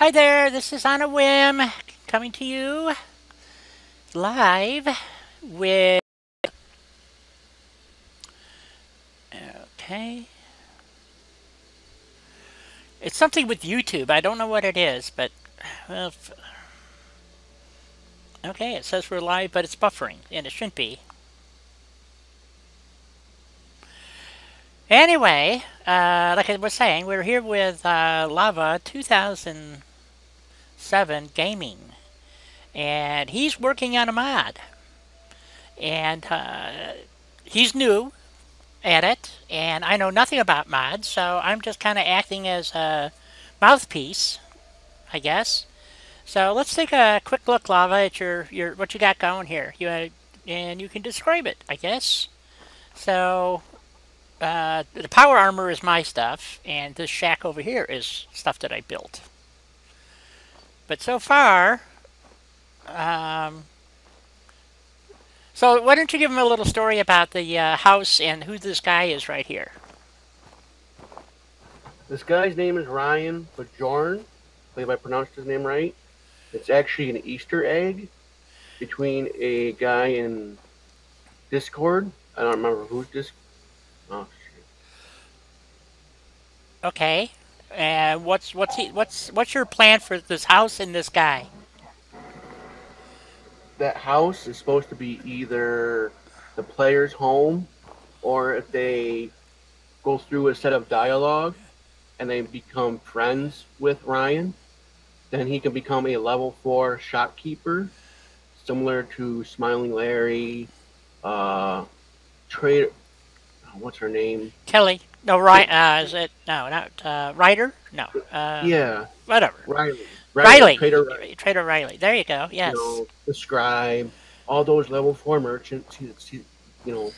Hi there, this is On a Whim, coming to you live with... Okay. It's something with YouTube. I don't know what it is, but... Well, okay, it says we're live, but it's buffering, and it shouldn't be. Anyway, like I was saying, we're here with Lava 2007 Gaming, and he's working on a mod. And he's new at it, and I know nothing about mods, so I'm just kind of acting as a mouthpiece, I guess. So let's take a quick look, Lava, at your what you got going here. And you can describe it, I guess. So the power armor is my stuff, and this shack over here is stuff that I built. But so far, so why don't you give him a little story about the house and who this guy is right here? This guy's name is Ryan Bajorn. I believe I pronounced his name right. It's actually an Easter egg between a guy in Discord. I don't remember who's Discord. Oh shit. Okay. And what's your plan for this house and this guy? That house is supposed to be either the player's home, or if they go through a set of dialogue and they become friends with Ryan, then he can become a level 4 shopkeeper, similar to Smiling Larry, Trader. What's her name? Kelly? No, right? Is it no, not Ryder? No. Yeah, Whatever. Riley, Riley. Trader Riley. Trader Riley. There you go. You Yes. know, the scribe, all those level 4 merchants. You know,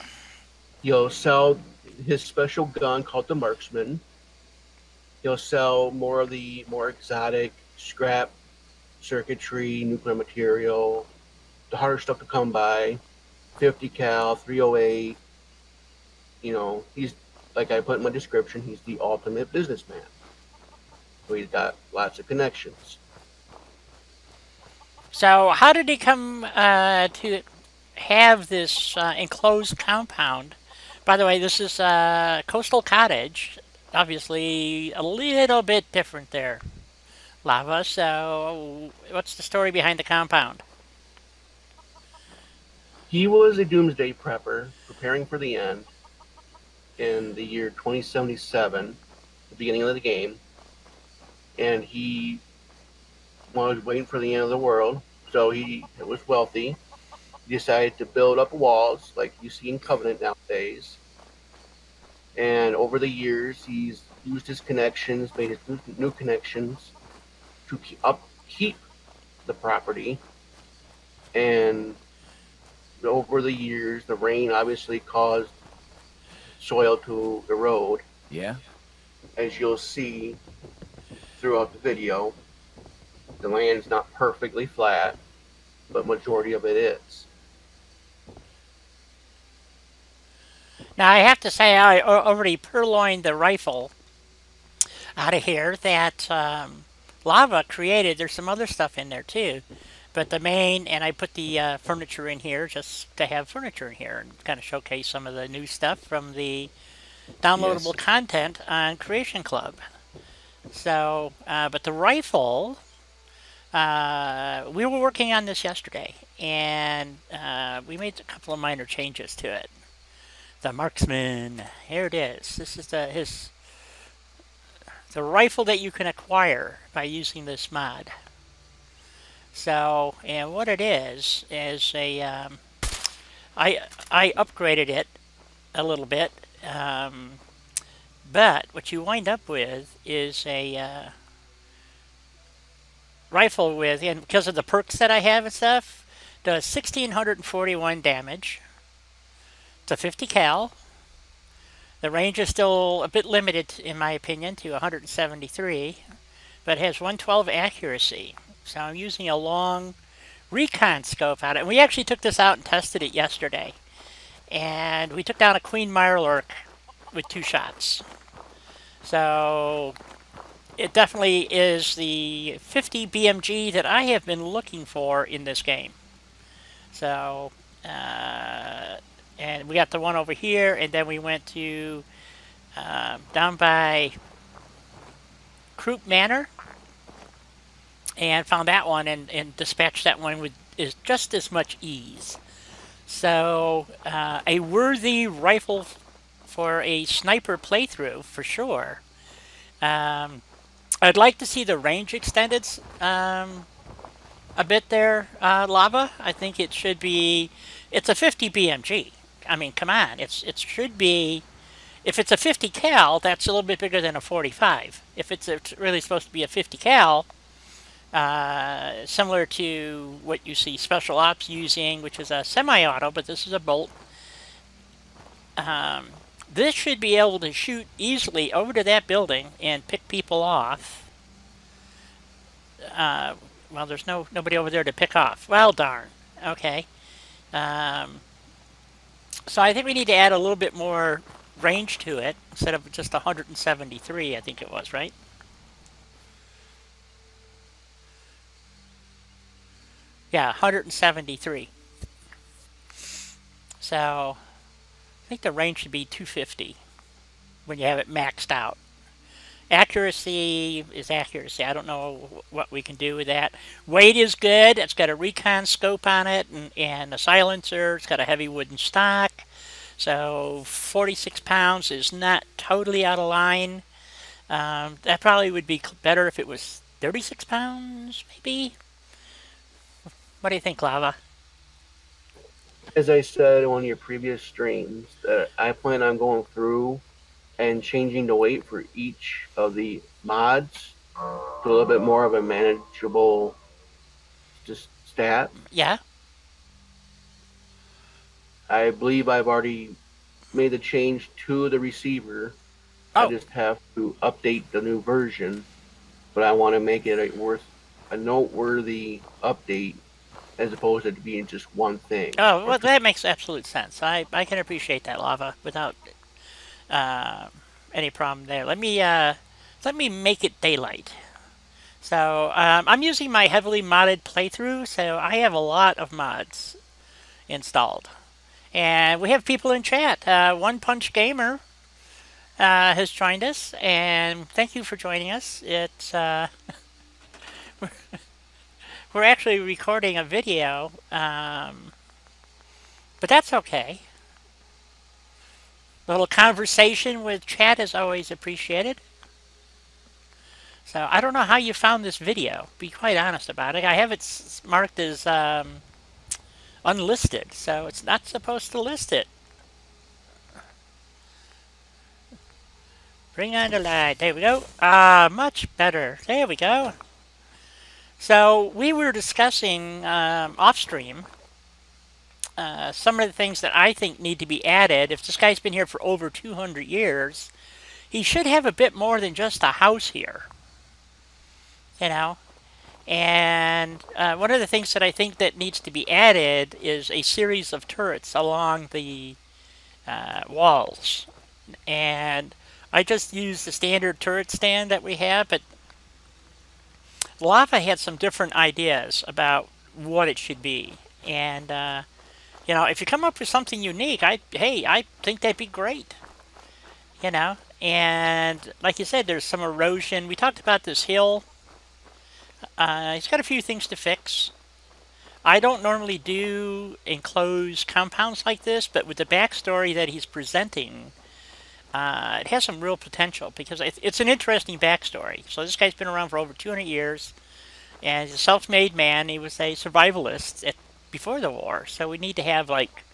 he'll sell his special gun called the Marksman. He'll sell more of the more exotic scrap, circuitry, nuclear material, the harder stuff to come by, 50 cal, 308. You know, he's, like I put in my description, he's the ultimate businessman. So he's got lots of connections. So how did he come to have this enclosed compound? By the way, this is a coastal cottage. Obviously, a little bit different there, Lava. So, what's the story behind the compound? He was a doomsday prepper preparing for the end in the year 2077, the beginning of the game, and he was waiting for the end of the world. So he was wealthy. He decided to build up walls like you see in Covenant nowadays. And over the years, he's used his connections, made his new connections to upkeep the property. And over the years, the rain obviously caused soil to erode. Yeah. As you'll see throughout the video, the land's not perfectly flat, but majority of it is. Now, I have to say, I already purloined the rifle out of here that Lava created. There's some other stuff in there too. But the main, and I put the furniture in here just to have furniture in here and kind of showcase some of the new stuff from the downloadable content on Creation Club. So, but the rifle, we were working on this yesterday, and we made a couple of minor changes to it. The Marksman, here it is. This is the rifle that you can acquire by using this mod. So, and what it is a, I upgraded it a little bit, but what you wind up with is a rifle with, and because of the perks that I have and stuff, does 1641 damage. It's a 50 cal. The range is still a bit limited, in my opinion, to 173, but it has 112 accuracy. So I'm using a long recon scope out of it. And we actually took this out and tested it yesterday. And we took down a Queen Mirelurk with 2 shots. So it definitely is the 50 BMG that I have been looking for in this game. So, and we got the one over here, and then we went to down by Croup Manor and found that one and dispatched that one with just as much ease. So, a worthy rifle for a sniper playthrough for sure. I'd like to see the range extended a bit there, Lava. I think it should be. It's a 50 BMG. I mean, come on. It should be. If it's a 50 cal, that's a little bit bigger than a 45. If it's really supposed to be a 50 cal, similar to what you see Special Ops using, which is a semi-auto, but this is a bolt. This should be able to shoot easily over to that building and pick people off. Well, there's nobody over there to pick off. Well, darn. Okay. So I think we need to add a little bit more range to it instead of just 173, I think it was, right? Yeah, 173. So I think the range should be 250 when you have it maxed out. Accuracy is accuracy. I don't know what we can do with that. Weight is good. It's got a recon scope on it and a silencer. It's got a heavy wooden stock. So 46 pounds is not totally out of line. That probably would be better if it was 36 pounds, maybe? What do you think, Lava? As I said in one of your previous streams, that I plan on going through and changing the weight for each of the mods to a little bit more of a manageable stat. Yeah? I believe I've already made the change to the receiver. I Oh, just have to update the new version, but I want to make it a noteworthy update as opposed to it being just one thing. oh, well, that makes absolute sense. I can appreciate that, Lava, without any problem there. Let me make it daylight. So I'm using my heavily modded playthrough, so I have a lot of mods installed. And we have people in chat. One Punch Gamer has joined us, and thank you for joining us. It's we're actually recording a video, but that's okay. A little conversation with chat is always appreciated. So I don't know how you found this video. Be quite honest about it. I have it marked as unlisted, so it's not supposed to list it. Bring on the light. There we go. Much better. There we go. So we were discussing off stream some of the things that I think need to be added. If this guy's been here for over 200 years, he should have a bit more than just a house here. You know? And one of the things that I think that needs to be added is a series of turrets along the walls. And I just used the standard turret stand that we have, but Lava had some different ideas about what it should be. And, you know, if you come up with something unique, I think that'd be great. You know? And, like you said, there's some erosion. We talked about this hill. He's got a few things to fix. I don't normally do enclosed compounds like this, but with the backstory that he's presenting, it has some real potential because it's an interesting backstory. So this guy's been around for over 200 years, and he's a self-made man. He was a survivalist before the war. So we need to have, like,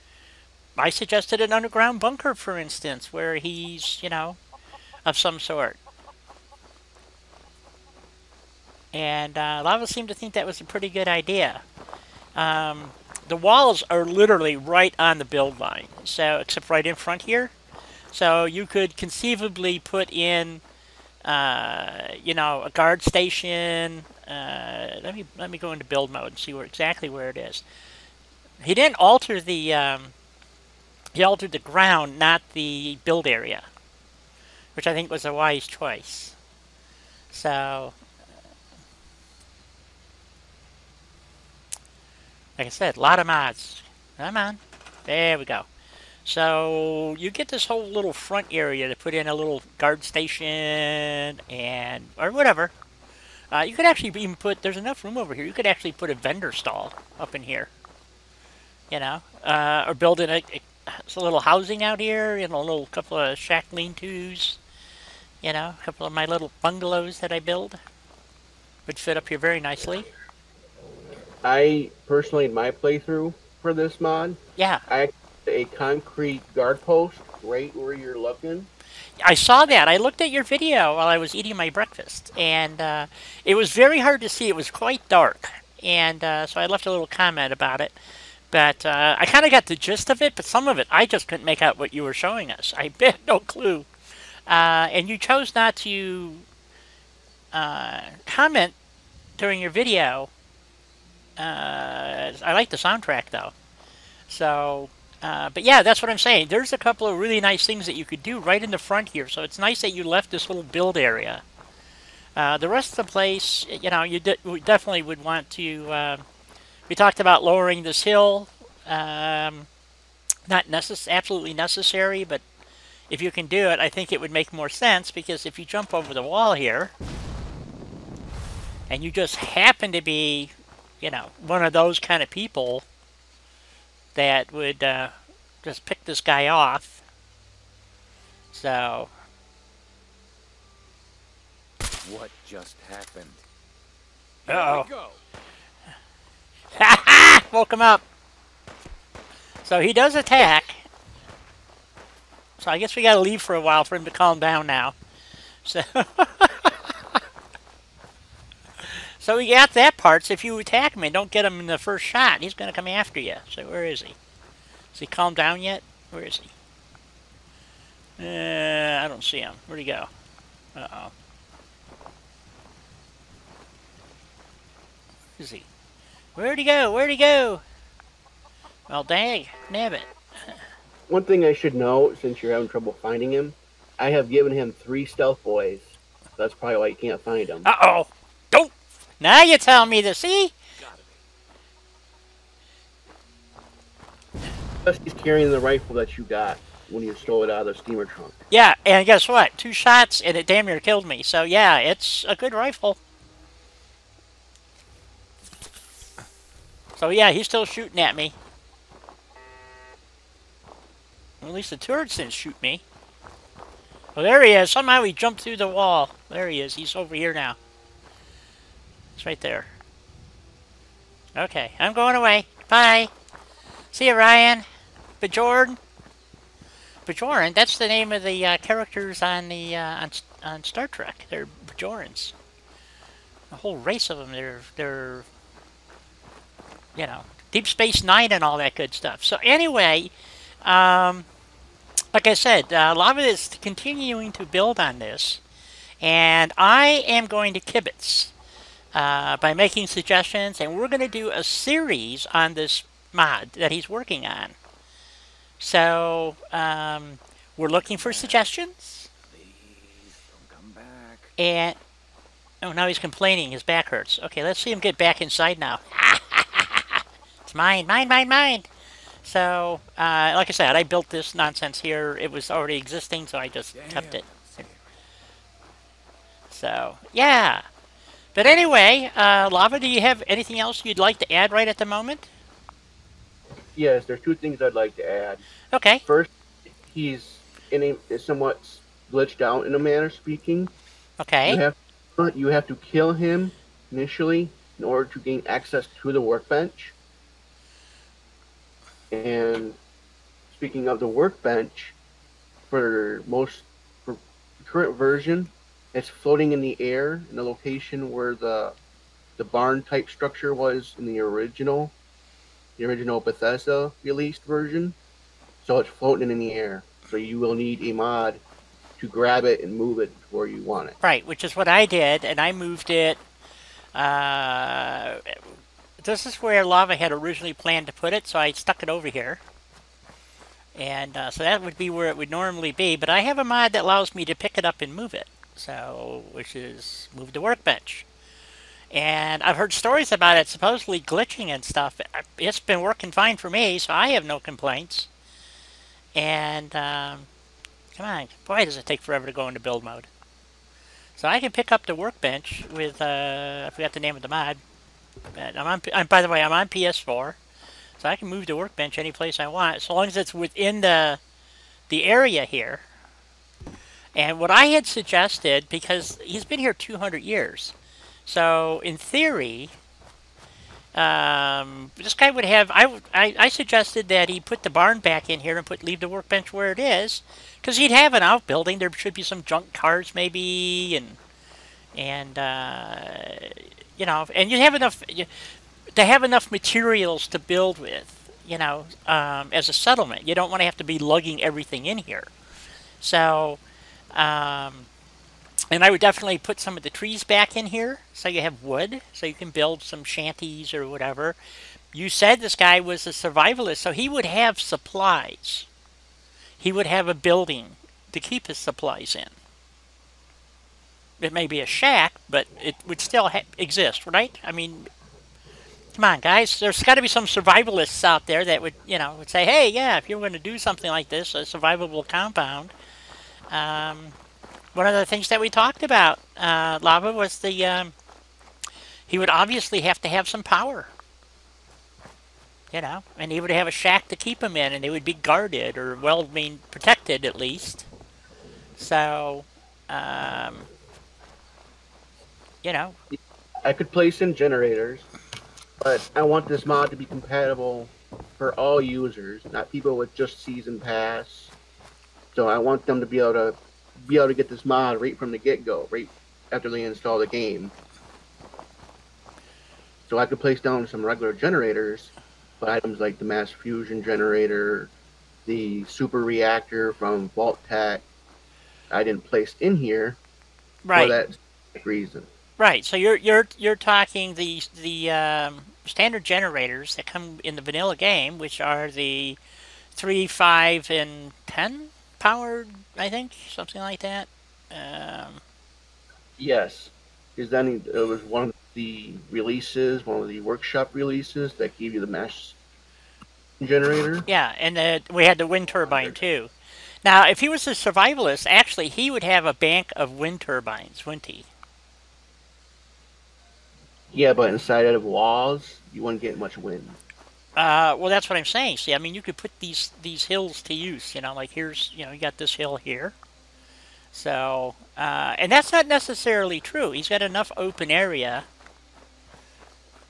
I suggested an underground bunker, for instance, where he's, you know, of some sort. And Lava seemed to think that was a pretty good idea. The walls are literally right on the build line, so except right in front here. So you could conceivably put in, you know, a guard station. Let me go into build mode and see exactly where it is. He didn't alter the he altered the ground, not the build area, which I think was a wise choice. So, like I said, a lot of mods. Come on. There we go. So you get this whole little front area to put in a little guard station and or whatever. You could actually even put. There's enough room over here. You could actually put a vendor stall up in here. You know, or build in a little housing out here. You know, a little couple of shack lean-tos. You know, a couple of my little bungalows that I build would fit up here very nicely. I personally, in my playthrough for this mod, Yeah, I a concrete guard post right where you're looking. I saw that. I looked at your video while I was eating my breakfast, and it was very hard to see. It was quite dark, and so I left a little comment about it. But I kind of got the gist of it, but some of it I just couldn't make out what you were showing us. I had no clue. And you chose not to comment during your video. I like the soundtrack, though. So, but yeah, that's what I'm saying. There's a couple of really nice things that you could do right in the front here. So it's nice that you left this little build area. The rest of the place, you know, we definitely would want to. We talked about lowering this hill. Not absolutely necessary, but if you can do it, I think it would make more sense, because if you jump over the wall here and you just happen to be, you know, one of those kind of people that would just pick this guy off. So, What just happened? uh-oh. Here we go. Ha ha! Woke him up. So he does attack. So I guess we gotta leave for a while for him to calm down now. So, so we got that part. So if you attack him and don't get him in the first shot, he's gonna come after you. So where is he? Has he calmed down yet? Where is he? I don't see him. Where'd he go? Uh-oh. Where is he? Where'd he go? Where'd he go? Well, dang, nabbit. One thing I should note, since you're having trouble finding him, I have given him 3 stealth boys. That's probably why you can't find him. Uh-oh. Don't. Now you're telling me this. See? Plus, he's carrying the rifle that you got when you stole it out of the steamer trunk. Yeah, and guess what? 2 shots and it damn near killed me. So yeah, it's a good rifle. So yeah, he's still shooting at me. Well, at least the turrets didn't shoot me. Well, there he is. Somehow he jumped through the wall. There he is. He's over here now. It's right there. Okay, I'm going away. Bye. See you, Ryan. Bajorn. Bajoran, that's the name of the characters on the on Star Trek. They're Bajorans. A whole race of them. They're you know, Deep Space Nine and all that good stuff. So anyway, like I said, Lava is continuing to build on this, and I am going to kibitz by making suggestions, and we're going to do a series on this mod that he's working on. So we're looking for suggestions. Please don't come back. And oh, now he's complaining. His back hurts. Okay, let's see him get back inside now. It's mine, mine, mine, mine. So, like I said, I built this nonsense here. It was already existing, so I just kept it. So, yeah. But anyway, Lava, do you have anything else you'd like to add right at the moment? Yes, there's 2 things I'd like to add. Okay. First, he's somewhat glitched out in a manner speaking. Okay. You have to kill him initially in order to gain access to the workbench. And speaking of the workbench, for the current version, it's floating in the air in the location where the barn type structure was in the original Bethesda released version. So it's floating in the air. So you will need a mod to grab it and move it where you want it. Right, which is what I did, and I moved it. This is where Lava had originally planned to put it, so I stuck it over here. And so that would be where it would normally be, but I have a mod that allows me to pick it up and move it. So, which is move the workbench. And I've heard stories about it supposedly glitching and stuff. It's been working fine for me, so I have no complaints. And come on, boy, does it take forever to go into build mode. So I can pick up the workbench with I forgot the name of the mod. But by the way, I'm on PS4, so I can move the workbench any place I want, so long as it's within the area here. And what I had suggested, because he's been here 200 years, so in theory, this guy would have. I suggested that he put the barn back in here and leave the workbench where it is, because he'd have an outbuilding. There should be some junk cars maybe, and you know, and you have enough to have enough materials to build with. You know, as a settlement, you don't want to have to be lugging everything in here. So, and I would definitely put some of the trees back in here so you have wood, so you can build some shanties or whatever. You said this guy was a survivalist, so he would have supplies. He would have a building to keep his supplies in. It may be a shack, but it would still exist, right? I mean, come on, guys. There's got to be some survivalists out there that would, you know, would say, hey, yeah, if you're going to do something like this, a survivable compound. One of the things that we talked about, Lava, was he would obviously have to have some power. You know, and he would have a shack to keep him in, and they would be guarded, or, well, I mean, protected at least. So, you know. I could place in generators, but I want this mod to be compatible for all users, not people with just season pass. So I want them to be able to get this mod right from the get-go, right after they install the game. So I could place down some regular generators, but items like the mass fusion generator, the super reactor from Vault Tech, I didn't place in here Right. for that reason. Right. So you're talking the standard generators that come in the vanilla game, which are the 3, 5, and 10 powered, I think, something like that. Yes, because then it was one of the releases, one of the workshop releases that gave you the mass generator. Yeah, and we had the wind turbine too. Now, if he was a survivalist, actually, he would have a bank of wind turbines, wouldn't he? Yeah, but inside of walls, you wouldn't get much wind. Well, that's what I'm saying. See, I mean, you could put these hills to use. You know, like here's, you know, you got this hill here. So, and that's not necessarily true. He's got enough open area,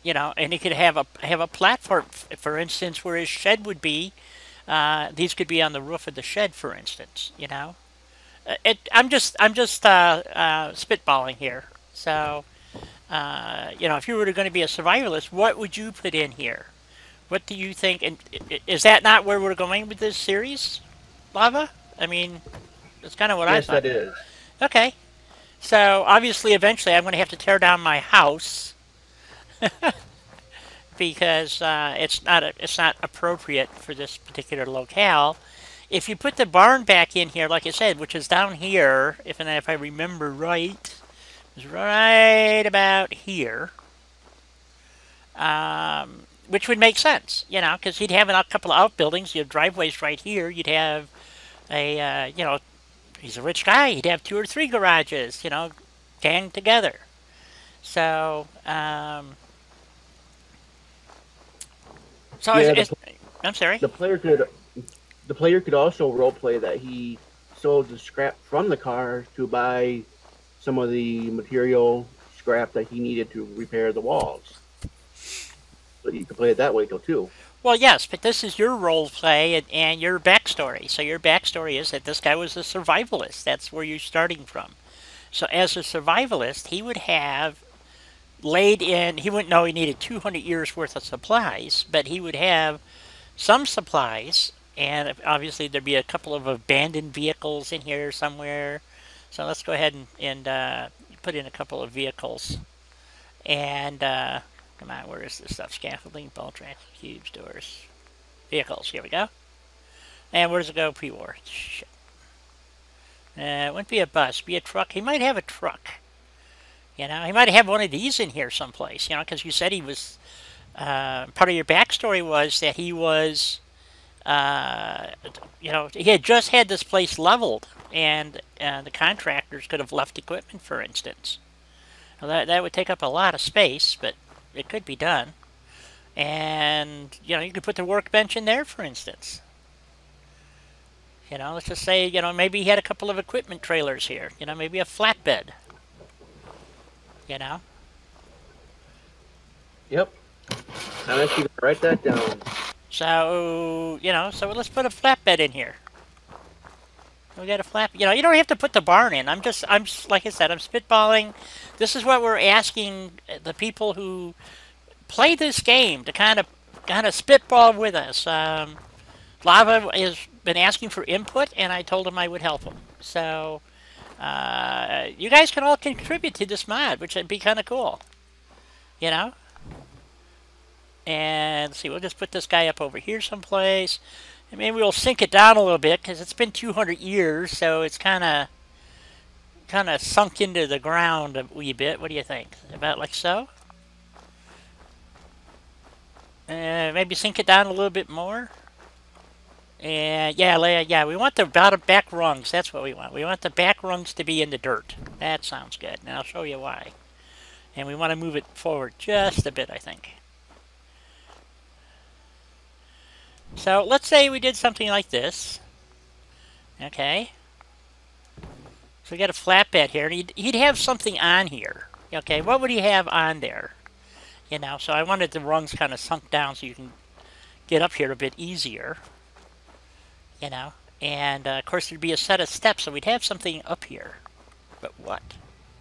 you know, and he could have a platform, for instance, where his shed would be. These could be on the roof of the shed, for instance. You know, I'm just spitballing here. So, you know, if you were going to be a survivalist, what would you put in here? What do you think? And is that not where we're going with this series, Lava? I mean, that's kind of what I thought. Yes, that is. Okay. So, obviously, eventually, I'm going to have to tear down my house because it's not appropriate for this particular locale. If you put the barn back in here, like I said, which is down here, if I remember right, it's right about here. Which would make sense, you know, because he'd have a couple of outbuildings. You'd have driveways right here. You'd have a, you know, he's a rich guy. He'd have 2 or 3 garages, you know, ganged together. So, I'm sorry. The player could also roleplay that he sold the scrap from the car to buy some of the material scrap that he needed to repair the walls. So you can play it that way too. Well, yes, but this is your role play and your backstory. So your backstory is that this guy was a survivalist. That's where you're starting from. So as a survivalist, he would have laid in, he wouldn't know he needed 200 years worth of supplies, but he would have some supplies, and obviously there'd be a couple of abandoned vehicles in here somewhere. So let's go ahead and put in a couple of vehicles. And, come on, where is this stuff? Scaffolding, ball track, cubes, doors, vehicles. Here we go. And where does it go? Pre-war. Shit. It wouldn't be a bus, be a truck. He might have a truck. You know, he might have one of these in here someplace. You know, because you said he was. Part of your backstory was that he was. You know, he had just had this place leveled, and the contractors could have left equipment, for instance. Well, that would take up a lot of space, but it could be done. And you know, you could put the workbench in there, for instance. You know, let's just say, you know, maybe he had a couple of equipment trailers here. You know, maybe a flatbed. You know. Yep. I'm actually gonna write that down. So, you know, so let's put a flatbed in here. We got a flat, you know, you don't have to put the barn in. I'm just, like I said, I'm spitballing. This is what we're asking the people who play this game to kind of spitball with us. Lava has been asking for input, and I told him I would help him. So, you guys can all contribute to this mod, which would be kind of cool. You know? And let's see, we'll just put this guy up over here someplace. And maybe we'll sink it down a little bit because it's been 200 years, so it's kind of sunk into the ground a wee bit. What do you think? About like so? Maybe sink it down a little bit more. And yeah, we want the back rungs. That's what we want. We want the back rungs to be in the dirt. That sounds good. And I'll show you why. And we want to move it forward just a bit, I think. So let's say we did something like this. Okay. So we got a flatbed here. And he'd have something on here. Okay, what would he have on there? You know, so I wanted the rungs kind of sunk down so you can get up here a bit easier. You know, and of course there'd be a set of steps, so we'd have something up here. But what?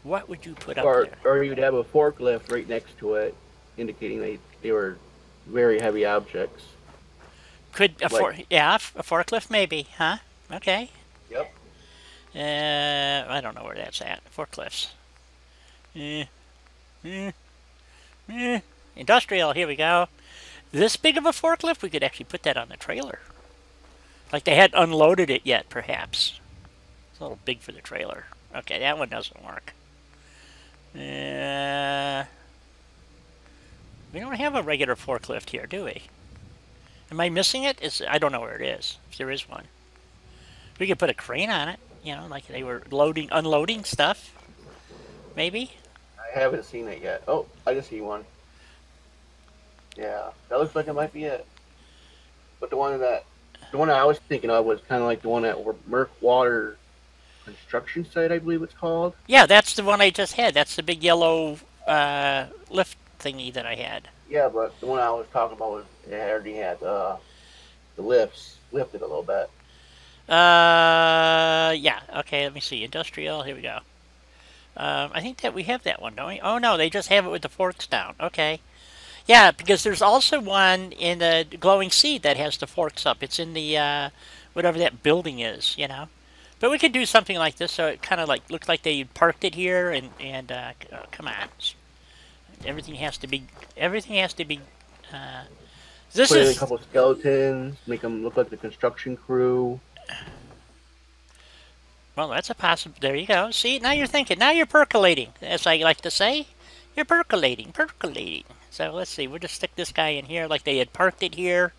What would you put up there? Or you'd have a forklift right next to it, indicating they were very heavy objects. Could a forklift maybe, huh? Okay. Yep. I don't know where that's at. Forklifts. Industrial. Here we go. This big of a forklift, we could actually put that on the trailer. Like they hadn't unloaded it yet, perhaps. It's a little big for the trailer. Okay, that one doesn't work. We don't have a regular forklift here, do we? Am I missing it? I don't know where it is, if there is one. We could put a crane on it, you know, like they were unloading stuff. Maybe? I haven't seen it yet. Oh, I just see one. Yeah, that looks like it might be it. But the one I was thinking of was kind of like the one at Water construction site, I believe it's called. Yeah, that's the one I just had. That's the big yellow lift thingy that I had. Yeah, but the one I was talking about was it already had the lifts lifted a little bit. Yeah. Okay, let me see. Industrial. Here we go. I think that we have that one, don't we? Oh, no, they just have it with the forks down. Okay. Yeah, because there's also one in the glowing seed that has the forks up. It's in the, whatever that building is, you know. But we could do something like this so it kind of like looked like they parked it here and come on. Everything has to be, this Put in is... a couple of skeletons, make them look like the construction crew. Well, that's a possible. There you go. See, now you're thinking. Now you're percolating, as I like to say. You're percolating. So let's see. We'll just stick this guy in here like they had parked it here.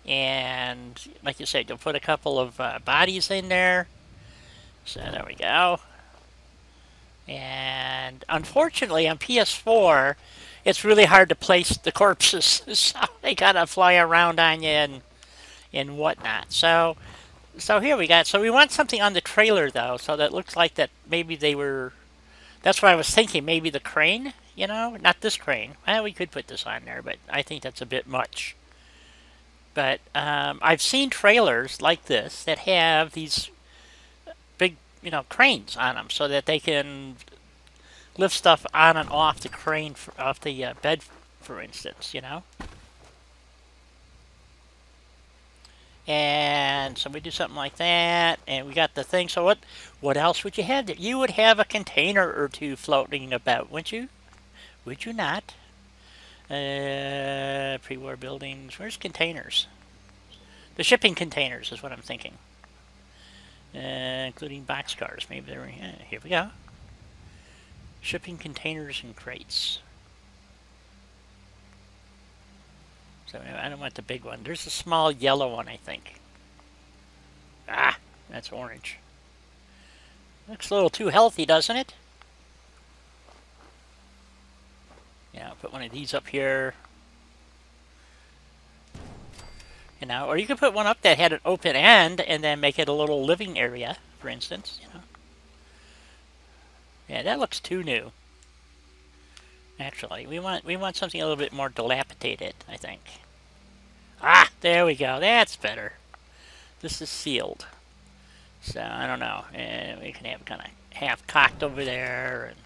And like you said, you'll put a couple of bodies in there. So there we go. And unfortunately on PS4, it's really hard to place the corpses. So they gotta fly around on you and whatnot. So here we got, so we want something on the trailer though, so that looks like that maybe they were, that's what I was thinking, maybe the crane, you know, not this crane. Well, we could put this on there, but I think that's a bit much. But I've seen trailers like this that have these big, you know, cranes on them so that they can lift stuff on and off the crane, off the bed, for instance, you know. And so we do something like that, and we got the thing. So what else would you have there? You would have a container or two floating about, wouldn't you? Would you not? Pre-war buildings. Where's containers? The shipping containers is what I'm thinking. including boxcars. Maybe they're here. We go. Shipping containers and crates. So I don't want the big one. There's a small yellow one, I think. Ah, that's orange. Looks a little too healthy, doesn't it? Yeah, I'll put one of these up here. You know, or you could put one up that had an open end and then make it a little living area, for instance, you know. Yeah, that looks too new. Actually, we want something a little bit more dilapidated, I think. Ah, there we go. That's better. This is sealed. So, I don't know. And we can have kind of half cocked over there and,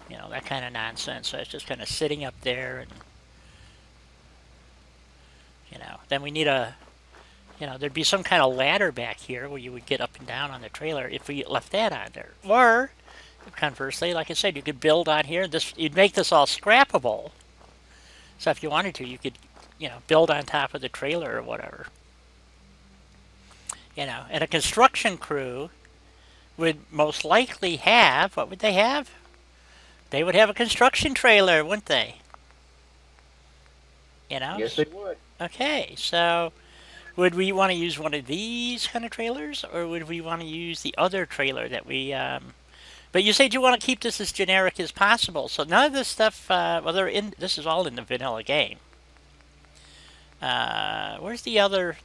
you know, that kind of nonsense. So it's just kind of sitting up there and, you know, then we need a, you know, there'd be some kind of ladder back here where you would get up and down on the trailer if we left that on there. Or, conversely, like I said, you could build on here. You'd make this all scrappable. So if you wanted to, you could, you know, build on top of the trailer or whatever. You know, and a construction crew would most likely have, what would they have? They would have a construction trailer, wouldn't they? You know? Yes, they would. Okay, so would we want to use one of these kind of trailers, or would we want to use the other trailer that we, but you said you want to keep this as generic as possible, so none of this stuff, well, this is all in the vanilla game. Where's the other?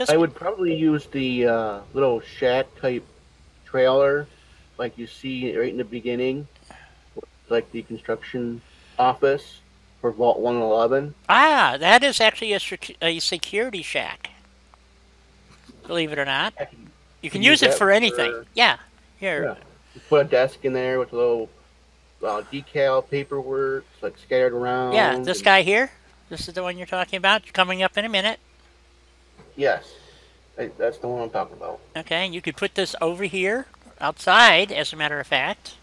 I would probably use the little shack type trailer, like you see right in the beginning, like the construction office for Vault 111. Ah, that is actually a security shack. Believe it or not, you can use it for anything. Yeah, here. Yeah. You put a desk in there with a little decal paperwork, like scattered around. Yeah, this guy here. This is the one you're talking about. Coming up in a minute. Yes, that's the one I'm talking about. Okay, and you could put this over here, outside, as a matter of fact.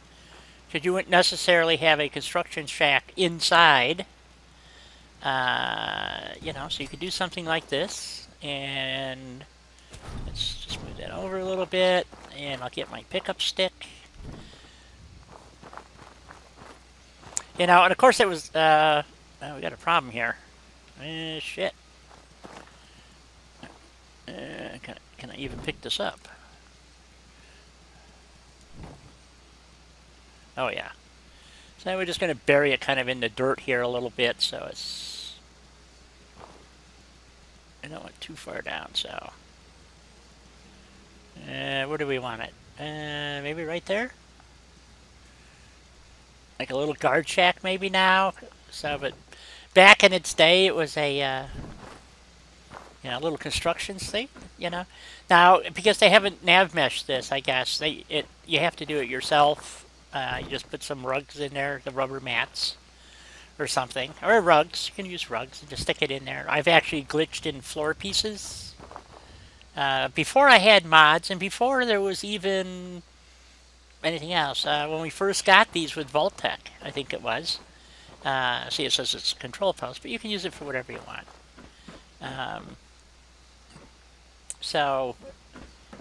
Because you wouldn't necessarily have a construction shack inside. You know, so you could do something like this. And let's just move that over a little bit. And I'll get my pickup stick. You know, and of course it was, oh, we got a problem here. Shit. Can I even pick this up? Oh yeah. So we're just going to bury it kind of in the dirt here a little bit, so it's, I don't want too far down, so. Where do we want it? Maybe right there? Like a little guard shack maybe now? So, but back in its day it was a, you know, little construction thing, you know. Now, because they haven't nav meshed this, I guess, you have to do it yourself. You just put some rugs in there, the rubber mats, or something. Or rugs, you can use rugs and just stick it in there. I've actually glitched in floor pieces. Before I had mods, and before there was even anything else. When we first got these with Vault-Tec, I think it was. See, it says it's a control post, but you can use it for whatever you want. So,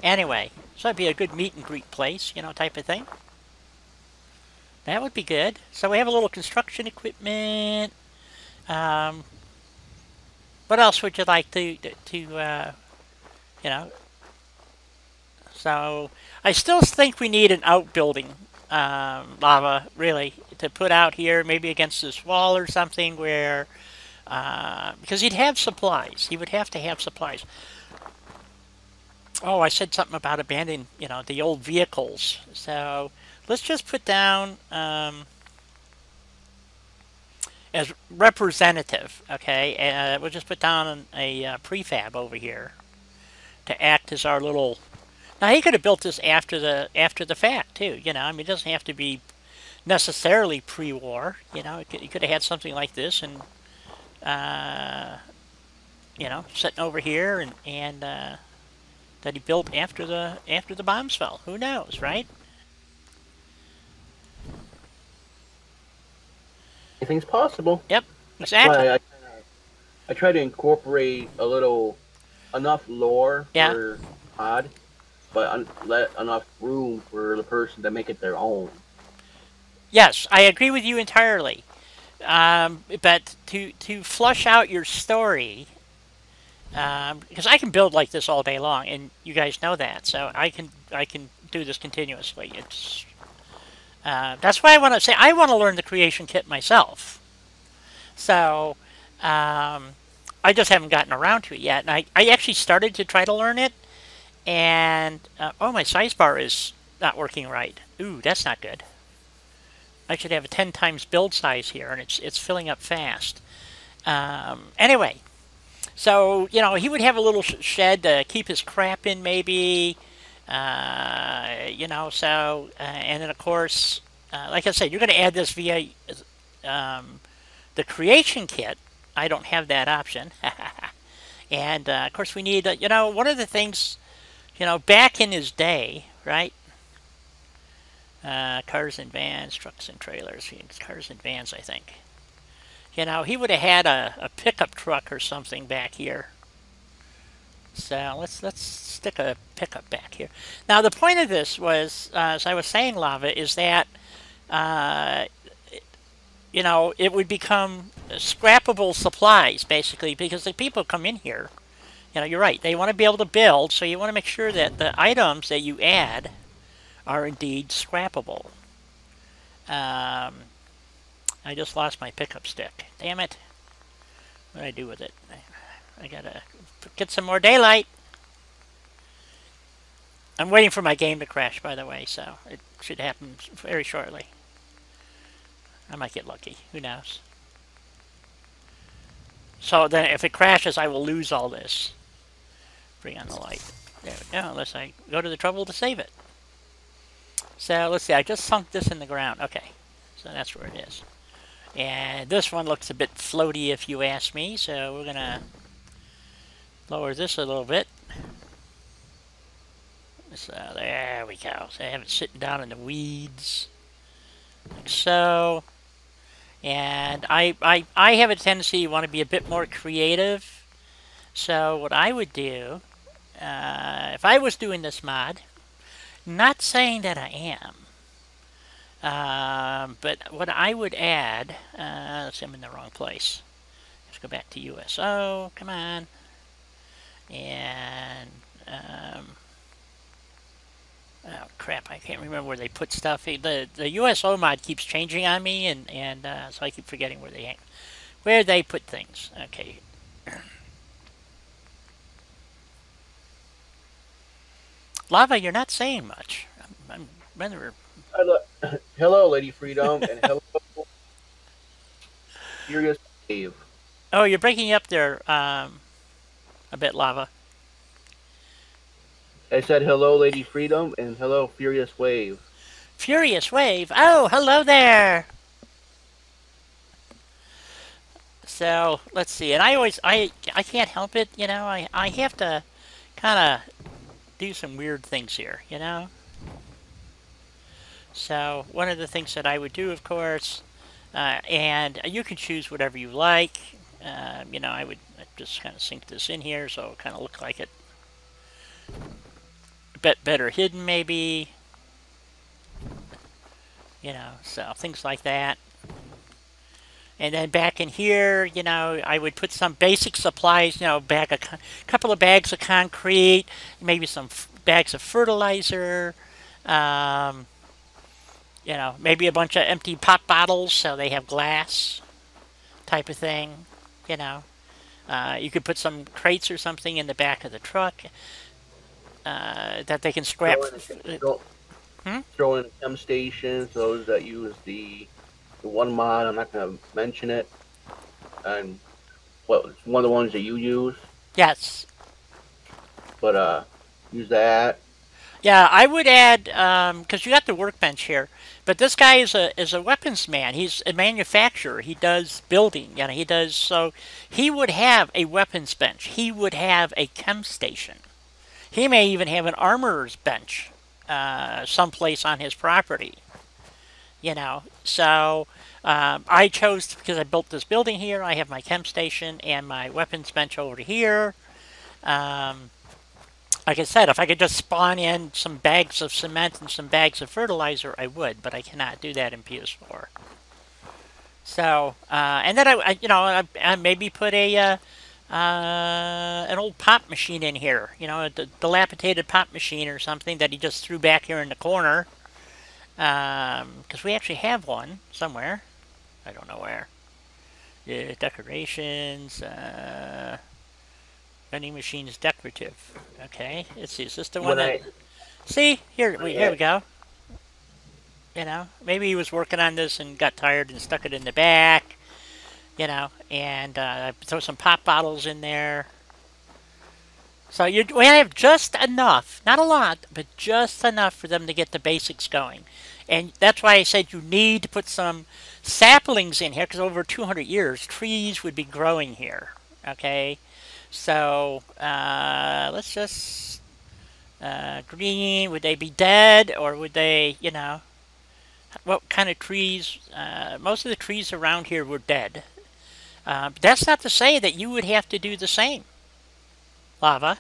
anyway, so it'd be a good meet and greet place, you know, type of thing. That would be good. So we have a little construction equipment. What else would you like to you know? So I still think we need an outbuilding, lava, really, to put out here, maybe against this wall or something where, because he'd have supplies. He would have to have supplies. Oh, I said something about abandoning, you know, the old vehicles. So let's just put down as representative, okay? We'll just put down a prefab over here to act as our little. Now he could have built this after the fact too, you know. I mean, it doesn't have to be necessarily pre-war, you know. You could have had something like this, and you know, sitting over here, and that he built after the bombs fell. Who knows, right? Anything's possible. Yep, exactly. I try to incorporate enough lore for mod. but let enough room for the person to make it their own. Yes, I agree with you entirely. But to flush out your story, because I can build like this all day long, and you guys know that, so I can do this continuously. It's that's why I want to say I want to learn the creation kit myself. So I just haven't gotten around to it yet, and I actually started to try to learn it, and oh, my size bar is not working right. Ooh, that's not good. I should have a 10 times build size here, and it's filling up fast. Anyway, so he would have a little shed to keep his crap in, maybe. And then of course, like I said, you're going to add this via the creation kit. I don't have that option. And of course, we need one of the things back in his day, right? Cars and vans, trucks and trailers. Cars and vans, I think. He would have had a pickup truck or something back here. So let's stick a pickup back here. Now the point of this was, as I was saying, Lava, is that it would become scrappable supplies basically, because the people come in here. You're right. They want to be able to build, so you want to make sure that the items that you add are indeed scrappable. I just lost my pickup stick. Damn it. What do I do with it? I gotta get some more daylight. I'm waiting for my game to crash, by the way, so it should happen very shortly. I might get lucky. Who knows? So then if it crashes, I will lose all this. Bring on the light. There we go, unless I go to the trouble to save it. So let's see, I just sunk this in the ground. Okay, so that's where it is. And this one looks a bit floaty if you ask me, so we're gonna lower this a little bit. So there we go. So I have it sitting down in the weeds, like so. And I have a tendency to want to be a bit more creative. So what I would do, if I was doing this mod, not saying that I am, but what I would add, let's see, I'm in the wrong place. Let's go back to USO, come on. And, oh crap, I can't remember where they put stuff. The USO mod keeps changing on me, and so I keep forgetting where they put things. Okay. Lava, you're not saying much. I'm rather... Hello, Lady Freedom, and hello, Furious Wave. Oh, you're breaking up there a bit, Lava. I said hello, Lady Freedom, and hello, Furious Wave. Furious Wave. Oh, hello there. So let's see. And I can't help it. I have to kind of do some weird things here. So one of the things that I would do, of course, and you can choose whatever you like. I would just kind of sink this in here so it kind of look like it a bit better hidden, maybe. So things like that. And then back in here, I would put some basic supplies, a couple of bags of concrete, maybe some bags of fertilizer, maybe a bunch of empty pop bottles so they have glass type of thing, You could put some crates or something in the back of the truck that they can scrap. Throw in a chem station, those that use the one mod, I'm not going to mention it. And it's one of the ones that you use. Yes. But use that. Yeah, I would add, because you got the workbench here, but this guy is a weapons man. He's a manufacturer. He does building. So he would have a weapons bench. He would have a chem station. He may even have an armorer's bench someplace on his property. So I chose, because I built this building here, I have my chem station and my weapons bench over here. Like I said, if I could just spawn in some bags of cement and some bags of fertilizer, I would, but I cannot do that in PS4. So, and then I maybe put an old pop machine in here, a dilapidated pop machine or something that he just threw back here in the corner. Because we actually have one somewhere. I don't know where. Decorations, vending machines, decorative. Okay, let's see. Is this the one that? See, here we go. Maybe he was working on this and got tired and stuck it in the back. And throw some pop bottles in there. So we have just enough, not a lot, but just enough for them to get the basics going. And that's why I said you need to put some saplings in here, because over 200 years, trees would be growing here. Okay? So, let's just... green, would they be dead, or would they, what kind of trees? Most of the trees around here were dead. But that's not to say that you would have to do the same. Lava.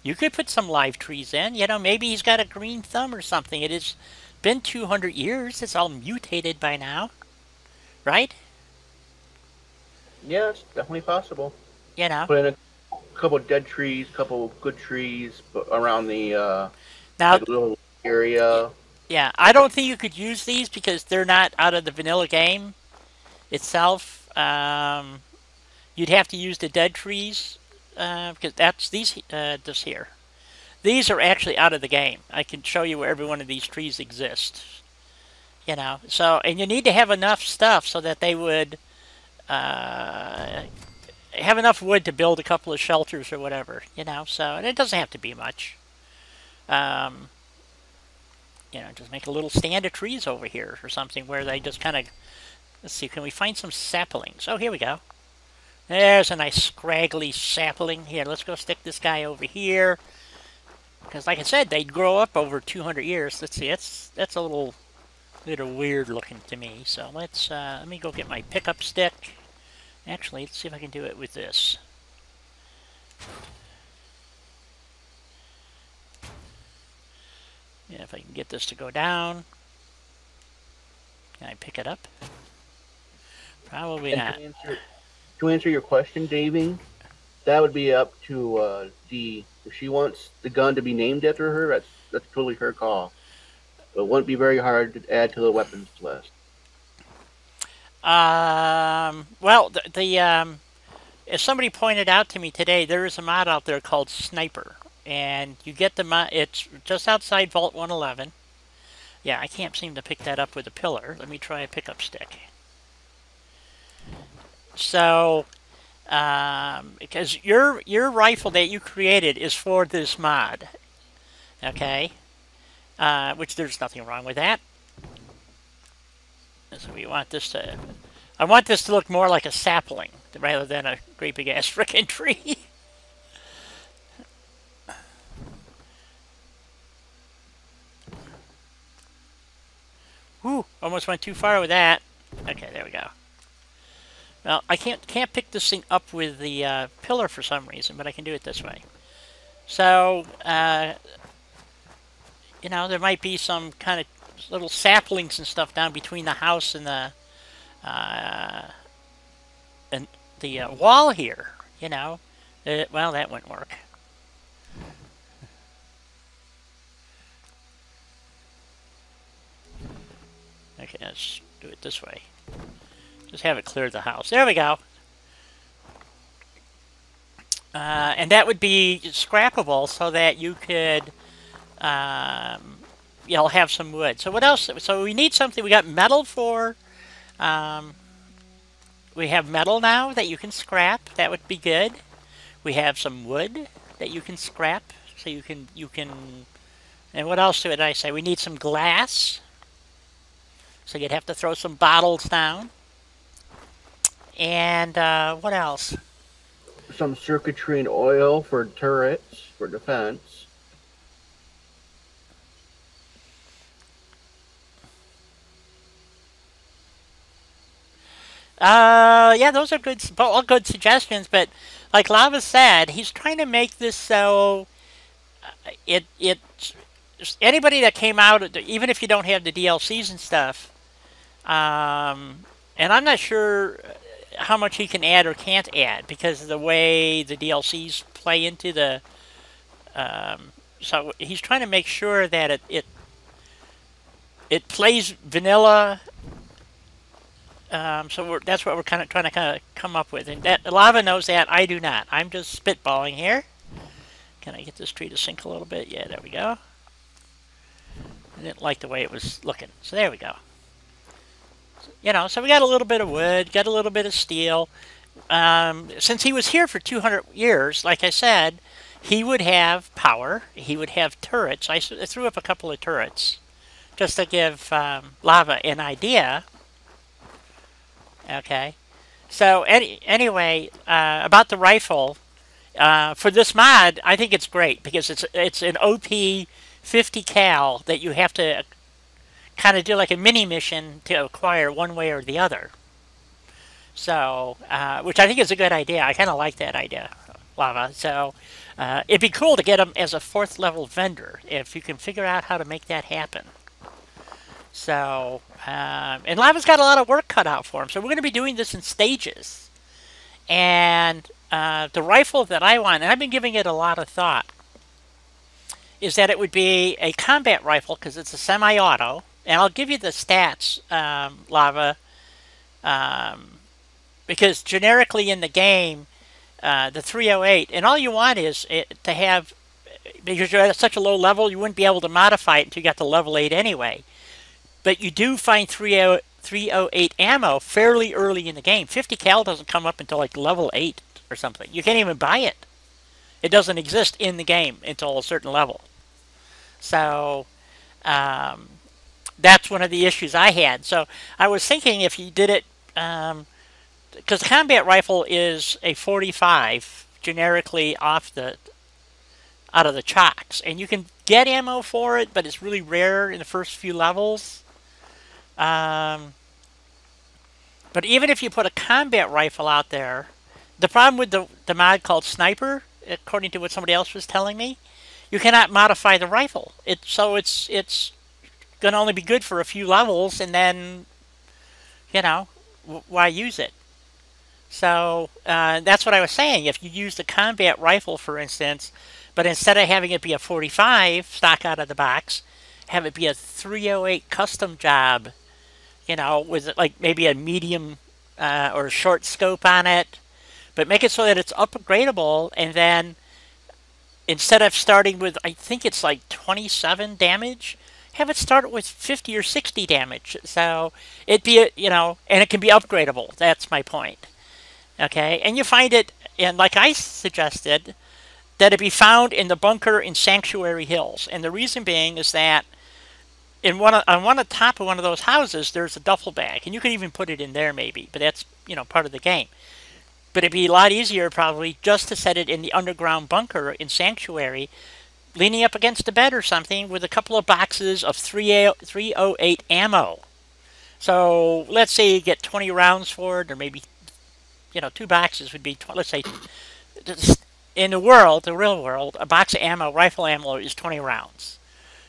You could put some live trees in. Maybe he's got a green thumb or something. It has been 200 years. It's all mutated by now. Right? Yeah, it's definitely possible. Put in a couple of dead trees, a couple of good trees around the now, little area. Yeah, I don't think you could use these because they're not out of the vanilla game itself. You'd have to use the dead trees. Because that's this here. These are actually out of the game. I can show you where every one of these trees exists. So, and you need to have enough stuff so that they would have enough wood to build a couple of shelters or whatever, so, and it doesn't have to be much. Just make a little stand of trees over here or something where they just kind of, let's see, can we find some saplings? Oh, here we go. There's a nice scraggly sapling. Here, let's go stick this guy over here. Because, like I said, they'd grow up over 200 years. Let's see, that's a little weird looking to me. So let me go get my pickup stick. Actually, let's see if I can do it with this. Yeah, if I can get this to go down. Can I pick it up? Probably not. To answer your question, Davey, that would be up to Dee. If she wants the gun to be named after her, that's totally her call. But it wouldn't be very hard to add to the weapons list. Well, as somebody pointed out to me today, there is a mod out there called Sniper, and you get the mod. It's just outside Vault 111. Yeah, I can't seem to pick that up with a pillar. Let me try a pickup stick. So, because your rifle that you created is for this mod, okay? Which there's nothing wrong with that. So we want this to, I want this to look more like a sapling rather than a great big ass frickin' tree. Whew, almost went too far with that. Okay, there we go. Well, I can't pick this thing up with the pillar for some reason, but I can do it this way. So, there might be some kind of little saplings and stuff down between the house and the wall here. Well, that wouldn't work. Okay, let's do it this way. Just have it clear the house. There we go. And that would be scrappable so that you could, have some wood. So what else? So we need something. We got metal for, we have metal now that you can scrap. That would be good. We have some wood that you can scrap. So you can, and what else did I say? We need some glass. So you'd have to throw some bottles down. And what else? Some circuitry and oil for turrets, for defense. Yeah, those are all good suggestions, but like Lava said, he's trying to make this so it anybody that came out, even if you don't have the DLCs and stuff, and I'm not sure how much he can add or can't add because of the way the DLCs play into the. So he's trying to make sure that it plays vanilla. So that's what we're kind of trying to come up with, and that Lava knows that. I do not. I'm just spitballing here. Can I get this tree to sink a little bit? Yeah, there we go. I didn't like the way it was looking, so there we go. You know, so we got a little bit of wood, got a little bit of steel. Since he was here for 200 years, like I said, he would have power. He would have turrets. I threw up a couple of turrets just to give Lava an idea. Okay. So anyway, about the rifle, for this mod, I think it's great because it's an OP 50 cal that you have to kind of do like a mini mission to acquire one way or the other. So, which I think is a good idea. I kind of like that idea, Lava. So, it'd be cool to get him as a 4th level vendor if you can figure out how to make that happen. So, and Lava's got a lot of work cut out for him. So we're going to be doing this in stages. And the rifle that I want, and I've been giving it a lot of thought, is that it would be a combat rifle because it's a semi-auto. And I'll give you the stats, Lava, because generically in the game, the 308, and all you want is to have, because you're at such a low level, you wouldn't be able to modify it until you got to level 8 anyway. But you do find 308 ammo fairly early in the game. 50 cal doesn't come up until like level 8 or something. You can't even buy it. It doesn't exist in the game until a certain level. So, that's one of the issues I had. So I was thinking if you did it, because the combat rifle is a 45 generically out of the chocks, and you can get ammo for it, but it's really rare in the first few levels. But even if you put a combat rifle out there, the problem with the mod called Sniper, according to what somebody else was telling me, you cannot modify the rifle. So it's going to only be good for a few levels, and then, you know, why use it? So that's what I was saying. If you use the combat rifle, for instance, but instead of having it be a 45 stock out of the box, have it be a 308 custom job, you know, with like maybe a medium or a short scope on it, but make it so that it's upgradable, and then instead of starting with, I think it's like 27 damage, have it start with 50 or 60 damage. So it'd be, you know, and it can be upgradable. That's my point. Okay, and you find it, and like I suggested, that it be found in the bunker in Sanctuary Hills. And the reason being is that on the top of one of those houses, there's a duffel bag, and you could even put it in there maybe, but that's, you know, part of the game. But it'd be a lot easier probably just to set it in the underground bunker in Sanctuary, leaning up against a bed or something with a couple of boxes of 308 ammo. So let's say you get 20 rounds for it, or maybe, you know, 2 boxes would be, let's say, in the real world, a box of ammo, rifle ammo, is 20 rounds.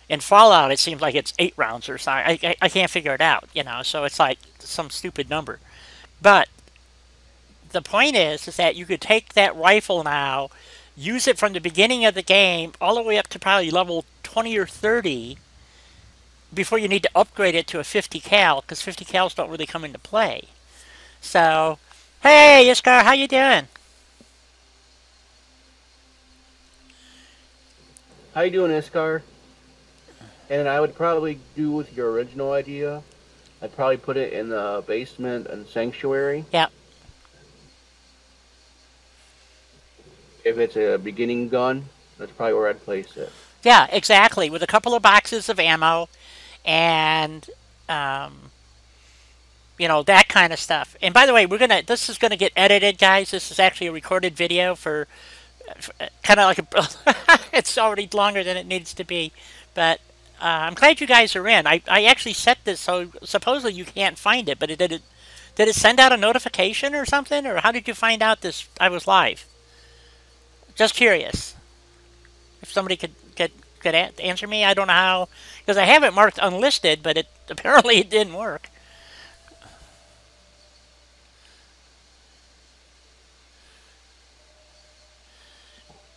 In Fallout, it seems like it's 8 rounds or something. I can't figure it out, you know, so it's like some stupid number. But the point is that you could take that rifle now, use it from the beginning of the game all the way up to probably level 20 or 30 before you need to upgrade it to a 50 cal, because 50 cals don't really come into play. So, hey, Iskar, how you doing? How you doing, Iskar? And I would probably do with your original idea. I'd probably put it in the basement and Sanctuary. Yeah. If it's a beginning gun, that's probably where I'd place it. Yeah, exactly. With a couple of boxes of ammo and, you know, that kind of stuff. And by the way, this is gonna get edited, guys. This is actually a recorded video for kind of like a, it's already longer than it needs to be. But I'm glad you guys are in. I actually set this so supposedly you can't find it, but did it send out a notification or something? Or how did you find out I was live? Just curious. If somebody could could answer me? I don't know how, because I have it marked unlisted, but it apparently it didn't work.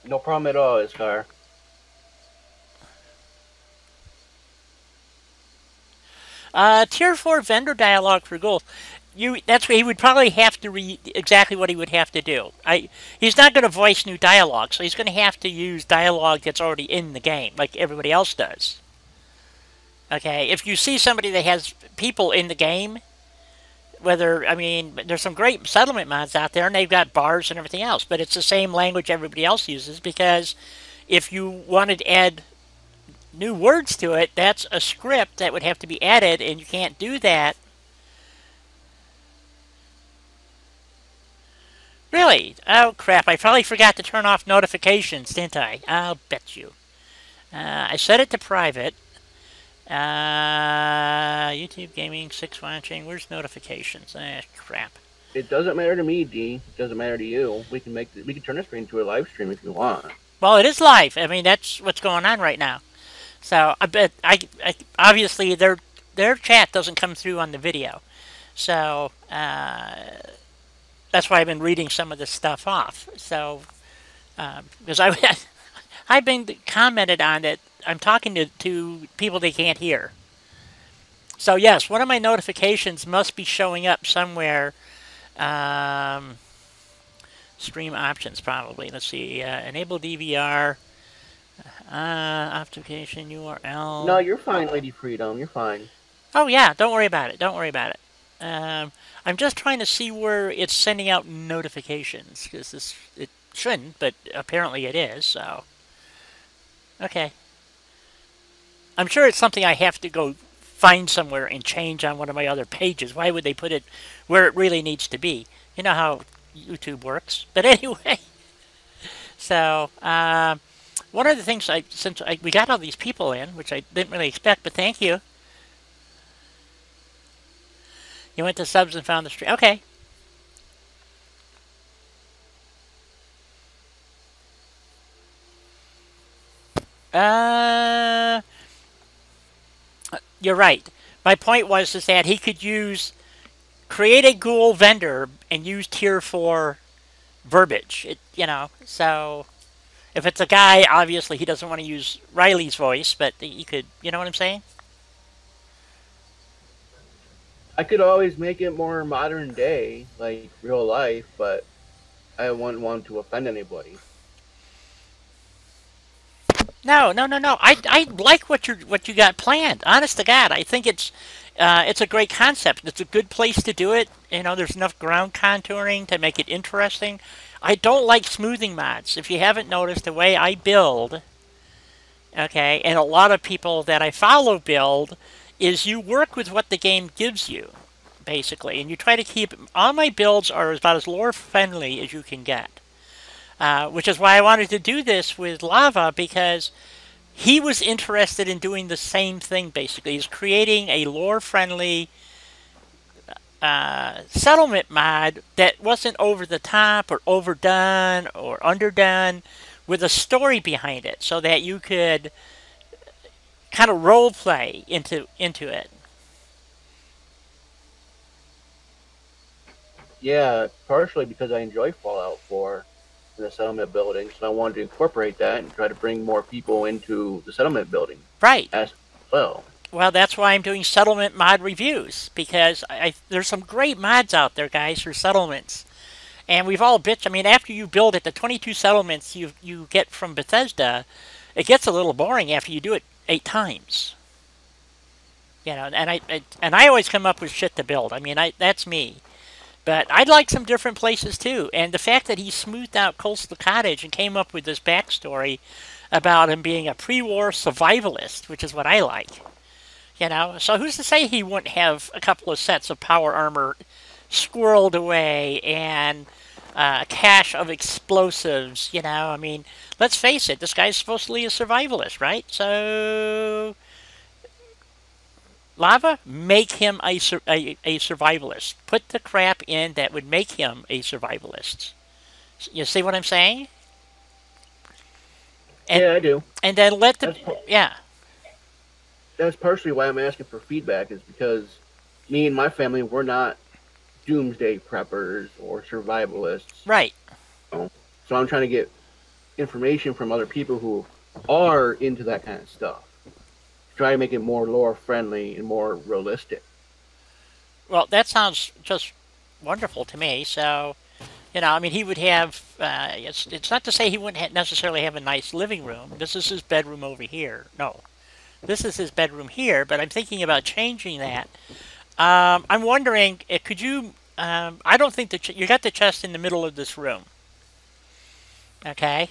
No problem at all, Iskar. Tier 4 vendor dialogue for gold. That's what he would probably have to read exactly what he would have to do. He's not going to voice new dialogue, so he's going to have to use dialogue that's already in the game, like everybody else does. Okay, if you see somebody that has people in the game, I mean, there's some great settlement mods out there, and they've got bars and everything else, but it's the same language everybody else uses, because if you wanted to add new words to it, that's a script that would have to be added, and you can't do that. Really? Oh, crap. I probably forgot to turn off notifications, didn't I? I'll bet you. I set it to private. YouTube Gaming, 6 watching. Where's notifications? Crap. It doesn't matter to me, D. It doesn't matter to you. We can turn this into a live stream if you want. Well, it is live. I mean, that's what's going on right now. So I bet obviously their chat doesn't come through on the video. So that's why I've been reading some of this stuff off. So because I've been commented on it. I'm talking to people they can't hear. So yes, one of my notifications must be showing up somewhere. Stream options probably. Let's see. Enable DVR. Authentication URL. No, you're fine, Lady Freedom. You're fine. Oh yeah, don't worry about it. Don't worry about it. I'm just trying to see where it's sending out notifications, because it shouldn't, but apparently it is. So okay. I'm sure it's something I have to go find somewhere and change on one of my other pages. Why would they put it where it really needs to be? You know how YouTube works. But anyway, so one of the things we got all these people in, which I didn't really expect, but thank you. You went to subs and found the stream. Okay. You're right. My point was is that he could create a ghoul vendor and use tier 4 verbiage. So if it's a guy, obviously he doesn't want to use Riley's voice, but he could, you know what I'm saying? I could always make it more modern day, like real life, but I wouldn't want to offend anybody. No. I like what you got planned. Honest to God, I think it's a great concept. It's a good place to do it. There's enough ground contouring to make it interesting. I don't like smoothing mods. If you haven't noticed, the way I build, okay, and a lot of people that I follow build, is you work with what the game gives you, basically, and you try to keep. All my builds are about as lore friendly as you can get. Which is why I wanted to do this with Lava, because he was interested in doing the same thing, basically. He's creating a lore-friendly settlement mod that wasn't over the top or overdone or underdone, with a story behind it, so that you could kind of role play into it. Yeah, partially because I enjoy Fallout 4 and the settlement building, so I wanted to incorporate that and try to bring more people into the settlement building. Right. As well. Well, that's why I'm doing settlement mod reviews, because there's some great mods out there, guys, for settlements. And we've all bitched. I mean, after you build it, the 22 settlements you get from Bethesda, it gets a little boring after you do it 8 times. And I always come up with shit to build. I mean, that's me. But I'd like some different places too. And the fact that he smoothed out Coastal Cottage and came up with this backstory about him being a pre-war survivalist, which is what I like. So who's to say he wouldn't have a couple of sets of power armor squirreled away and a cache of explosives, I mean, let's face it, this guy's supposedly a survivalist, right? So Lava, make him a survivalist. Put the crap in that would make him a survivalist. You see what I'm saying? and Yeah, I do. and then let the That's par- yeah. that's partially why I'm asking for feedback, is because me and my family, we're not doomsday preppers or survivalists. Right. You know? So I'm trying to get information from other people who are into that kind of stuff. Try to make it more lore friendly and more realistic. Well, that sounds just wonderful to me. So, I mean, he would have. It's not to say he wouldn't necessarily have a nice living room. This is his bedroom over here. No, this is his bedroom here. But I'm thinking about changing that. I'm wondering, could you? I don't think that you got the chest in the middle of this room. Okay,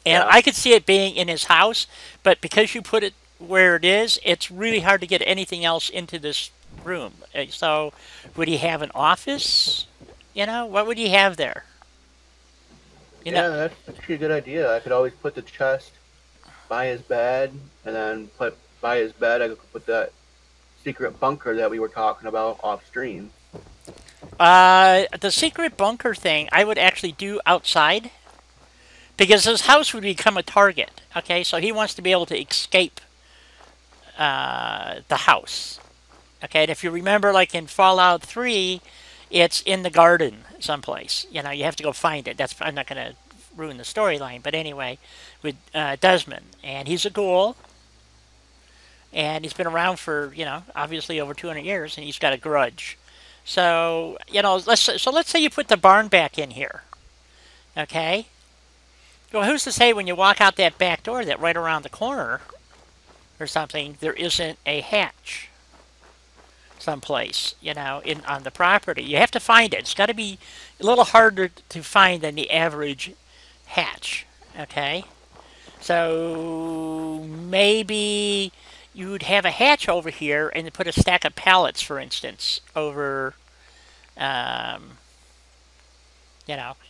and Yeah. I could see it being in his house, but because you put it where it is, it's really hard to get anything else into this room. So, would he have an office? What would he have there? You know, Yeah, that's actually a good idea. I could always put the chest by his bed, and then put by his bed, I could put that secret bunker that we were talking about off stream. the secret bunker thing I would actually do outside because his house would become a target. Okay, so he wants to be able to escape the house. Okay, and if you remember, like in Fallout 3, it's in the garden someplace. You have to go find it. I'm not going to ruin the storyline, but anyway, with Desmond, and he's a ghoul, and he's been around for obviously over 200 years, and he's got a grudge. So let's say you put the barn back in here. Okay. Well, who's to say when you walk out that back door that right around the corner or something there isn't a hatch someplace, on the property. You have to find it. It's got to be a little harder to find than the average hatch, okay? So maybe you'd have a hatch over here and put a stack of pallets, for instance, over, um,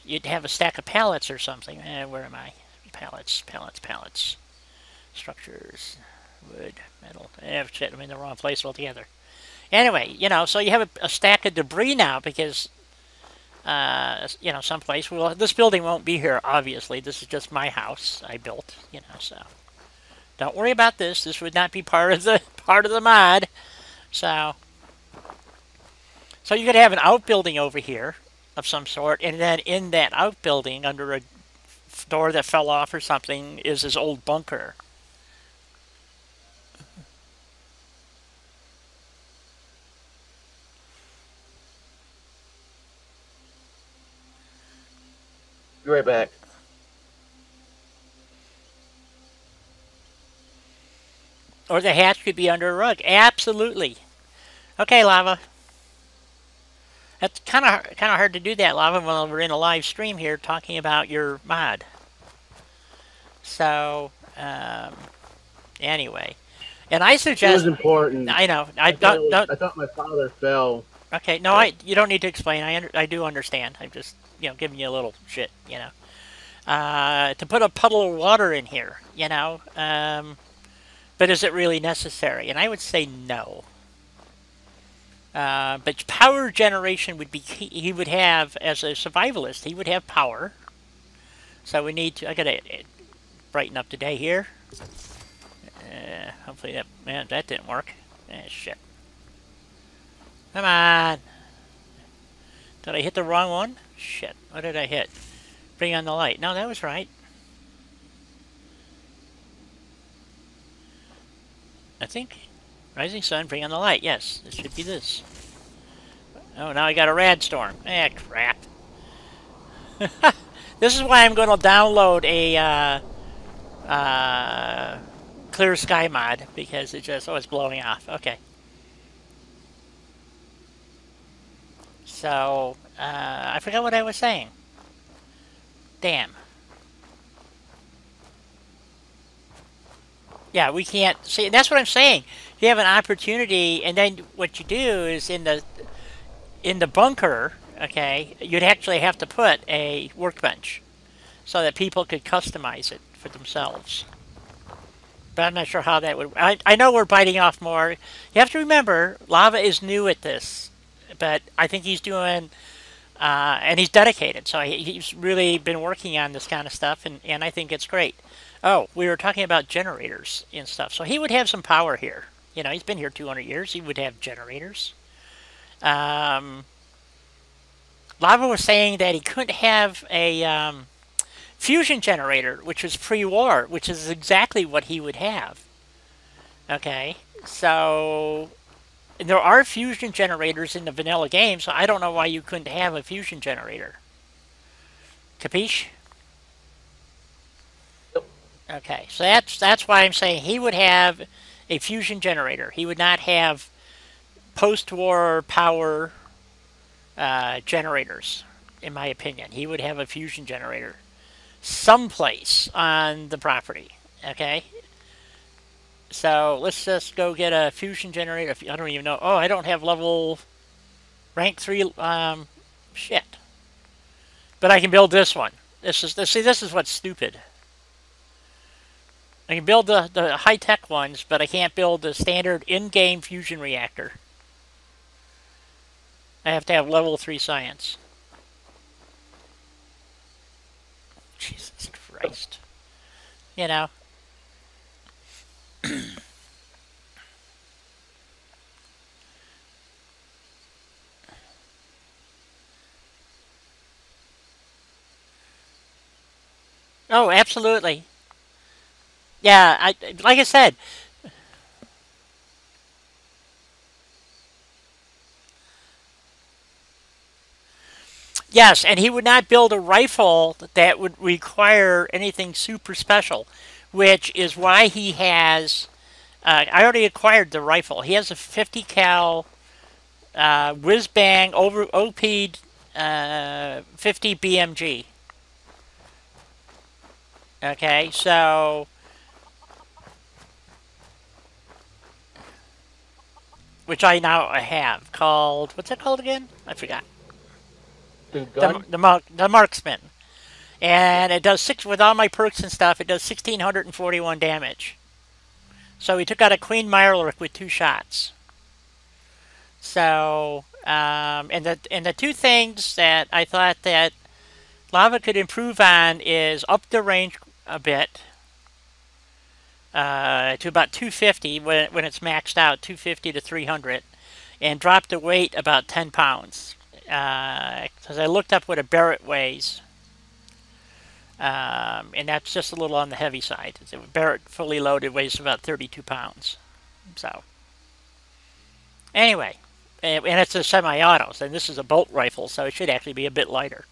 you'd have a stack of pallets or something. Where am I? Pallets. Structures, wood, metal. Shit, I'm in the wrong place altogether. Anyway, so you have a stack of debris now because, someplace. Well, this building won't be here, obviously. This is just my house I built, so don't worry about this. This would not be part of the mod. So you could have an outbuilding over here of some sort, and then in that outbuilding, under a door that fell off or something, is his old bunker. Be right back. Or the hatch could be under a rug. Absolutely. Okay, Lava. That's kind of hard to do that, Lava, while we're in a live stream here talking about your mod. So, anyway. And I suggest... It was important. I know. I thought my father fell. Okay, no, you don't need to explain. I do understand. I'm just, giving you a little shit, to put a puddle of water in here, but is it really necessary? And I would say no. But power generation would be key. He would have, as a survivalist, he would have power. So we need to, I gotta brighten up the day here. Hopefully that didn't work. Shit. Come on. Did I hit the wrong one? Shit. What did I hit? Bring on the light. No, that was right. I think. Rising sun, bring on the light. Yes, it should be this. Oh, now I got a rad storm. Crap. This is why I'm going to download a clear sky mod, because it's blowing off. Okay. So, I forgot what I was saying. Damn. Yeah, we can't see. That's what I'm saying. You have an opportunity, and then what you do is in the bunker, okay, you'd actually have to put a workbench so that people could customize it for themselves. But I'm not sure how that would... I know we're biting off more. You have to remember, Lava is new at this. But I think he's doing And he's dedicated, so he's really been working on this kind of stuff, and I think it's great. Oh, we were talking about generators and stuff, so he would have some power here. You know, he's been here 200 years. He would have generators. Um, Lava was saying that he couldn't have a fusion generator, which was pre-war, which is exactly what he would have. Okay, so there are fusion generators in the vanilla game, so I don't know why you couldn't have a fusion generator. Capiche? Yep. Okay, so that's why I'm saying he would have a fusion generator. He would not have post-war power generators, in my opinion. He would have a fusion generator someplace on the property. Okay, so let's just go get a fusion generator. I don't even know. Oh, I don't have level rank 3 shit. But I can build this one. This is what's stupid. I can build the high-tech ones, but I can't build the standard in-game fusion reactor. I have to have level 3 science. Jesus Christ. You know. Oh, absolutely. Yeah, like I said, yes, and he would not build a rifle that would require anything super special, which is why he has. I already acquired the rifle. He has a 50 cal whiz bang over OP'd 50 BMG. Okay, so which I now have called, what's it called again? I forgot. The gun? The Marksman. And it does with all my perks and stuff, it does 1,641 damage. So he took out a Queen Mirelurk with 2 shots. So, and the two things that I thought that Lava could improve on is up the range a bit to about 250 when it's maxed out, 250 to 300, and drop the weight about 10 pounds. Because I looked up what a Barrett weighs, and that's just a little on the heavy side. A Barrett fully loaded weighs about 32 pounds. So, anyway, and it's a semi-auto, and this is a bolt rifle, so it should actually be a bit lighter.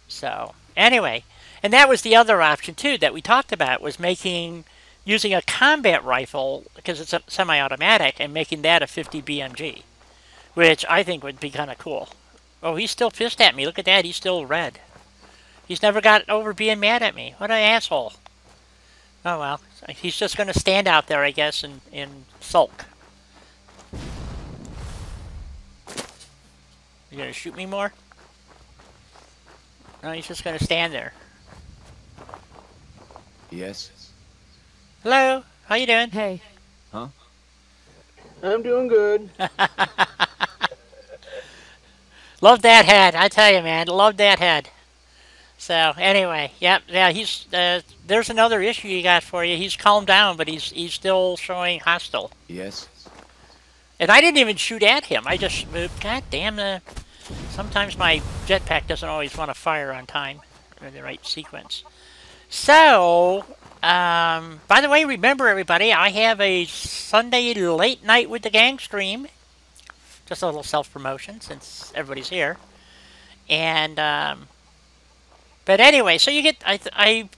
So, anyway, and that was the other option too that we talked about, was using a combat rifle, because it's a semi-automatic, and making that a 50 BMG, which I think would be kind of cool. Oh, he's still pissed at me. Look at that. He's still red. He's never got over being mad at me. What an asshole. Oh, well. He's just going to stand out there, I guess, and sulk. You going to shoot me more? No, he's just going to stand there. Yes? Hello. How you doing? Hey. Huh? I'm doing good. Love that head. I tell you, man. Love that head. So, anyway. Yep. Yeah, he's... there's another issue he got for you. He's calmed down, but he's still showing hostile. Yes? And I didn't even shoot at him. I just... God damn, sometimes my jetpack doesn't always want to fire on time in the right sequence. So, by the way, remember everybody, I have a Sunday late night with the gang stream. Just a little self-promotion since everybody's here. And, but anyway, so you get, I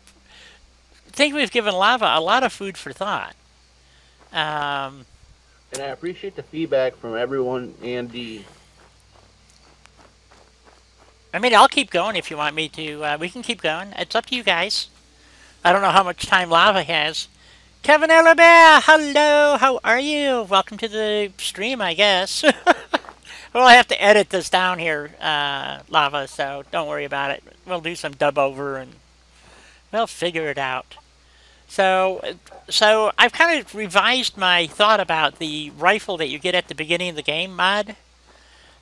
think we've given Lava a lot of food for thought. And I appreciate the feedback from everyone, Andy. I mean, I'll keep going if you want me to. We can keep going. It's up to you guys. I don't know how much time Lava has. Kevin Ellerbear, hello, how are you? Welcome to the stream, I guess. Well, I have to edit this down here, Lava, so don't worry about it. We'll do some dub over and we'll figure it out. So I've kind of revised my thought about the rifle that you get at the beginning of the game mod.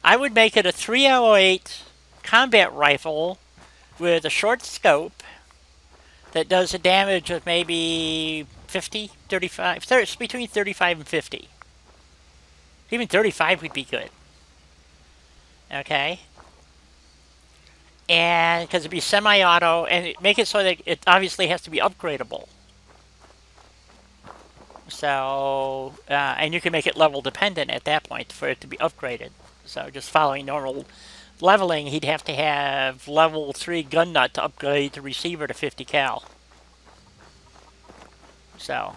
I would make it a 308 combat rifle with a short scope that does a damage of maybe 50, 35, it's between 35 and 50. Even 35 would be good. Okay? And because it'd be semi-auto, and make it so that it obviously has to be upgradable. So, and you can make it level dependent at that point for it to be upgraded. So just following normal leveling, he'd have to have level 3 gun nut to upgrade the receiver to 50 cal. So,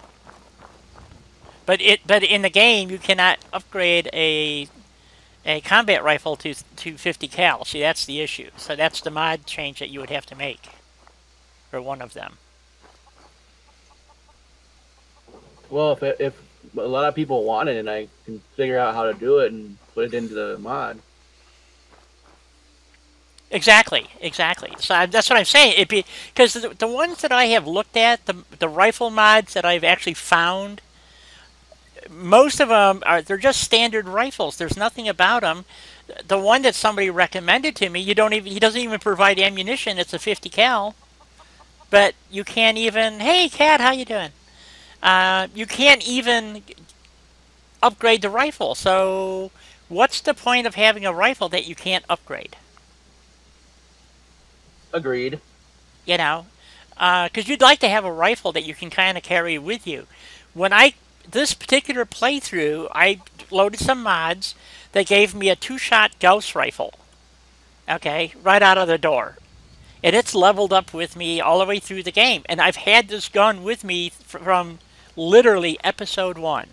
but in the game you cannot upgrade a combat rifle to 50 cal. See, that's the issue. So that's the mod change that you would have to make, or one of them. Well, if a lot of people want it, and I can figure out how to do it and put it into the mod. Exactly. So that's what I'm saying. It be because the ones that I have looked at, the rifle mods that I've actually found, most of them they're just standard rifles. There's nothing about them. The one that somebody recommended to me, he doesn't even provide ammunition. It's a 50 cal, but you can't even. Hey, Cat, how you doing? You can't even upgrade the rifle. So what's the point of having a rifle that you can't upgrade? Agreed. You know, because you'd like to have a rifle that you can kind of carry with you. This particular playthrough, I loaded some mods that gave me a 2-shot Gauss rifle. Okay, right out of the door, and it's leveled up with me all the way through the game. And I've had this gun with me from literally episode 1,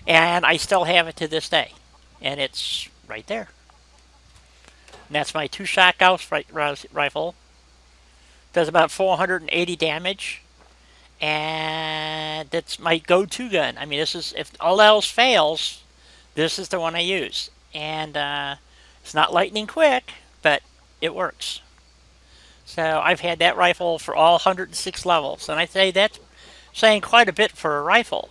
and I still have it to this day, and it's right there. And that's my 2-shot Gauss rifle. Does about 480 damage, and that's my go-to gun. I mean, this is, if all else fails, this is the one I use. And it's not lightning quick, but it works. So I've had that rifle for all 106 levels, and I say that's saying quite a bit for a rifle.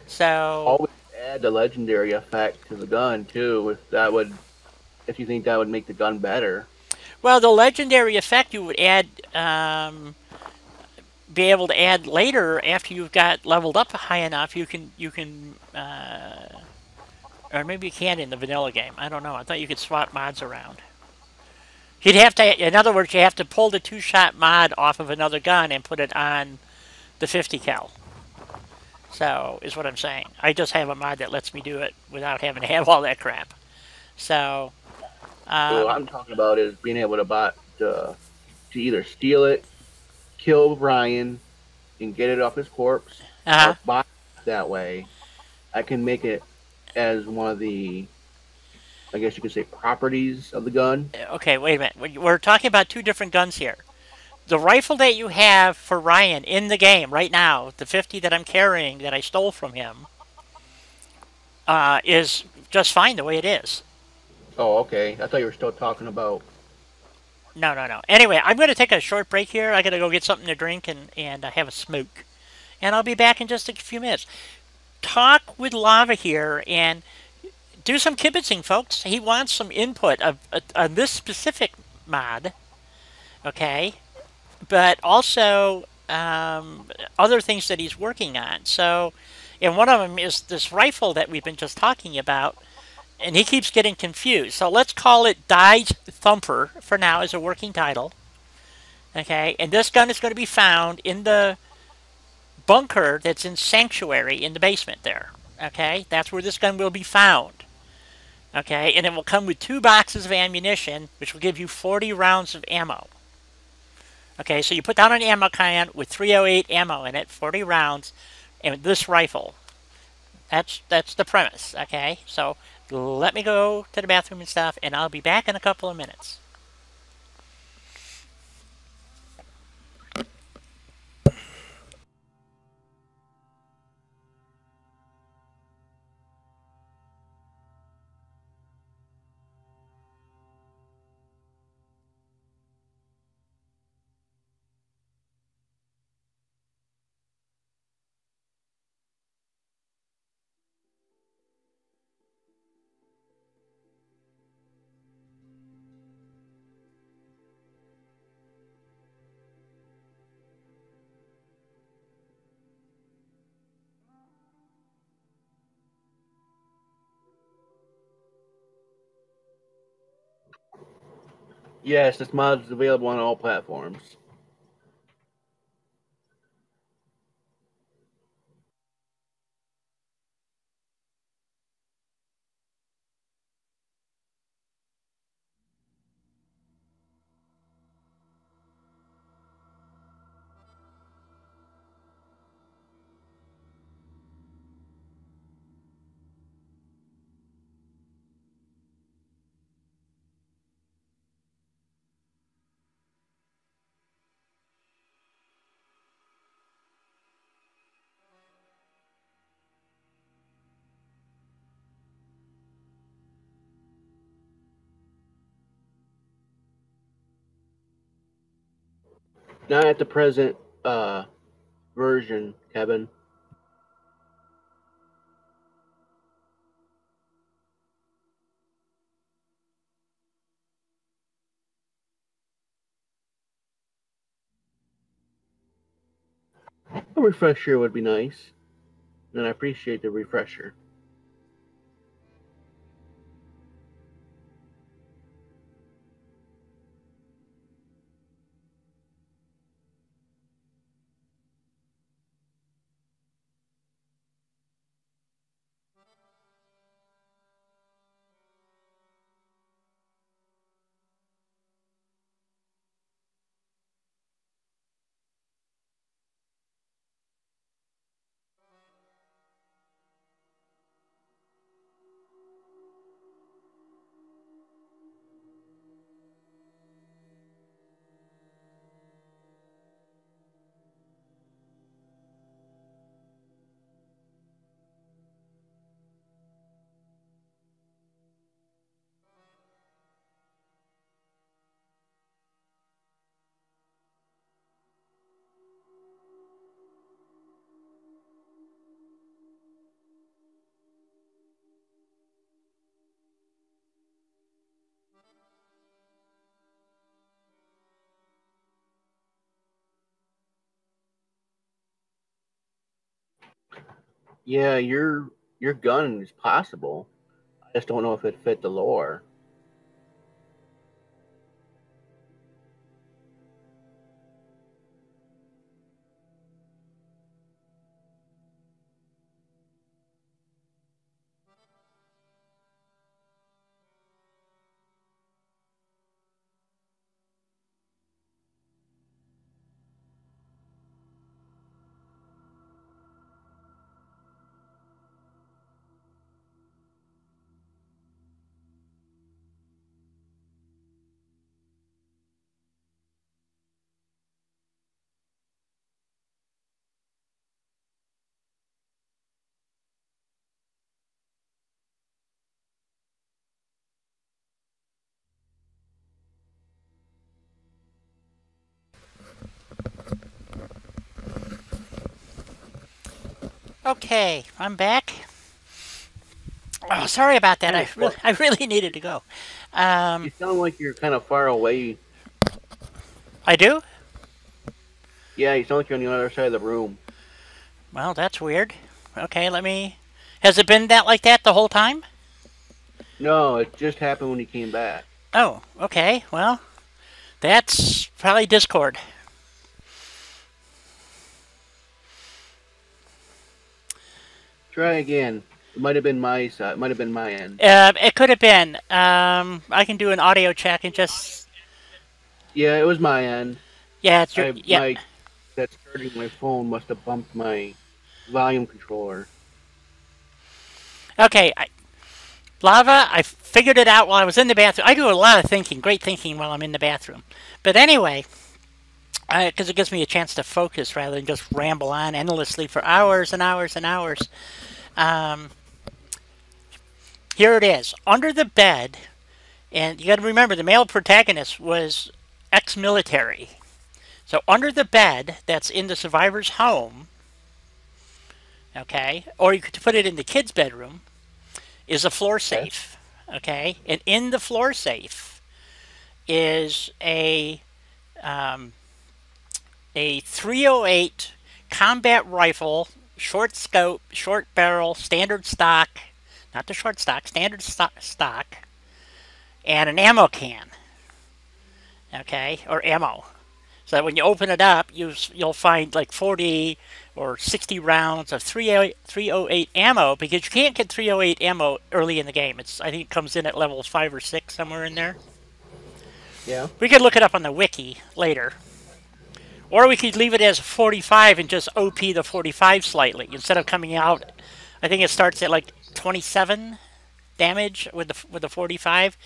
So Always add the legendary effect to the gun too, if you think that would make the gun better. well, the legendary effect you would add, be able to add later after you've got leveled up high enough. You can, or maybe you can in the vanilla game. I don't know. I thought you could swap mods around. You'd have to, in other words, you have to pull the 2-shot mod off of another gun and put it on the 50 cal. So, is what I'm saying. I just have a mod that lets me do it without having to have all that crap. So, What I'm talking about is being able to either steal it, kill Ryan, and get it off his corpse, or buy it that way. I can make it as one of the, I guess you could say, properties of the gun. okay, wait a minute. We're talking about two different guns here. The rifle that you have for Ryan in the game right now, the 50 that I'm carrying that I stole from him, is just fine the way it is. Oh, okay. I thought you were still talking about. No. Anyway, I'm going to take a short break here. I got to go get something to drink and have a smoke. And I'll be back in just a few minutes. Talk with Lava here and do some kibitzing, folks. He wants some input of this specific mod. Okay? But also other things that he's working on. So, and one of them is this rifle that we've been just talking about, and he keeps getting confused. So let's call it Die's Thumper for now as a working title. Okay, and this gun is going to be found in the bunker that's in Sanctuary in the basement there. Okay, that's where this gun will be found. Okay, and it will come with 2 boxes of ammunition, which will give you 40 rounds of ammo. Okay, so you put down an ammo can with 308 ammo in it, 40 rounds, and this rifle. That's the premise, okay? So let me go to the bathroom and stuff, and I'll be back in a couple of minutes. Yes, this mod is available on all platforms. Not at the present version, Kevin. A refresher would be nice, and I appreciate the refresher. Yeah, your gun is possible. I just don't know if it fit the lore. Okay, I'm back. Oh, sorry about that. Kind of. I really needed to go. You sound like you're kind of far away. I do? Yeah, you sound like you're on the other side of the room. Well, that's weird. Okay, let me. Has it been that like that the whole time? No, it just happened when you came back. Oh, okay. Well, that's probably Discord. Try again. It might have been my side. It might have been my end. It could have been. I can do an audio check and just. Yeah, it was my end. Yeah, it's your. I Yeah. my that starting my phone must have bumped my volume controller. Okay, Lava, I figured it out while I was in the bathroom. I do a lot of thinking, great thinking while I'm in the bathroom. But anyway, because it gives me a chance to focus rather than just ramble on endlessly for hours and hours and hours. Um, Here it is. Under the bed, and you got to remember the male protagonist was ex-military. So under the bed that's in the survivor's home, okay, or you could put it in the kid's bedroom, is a floor Okay. safe, okay, and in the floor safe is um, a 308 combat rifle, short scope, short barrel, standard stock, not the short stock, standard stock, and an ammo can. okay, or ammo. So that when you open it up, you'll find like 40 or 60 rounds of 308 ammo, because you can't get 308 ammo early in the game. I think it comes in at levels 5 or 6, somewhere in there. Yeah. We could look it up on the wiki later. Or we could leave it as 45 and just OP the 45 slightly instead of coming out. I think it starts at like 27 damage with the 45.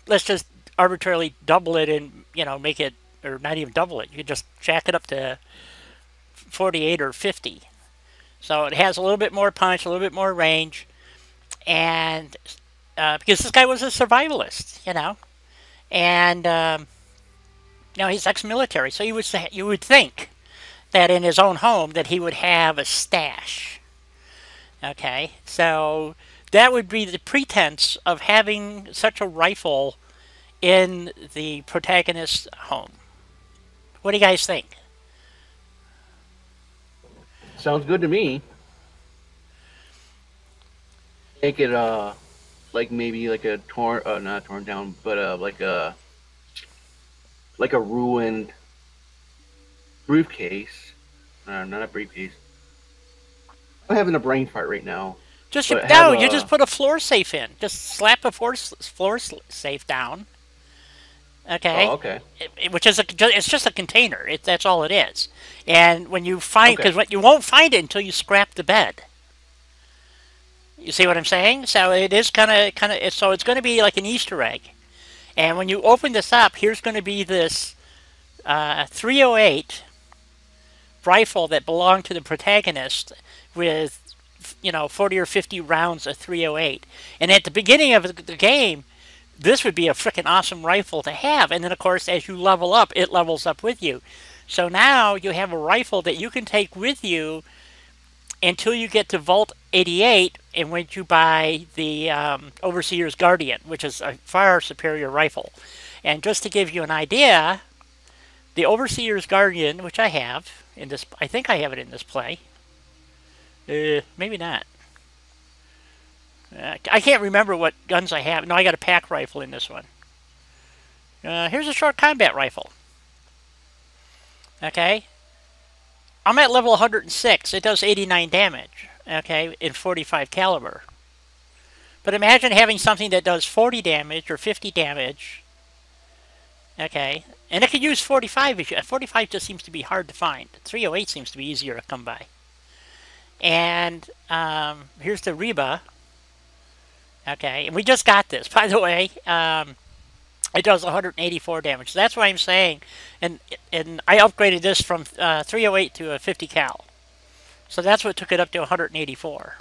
Let's just arbitrarily double it and make it, or not even double it. You could just jack it up to 48 or 50. So it has a little bit more punch, a little bit more range, and because this guy was a survivalist, and he's ex-military, so you would think that in his own home that he would have a stash. Okay, so that would be the pretense of having such a rifle in the protagonist's home. What do you guys think? Sounds good to me. Make it like maybe like a not torn down, but like a ruined briefcase. Not a briefcase. I'm having a brain fart right now. You just put a floor safe in. Just slap a floor safe down. Okay. Oh, okay. It's just a container. That's all it is. And when you find, because you won't find it until you scrap the bed. You see what I'm saying? So it is so it's going to be like an Easter egg. And when you open this up, here's going to be this 308 rifle that belonged to the protagonist with 40 or 50 rounds of 308. And at the beginning of the game, this would be a freaking awesome rifle to have. And then, of course, as you level up, it levels up with you. So now you have a rifle that you can take with you until you get to Vault 88, in which you buy the Overseer's Guardian, which is a far superior rifle. And just to give you an idea, the Overseer's Guardian, which I have in this, I think I have it in this play. Maybe not. I can't remember what guns I have. No, I got a pack rifle in this one. Here's a short combat rifle. Okay. I'm at level 106. It does 89 damage. Okay, in 45 caliber. But imagine having something that does 40 damage or 50 damage. Okay. And it could use 45. 45 just seems to be hard to find. 308 seems to be easier to come by. And here's the Reba. Okay, and we just got this, by the way. It does 184 damage. So that's what I'm saying. And I upgraded this from 308 to a 50 cal. So that's what took it up to 184.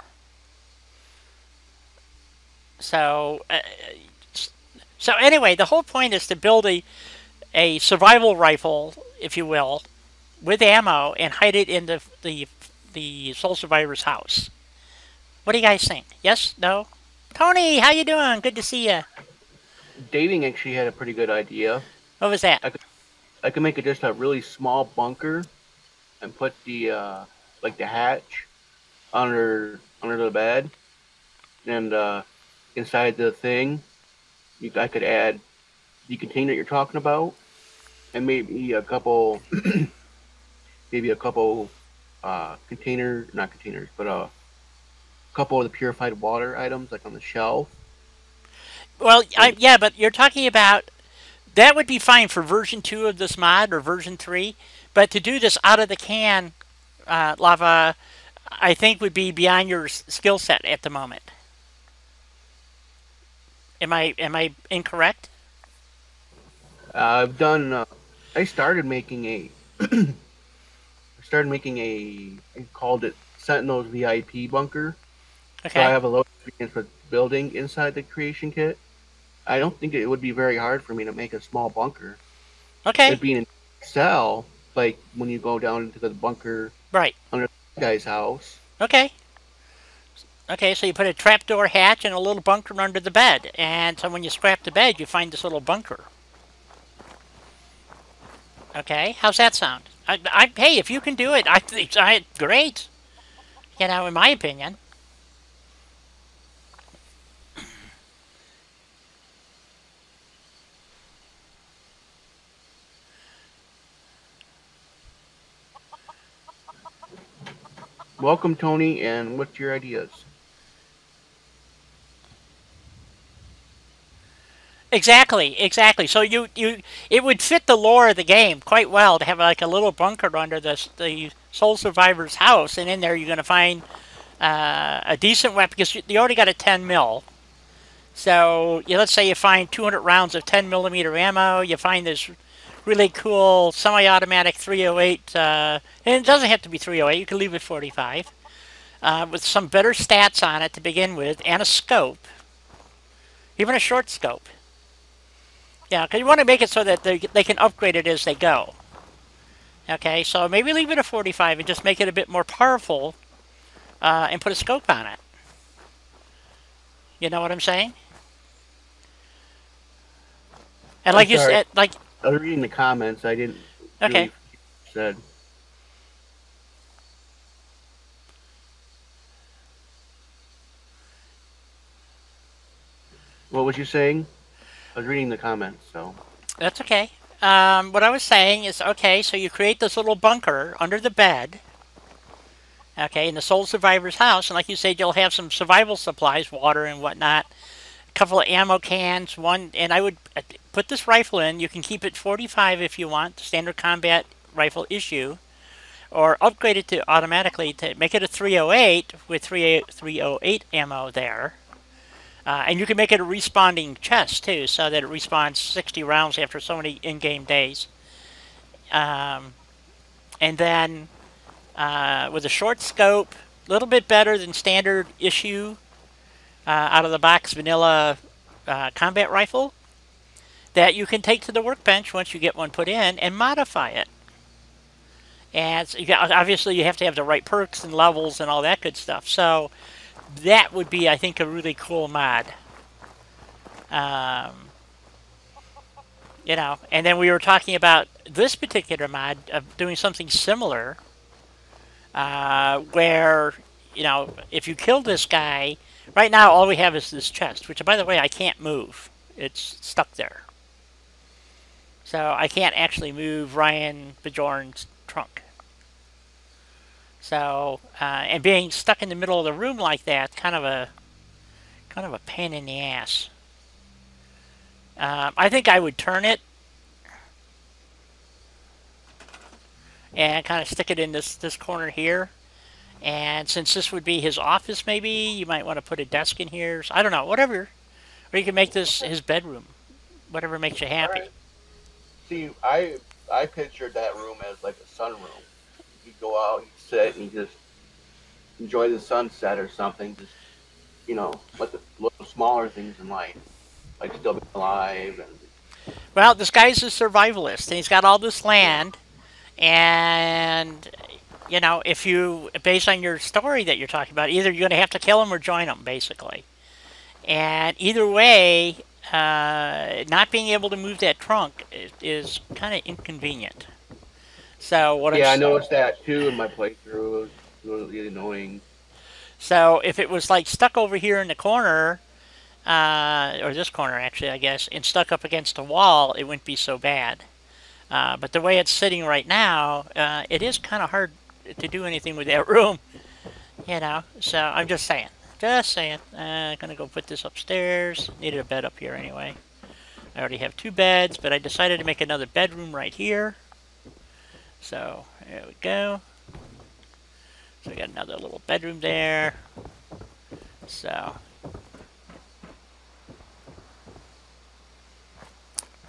So anyway, the whole point is to build a survival rifle, if you will, with ammo and hide it in the sole survivor's house. What do you guys think? Yes? No? Tony, how you doing? Good to see you. Dating actually had a pretty good idea. What was that? I could make it just a really small bunker and put the like the hatch under the bed, and inside the thing, I could add the container you're talking about, and maybe a couple not containers, but a couple of the purified water items like on the shelf. Well, yeah, but you're talking about, that would be fine for version 2 of this mod or version 3, but to do this out of the can, Lava, I think would be beyond your skill set at the moment. Am I incorrect? I've done. I started making a. I called it Sentinel's VIP bunker. Okay. So I have a low experience with building inside the creation kit. I don't think it would be very hard for me to make a small bunker. Okay. It'd be in a cell, like when you go down into the bunker right under the guy's house. Okay. Okay, so you put a trapdoor hatch and a little bunker under the bed. And so when you scrap the bed, you find this little bunker. Okay, how's that sound? Hey, if you can do it, I think great. In my opinion. welcome, Tony. And what's your ideas? Exactly, exactly. So it would fit the lore of the game quite well to have like a little bunker under the sole survivor's house, and in there you're going to find a decent weapon because you already got a 10 mil. So let's say you find 200 rounds of 10 millimeter ammo. You find this really cool semi-automatic 308, and it doesn't have to be 308. You can leave it 45 with some better stats on it to begin with, and a scope, even a short scope. Yeah, because you want to make it so that they can upgrade it as they go. Okay, so maybe leave it a 45 and just make it a bit more powerful and put a scope on it. You know what I'm saying? And like I'm you sorry. said, like... I was reading the comments. I didn't Okay. really said. What was you saying? I was reading the comments, so. That's okay. What I was saying is, okay, so you create this little bunker under the bed, okay, in the sole survivor's house, and like you said, you'll have some survival supplies, water and whatnot, a couple of ammo cans, and I would put this rifle in. You can keep it 45 if you want, standard combat rifle issue, or upgrade it to automatically to make it a 308 with 308 ammo there. And you can make it a responding chest, too, so that it respawns 60 rounds after so many in-game days. And then, with a short scope, a little bit better than standard issue out-of-the-box vanilla combat rifle, that you can take to the workbench once you get one put in and modify it. And so obviously you have to have the right perks and levels and all that good stuff. So that would be, I think, a really cool mod. You know, and then we were talking about this particular mod of doing something similar, where, you know, if you kill this guy, right now all we have is this chest, which, by the way, I can't move. It's stuck there. So I can't actually move Ryan Bajorn's trunk. So, and being stuck in the middle of the room like that, kind of a pain in the ass. I think I would turn it and kind of stick it in this corner here. And since this would be his office, maybe you might want to put a desk in here. So I don't know, whatever. Or you can make this his bedroom. Whatever makes you happy. Right. See, I pictured that room as like a sunroom. You go out, you sit, and you just enjoy the sunset or something. Just, you know, like the little smaller things in life, like still being alive. And Well, this guy's a survivalist, and he's got all this land, and, you know, if you, based on your story that you're talking about, either you're going to have to kill him or join him, basically. And either way, not being able to move that trunk is kind of inconvenient. So what? yeah, I noticed that too in my playthrough. It was really annoying. So if it was like stuck over here in the corner, or this corner actually, I guess, and stuck up against a wall, it wouldn't be so bad. But the way it's sitting right now, it is kind of hard to do anything with that room, you know. So I'm just saying. Just saying. I'm going to go put this upstairs. Needed a bed up here anyway. I already have 2 beds, but I decided to make another bedroom right here. So, there we go. So we got another little bedroom there. So.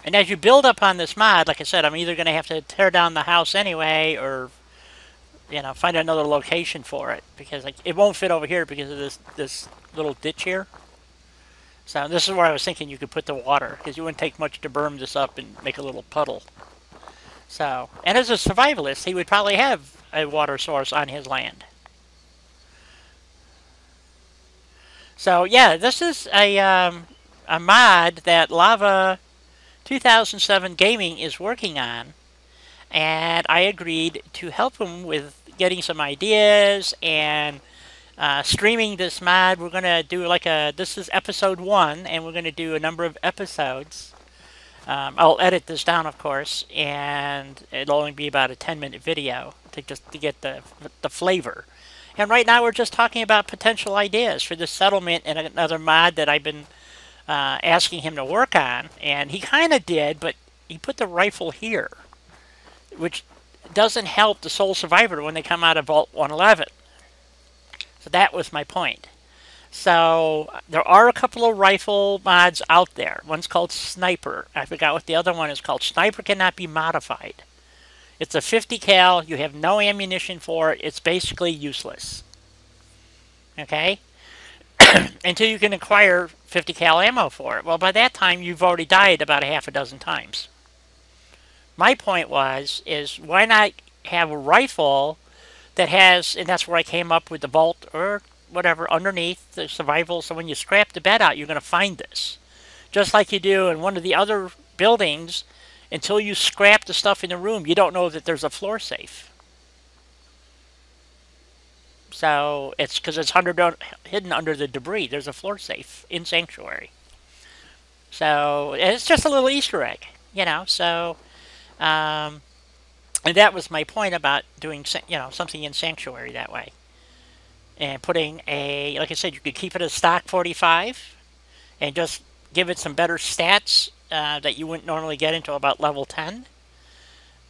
And as you build up on this mod, like I said, I'm either going to have to tear down the house anyway, or, you know, find another location for it, because like it won't fit over here because of this little ditch here. So this is where I was thinking you could put the water, because you wouldn't take much to berm this up and make a little puddle. So, and as a survivalist, he would probably have a water source on his land. So yeah, this is a mod that Lava 2007 Gaming is working on, and I agreed to help him with getting some ideas and streaming this mod. We're going to do like this is episode 1, and we're going to do a number of episodes. I'll edit this down, of course, and it'll only be about a 10-minute video to get the flavor. And right now we're just talking about potential ideas for this settlement and another mod that I've been asking him to work on. And he kind of did, but he put the rifle here, which doesn't help the sole survivor when they come out of Vault 111. So that was my point. So there are a couple of rifle mods out there. One's called Sniper. I forgot what the other one is called. Sniper cannot be modified. It's a 50 cal. You have no ammunition for it. It's basically useless. Okay? Until you can acquire 50 cal ammo for it. Well, by that time, you've already died about a half a dozen times. My point is why not have a rifle that has, and that's where I came up with the vault or whatever underneath the survival. So when you scrap the bed out, you're going to find this. Just like you do in one of the other buildings, until you scrap the stuff in the room, you don't know that there's a floor safe. So it's because it's hidden under the debris. There's a floor safe in Sanctuary. So it's just a little Easter egg, you know. So, and that was my point about doing, you know, something in Sanctuary that way. And putting a, like I said, you could keep it as stock 45 and just give it some better stats that you wouldn't normally get until about level 10.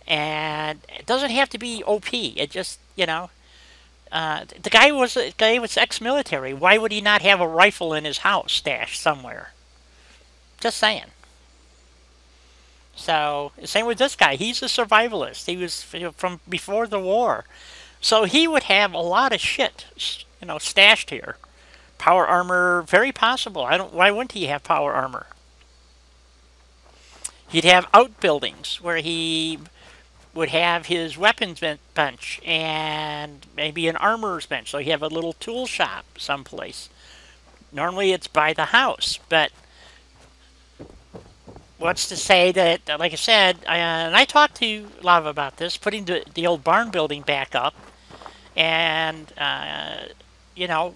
And it doesn't have to be OP. It just, you know, the guy was ex-military. Why would he not have a rifle in his house stashed somewhere? Just saying. So, same with this guy. He's a survivalist. He was from before the war. So he would have a lot of shit, you know, stashed here. Power armor, very possible. Why wouldn't he have power armor? He'd have outbuildings where he would have his weapons bench and maybe an armorer's bench. So you have a little tool shop someplace. Normally it's by the house, but what's to say that, like I said, and I talked to Lava about this, putting the old barn building back up and, you know,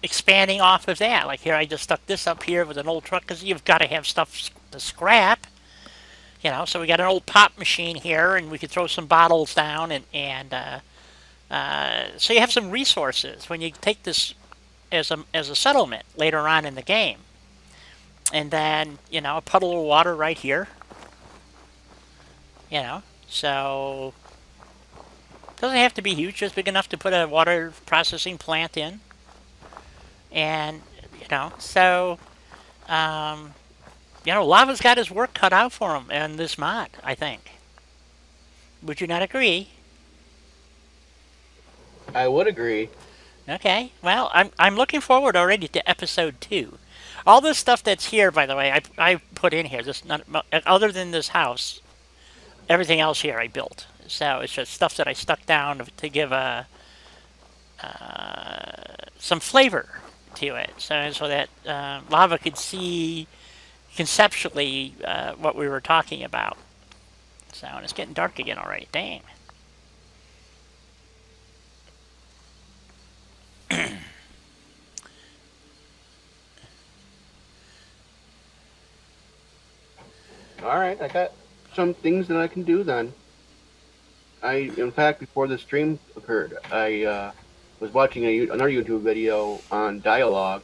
expanding off of that. Like here, I just stuck this up here with an old truck because you've got to have stuff to scrap. You know, so we got an old pop machine here, and we could throw some bottles down, and so you have some resources when you take this as a settlement later on in the game. And then, you know, a puddle of water right here. You know, so it doesn't have to be huge, just big enough to put a water processing plant in. And, you know, so you know, Lava's got his work cut out for him in this mod, I think. Would you not agree? I would agree. Okay, well, I'm looking forward already to episode 2. All this stuff that's here, by the way, I put in here. This other than this house, everything else here I built. So it's just stuff that I stuck down to give some flavor to it, so that Lava could see conceptually what we were talking about. So, and it's getting dark again already. Dang. Alright, I got some things that I can do then. In fact, before the stream occurred, I was watching another YouTube video on dialogue.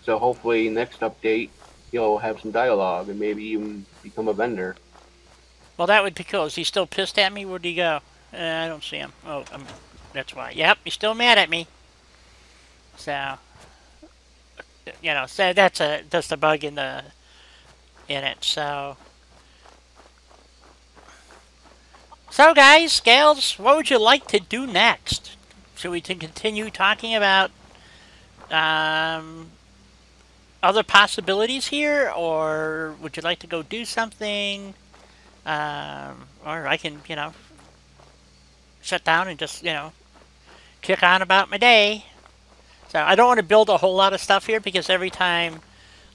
So hopefully next update, you'll have some dialogue and maybe even become a vendor. Well, that would be cool. Is he still pissed at me? Where'd he go? I don't see him. Oh, that's why. Yep, he's still mad at me. So, you know, so that's a bug in it. So guys, gals, what would you like to do next? Should we continue talking about other possibilities here, or would you like to go do something? Or I can, you know, shut down and just, you know, kick on about my day. So I don't want to build a whole lot of stuff here because every time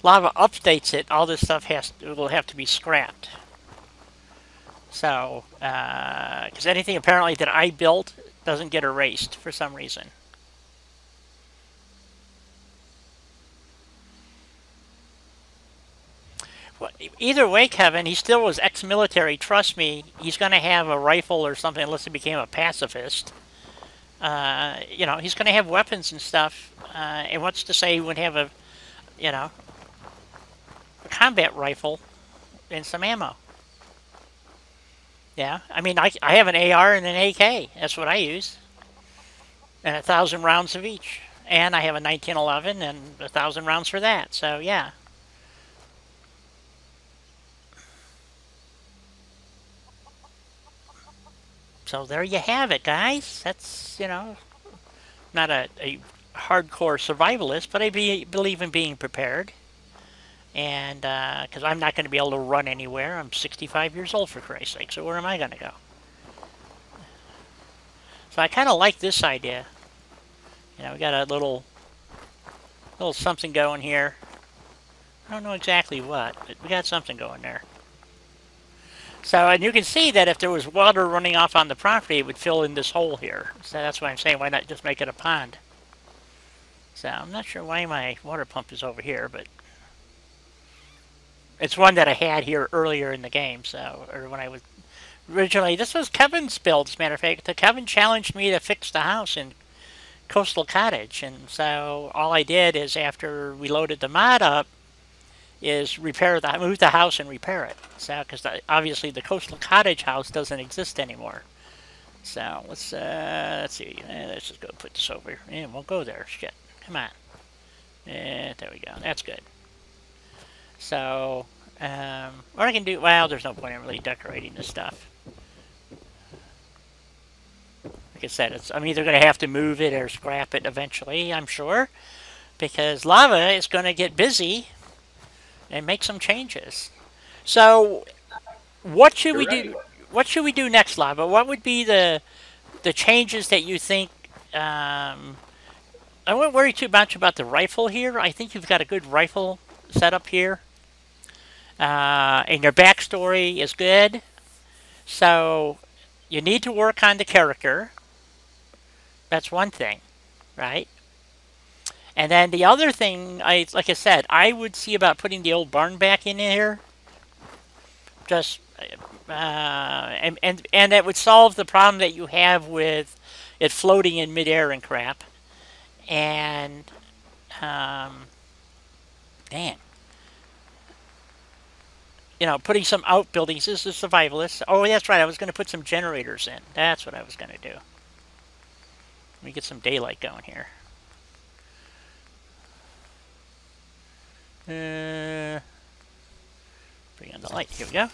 Lava updates it, all this stuff will have to be scrapped. So, because anything apparently that I built doesn't get erased for some reason. Well, either way, Kevin, he still was ex-military. Trust me, he's going to have a rifle or something unless he became a pacifist. You know, he's going to have weapons and stuff. And what's to say he would have a, you know, a combat rifle and some ammo? Yeah, I mean, I have an AR and an AK. That's what I use, and 1,000 rounds of each. And I have a 1911 and 1,000 rounds for that. So yeah. So there you have it, guys. That's, you know, not a hardcore survivalist, but I believe in being prepared. And because I'm not going to be able to run anywhere. I'm 65 years old, for Christ's sake. So where am I going to go? So I kind of like this idea. You know, we got a little something going here. I don't know exactly what, but we got something going there. So, and you can see that if there was water running off on the property, it would fill in this hole here. So that's why I'm saying, why not just make it a pond? So I'm not sure why my water pump is over here, but it's one that I had here earlier in the game. So, or when I was originally, this was Kevin's build, as a matter of fact. Kevin challenged me to fix the house in Coastal Cottage, and so all I did is after we loaded the mod up, is move the house and repair it. So, because obviously the Coastal Cottage house doesn't exist anymore. So let's see. Let's just go put this over here. Yeah, we'll go there. Shit, come on. There we go. That's good. So, what I can do? Well, there's no point in really decorating this stuff. Like I said, I'm either going to have to move it or scrap it eventually. I'm sure, because lava is going to get busy and make some changes. So, what should we do? What should we do next, Lava? What would be the changes that you think? I wouldn't worry too much about the rifle here. I think you've got a good rifle setup here, and your backstory is good. So, you need to work on the character. That's one thing, right? And then the other thing, like I said, I would see about putting the old barn back in here. Just, and that would solve the problem that you have with it floating in midair and crap. And, damn. You know, putting some outbuildings. This is Survivalist. Oh, that's right. I was going to put some generators in. That's what I was going to do. Let me get some daylight going here. Bring on the light. Here we go.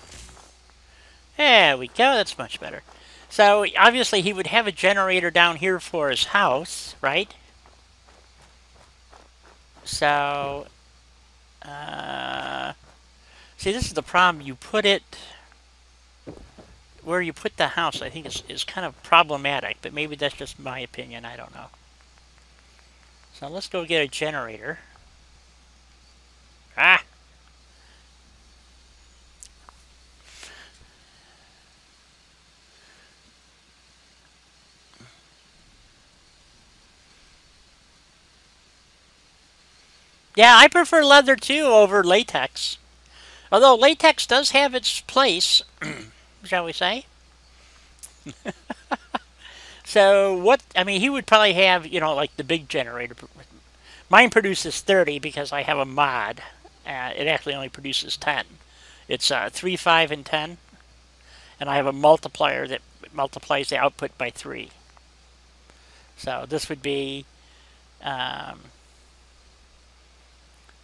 There we go. That's much better. So, obviously, he would have a generator down here for his house, right? So, see, this is the problem. You put it where you put the house, I think is kind of problematic, but maybe that's just my opinion. I don't know. So, let's go get a generator. Ah! Yeah, I prefer leather too over latex. Although latex does have its place, shall we say? So what, I mean, he would probably have, you know, like the big generator. Mine produces 30 because I have a mod. It actually only produces 10. It's 3, 5, and 10. And I have a multiplier that multiplies the output by 3. So this would be...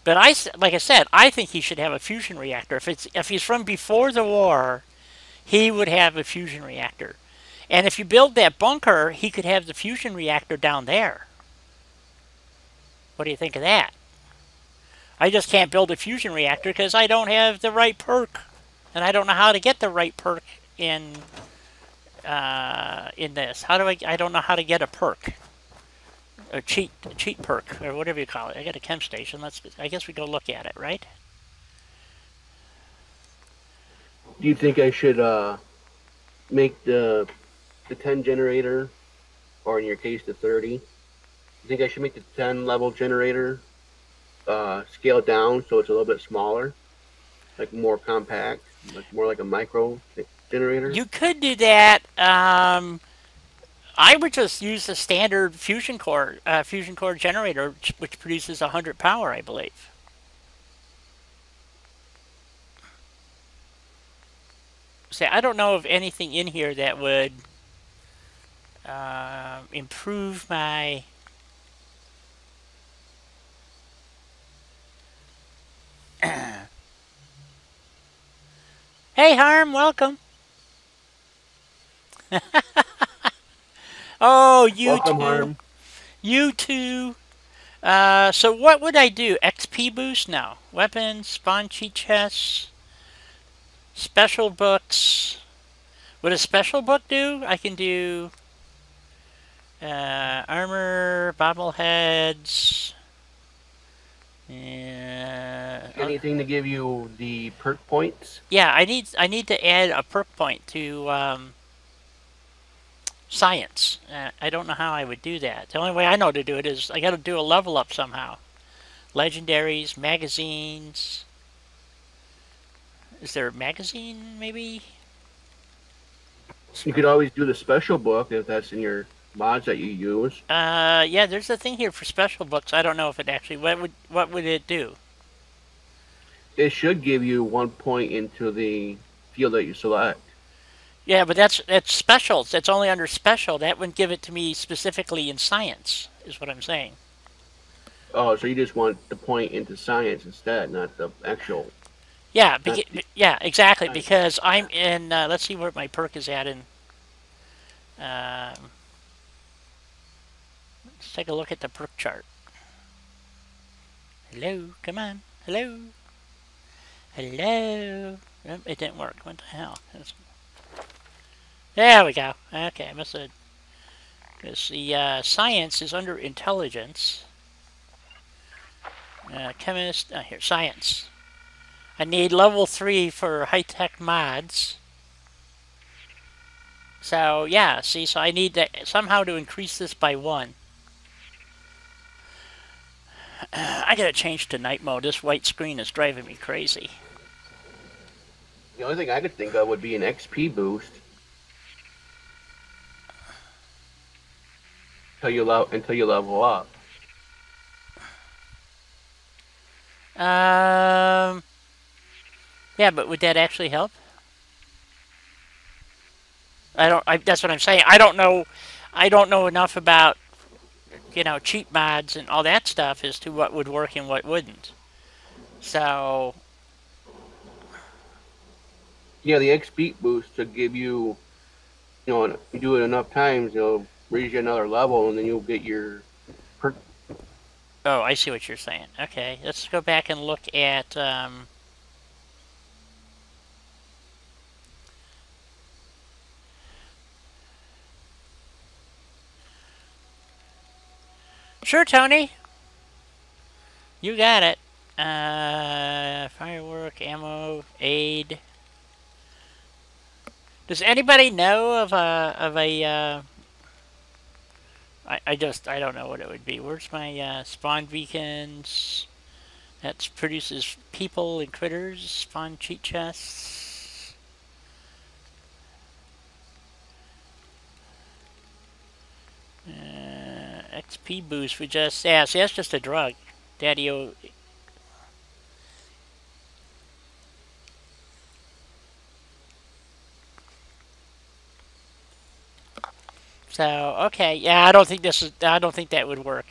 but like I said, I think he should have a fusion reactor. If he's from before the war, he would have a fusion reactor. And if you build that bunker, he could have the fusion reactor down there. What do you think of that? I just can't build a fusion reactor because I don't have the right perk. And I don't know how to get the right perk in this. How do I don't know how to get a perk. A cheat perk, or whatever you call it. I got a chem station. I guess we go look at it, right? Do you think I should make the 10 generator, or in your case the 30? You think I should make the 10 level generator scale down so it's a little bit smaller, like more compact, like more like a micro generator? You could do that. I would just use the standard fusion core generator, which produces 100 power, I believe. See, I don't know of anything in here that would improve my... Hey, Harm, welcome. Oh, you Welcome, too. Harm. You too. So what would I do? XP boost? No. Weapons, spawn cheat chests, special books. What a special book do? I can do armor, bobbleheads. Anything to give you the perk points? Yeah, I need to add a perk point to science. I don't know how I would do that. The only way I know to do it is I got to do a level up somehow. Legendaries, magazines. Is there a magazine, maybe? You could always do the special book if that's in your mods that you use. Yeah, there's a thing here for special books. I don't know if it actually... What would it do? It should give you 1 point into the field that you select. Yeah, but that's specials. That's only under special. That wouldn't give it to me specifically in science, is what I'm saying. Oh, so you just want the point into science instead, not the actual... Yeah, yeah, exactly. Because I'm in... let's see where my perk is at in... let's take a look at the perk chart. Hello, come on. Hello. Hello. It didn't work. What the hell? There we go. Okay, I must have... Because the science is under intelligence. Chemist... here, science. I need level 3 for high-tech mods. So, yeah, see, so I need to somehow to increase this by 1. I gotta change to night mode. This white screen is driving me crazy. The only thing I could think of would be an XP boost. Until you level up. Yeah, but would that actually help? That's what I'm saying. I don't know enough about, you know, cheat mods and all that stuff as to what would work and what wouldn't. So... Yeah, the XP boost to give you, you know, you do it enough times, it'll raise you another level, and then you'll get your perk. Oh, I see what you're saying. Okay, let's go back and look at... Sure, Tony. You got it. Firework, ammo, aid. Does anybody know of a I don't know what it would be. Where's my spawn beacons? That produces people and critters. Spawn cheat chests. XP boost. We just... Yeah, see, that's just a drug. Daddy-o... So, okay. Yeah, I don't think that would work.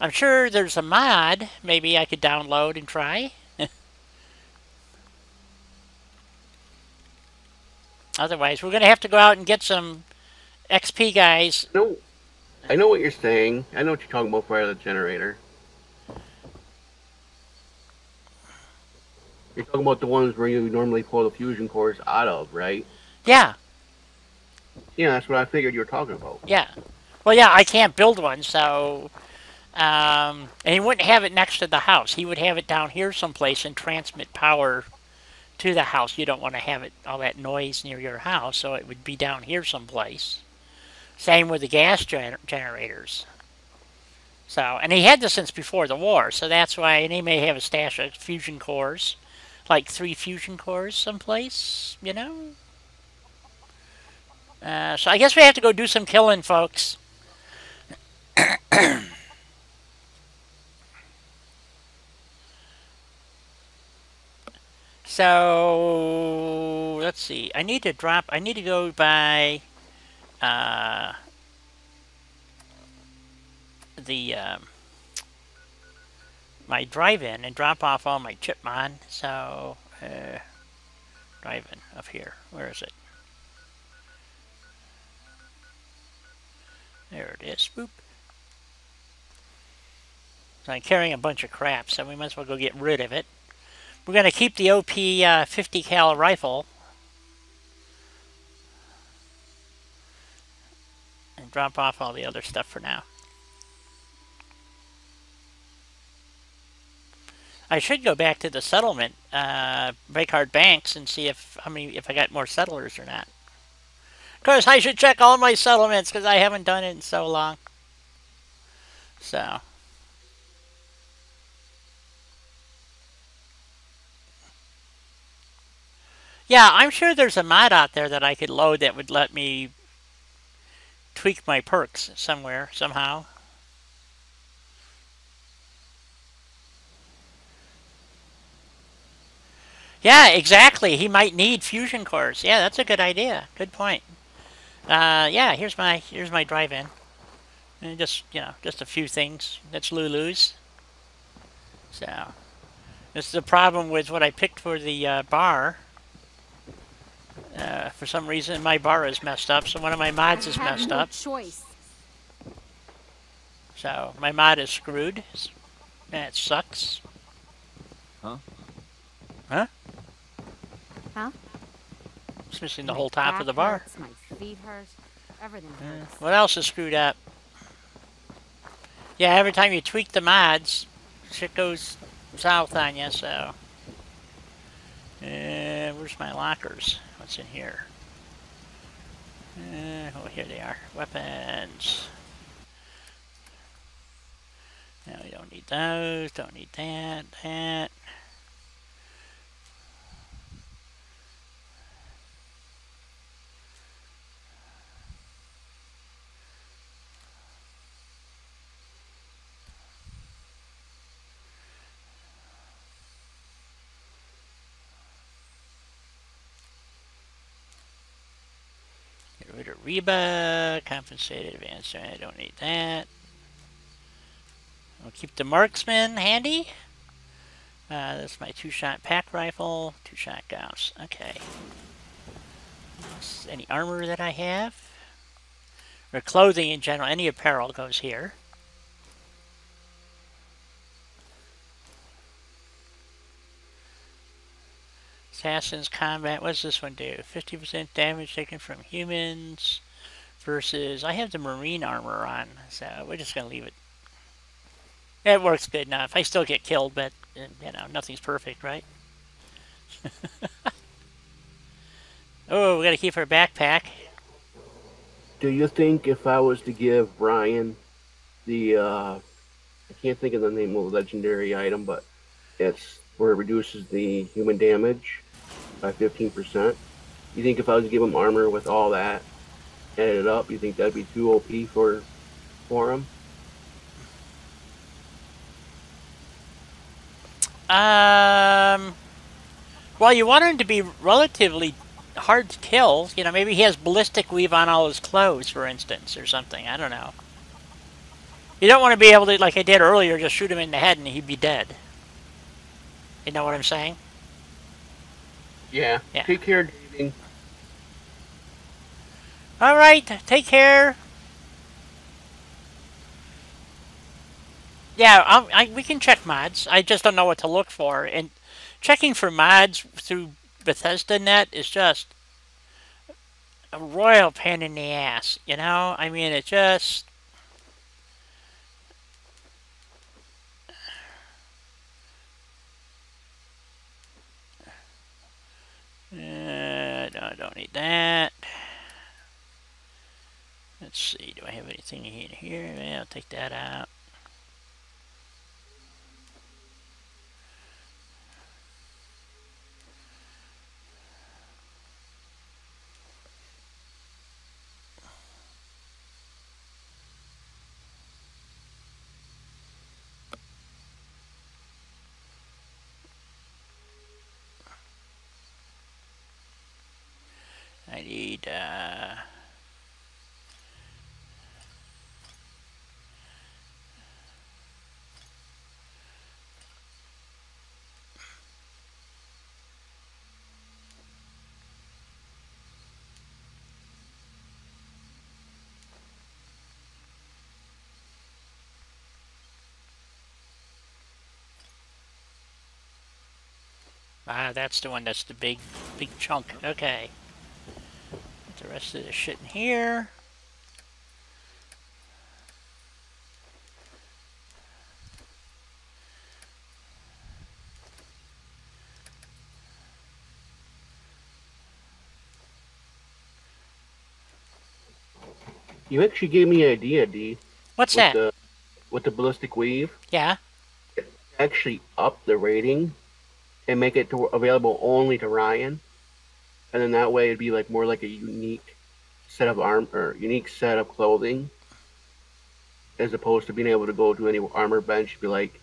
I'm sure there's a mod maybe I could download and try. Otherwise, we're going to have to go out and get some XP guys. No, I know what you're saying. I know what you're talking about for the generator. You're talking about the ones where you normally pull the fusion cores out of, right? Yeah. Yeah, that's what I figured you were talking about. Yeah. Well, yeah, I can't build one, so... and he wouldn't have it next to the house. He would have it down here someplace and transmit power to the house. You don't want to have it all that noise near your house, so it would be down here someplace. Same with the gas generators. So, and he had this since before the war, so that's why, and he may have a stash of fusion cores. Like 3 fusion cores someplace, you know? So I guess we have to go do some killing, folks. So let's see. I need to go by the my drive-in and drop off all my chipmon. So drive-in up here. Where is it? There it is. Boop. So I'm carrying a bunch of crap, so we might as well go get rid of it. We're going to keep the OP 50 cal rifle and drop off all the other stuff for now. I should go back to the settlement, Breakheart Banks, and see if I got more settlers or not. Of course, I should check all my settlements because I haven't done it in so long. So, yeah, I'm sure there's a mod out there that I could load that would let me tweak my perks somewhere, somehow. Yeah, exactly. He might need fusion cores. Yeah, that's a good idea. Good point. Yeah, here's my drive-in. And just just a few things. That's Lulu's. So this is the problem with what I picked for the bar. For some reason, my bar is messed up, so one of my mods is messed up. Choice. So my mod is screwed. That sucks. Huh? Huh? Huh? It's missing the whole top of the bar. Hurts, my feet hurt. Everything hurts. What else is screwed up? Yeah, every time you tweak the mods, shit goes south on you, so... where's my lockers? What's in here? Oh, here they are. Weapons. No, we don't need those. Don't need that. Get rid of Reba. Compensated advance. I don't need that. I'll keep the Marksman handy. That's my 2-shot pack rifle. 2-shot gauss. Okay. Any armor that I have? Or clothing in general. Any apparel goes here. Assassin's Combat. What does this one do? 50% damage taken from humans versus... I have the marine armor on, so we're just going to leave it. It works good enough. I still get killed, but, nothing's perfect, right? Oh, we got to keep our backpack. Do you think if I was to give Brian the, I can't think of the name of the legendary item, but it's where it reduces the human damage by 15%. You think if I was to give him armor with all that added up, you think that'd be too OP for him? Well, you want him to be relatively hard to kill. Maybe he has ballistic weave on all his clothes, for instance, or something. I don't know. You don't want to be able to, like I did earlier, just shoot him in the head and he'd be dead. You know what I'm saying? Yeah. Take care, Davey. All right, take care. Yeah, we can check mods. I just don't know what to look for. And checking for mods through BethesdaNet is just a royal pain in the ass, I mean, it just... no, I don't need that. Let's see, do I have anything in here? Yeah, I'll take that out. Ah, that's the one that's the big chunk. Okay. Put the rest of this shit in here. You actually gave me an idea, D, What's with that? the ballistic weave. Yeah? Actually up the rating and make it available only to Ryan, and then that way it'd be like more like a unique set of unique set of clothing, as opposed to being able to go to any armor bench and be like,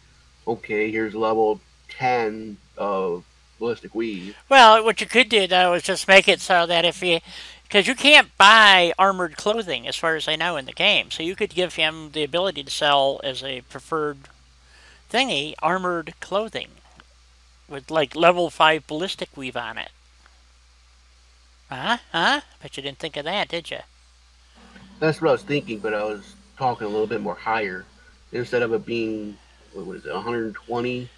okay, here's level 10 of ballistic weave. Well, what you could do, though, is just make it so that if you... Because you can't buy armored clothing, as far as I know, in the game. So you could give him the ability to sell as a preferred thingy, armored clothing. With, like, level 5 ballistic weave on it. Huh? Huh? Bet you didn't think of that, did you? That's what I was thinking, but I was talking a little bit more higher. Instead of it being, what is it, 120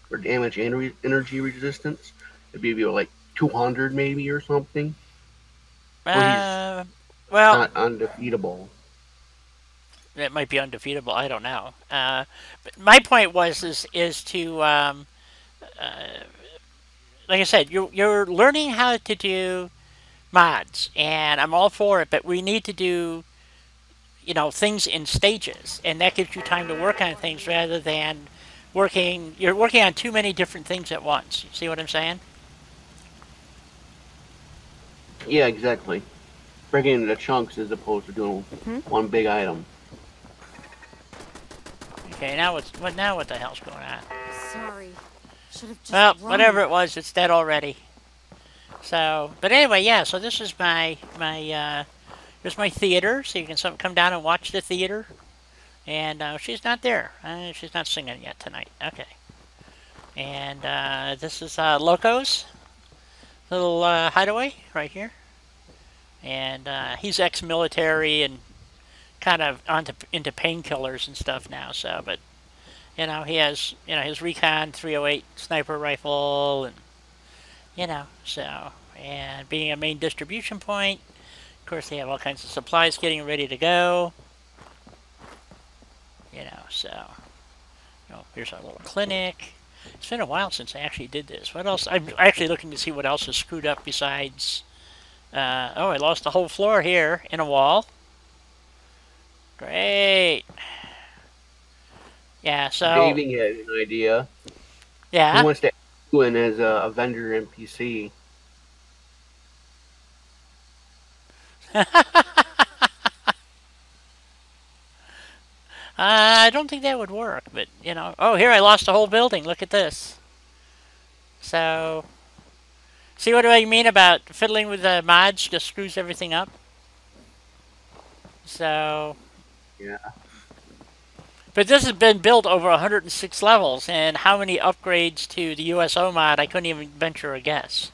for damage and energy resistance, it'd be like 200 maybe or something, where he's Well, not undefeatable. it might be undefeatable. I don't know. But my point is to like I said, you're learning how to do mods, and I'm all for it. But we need to do things in stages, and that gives you time to work on things rather than you're working on too many different things at once. You see what I'm saying? Yeah, exactly. Breaking into chunks as opposed to doing one big item. Okay, now what the hell's going on? Sorry. Should have just Well, run. whatever it was, it's dead already. So, but anyway, yeah. So this is here's my theater, so you can come down and watch the theater. And she's not there. She's not singing yet tonight. Okay. And this is Loco's little hideaway right here. And he's ex-military and kind of into painkillers and stuff now. So, but he has his Recon 308 sniper rifle, and so, and being a main distribution point, of course they have all kinds of supplies getting ready to go. So here's our little clinic. It's been a while since I actually did this. What else? I'm actually looking to see what else is screwed up besides. Oh, I lost the whole floor here in a wall. Great. Yeah, so... Daving had an idea. Yeah? He wants to add you in as a vendor NPC. I don't think that would work, but, Oh, here, I lost the whole building. Look at this. So... See what I mean about fiddling with the mods just screws everything up? So... Yeah. But this has been built over 106 levels, and how many upgrades to the USO mod, I couldn't even venture a guess.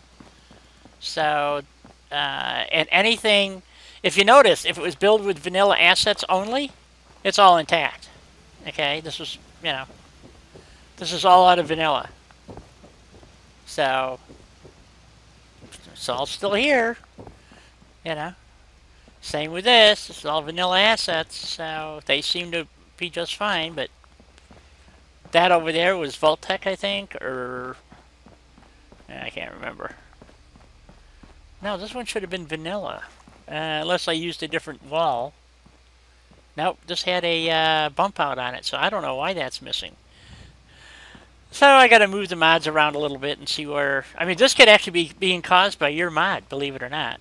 So, and anything, if you notice, if it was built with vanilla assets only, it's all intact. Okay, this was, this is all out of vanilla. So, it's all still here, Same with this, it's all vanilla assets, so they seem to be just fine, but that over there was Vault-Tec, I think, or I can't remember. No, this one should have been vanilla, unless I used a different wall. Nope, this had a bump out on it, so I don't know why that's missing. So I got to move the mods around a little bit and see where... I mean, this could actually be being caused by your mod, believe it or not.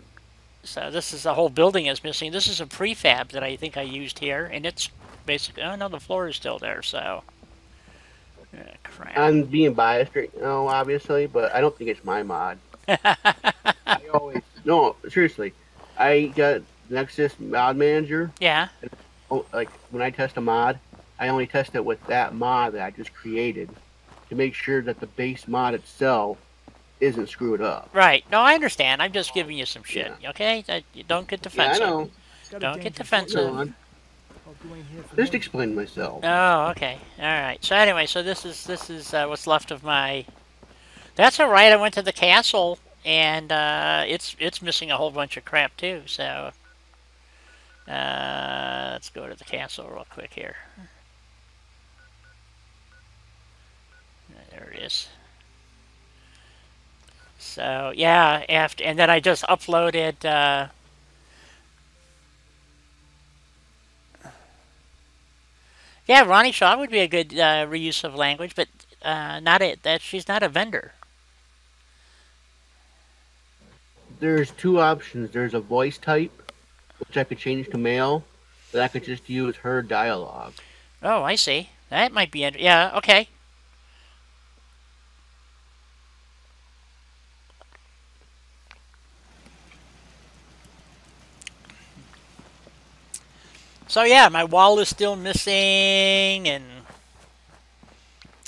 So this is the whole building is missing. This is a prefab that I think I used here, and it's basically... Oh, no, the floor is still there, so... crap. I'm being biased right now, obviously, but I don't think it's my mod. I always... No, seriously. I got Nexus Mod Manager. Yeah. Like, when I test a mod, I only test it with that mod that I just created to make sure that the base mod itself isn't screwed up. Right. No, I understand. I'm just giving you some shit, okay? You don't get defensive. Yeah, I know. Don't get defensive. No, just explain myself. Oh, okay. All right. So anyway, so this is what's left of my That's all right. I went to the castle, and it's missing a whole bunch of crap too. So let's go to the castle real quick here. There it is. So yeah, and then I just uploaded. Yeah, Ronnie Shaw would be a good reuse of language, but not it. That she's not a vendor. There's two options. There's a voice type, which I could change to male, that I could just use her dialogue. Oh, I see. That might be. Yeah. Okay. So yeah, my wall is still missing, and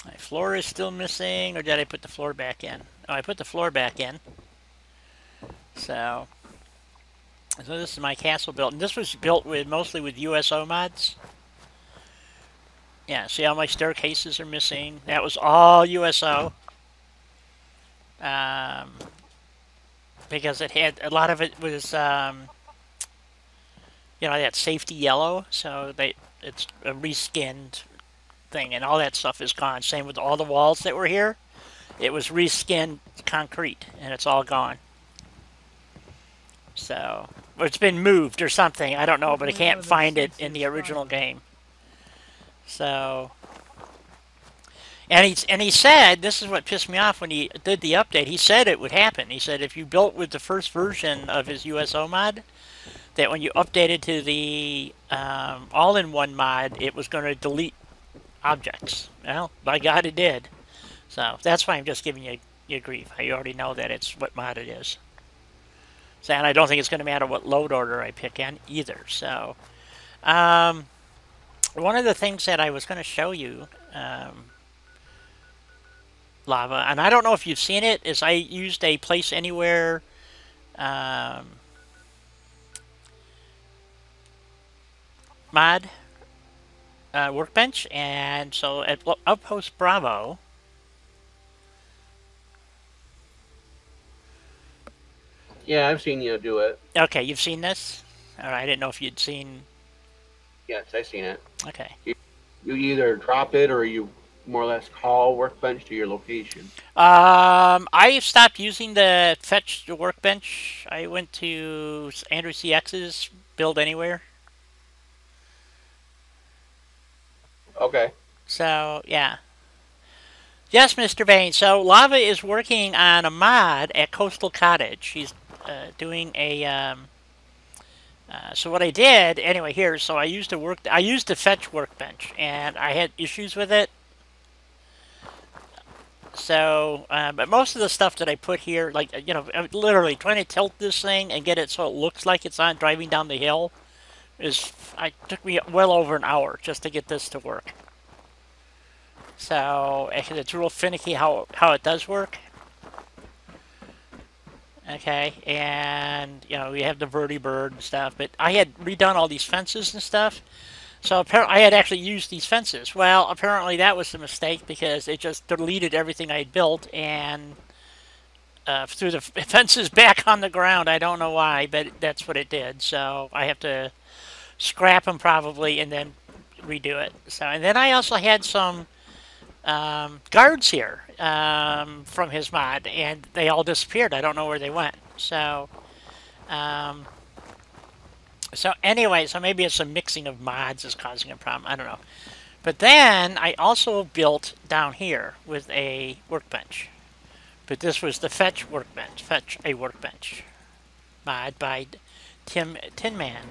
my floor is still missing. Or did I put the floor back in? Oh, I put the floor back in. So this is my castle built, and this was built with mostly with USO mods. Yeah, see how my staircases are missing? That was all USO. Because it had a lot of it was that safety yellow, so it's a reskinned thing, and all that stuff is gone. Same with all the walls that were here. It was reskinned concrete, and it's all gone. So, or it's been moved or something. I don't know, but I can't find it in the original game. So, and he said, this is what pissed me off when he did the update. He said it would happen. He said if you built with the first version of his USO mod, that when you updated to the all-in-one mod, it was going to delete objects. Well, by God, it did. So that's why I'm just giving you grief. I already know that it's what mod it is. So, and I don't think it's going to matter what load order I pick in either. So, one of the things that I was going to show you, Lava, and I don't know if you've seen it, is I used a Place Anywhere mod workbench, and so at Outpost Bravo, Yeah, I've seen you do it. okay, you've seen this? All right, I didn't know if you'd seen. Yes, I've seen it. Okay. You either drop it or you more or less call Workbench to your location. I stopped using the fetch workbench. I went to Andrew CX's Build Anywhere. Okay. So, yeah. Yes, Mr. Bain. So, Lava is working on a mod at Coastal Cottage. She's doing a... so what I did, anyway, here, so I used the fetch workbench, and I had issues with it. So, but most of the stuff that I put here, like, I'm literally trying to tilt this thing and get it so it looks like it's on driving down the hill, it took me well over an hour just to get this to work. So, it's real finicky how it does work. Okay, and, we have the vertibird and stuff, but I had redone all these fences and stuff. So apparently I had actually used these fences. Well, apparently that was a mistake because it just deleted everything I had built and threw the fences back on the ground. I don't know why, but that's what it did. So I have to scrap them probably and then redo it. So, and then I also had some guards here from his mod, and they all disappeared. I don't know where they went. So... So anyway, so maybe it's a mixing of mods is causing a problem. I don't know. But then I also built down here with a workbench. But this was the fetch workbench. Fetch a workbench. Mod by Tinman.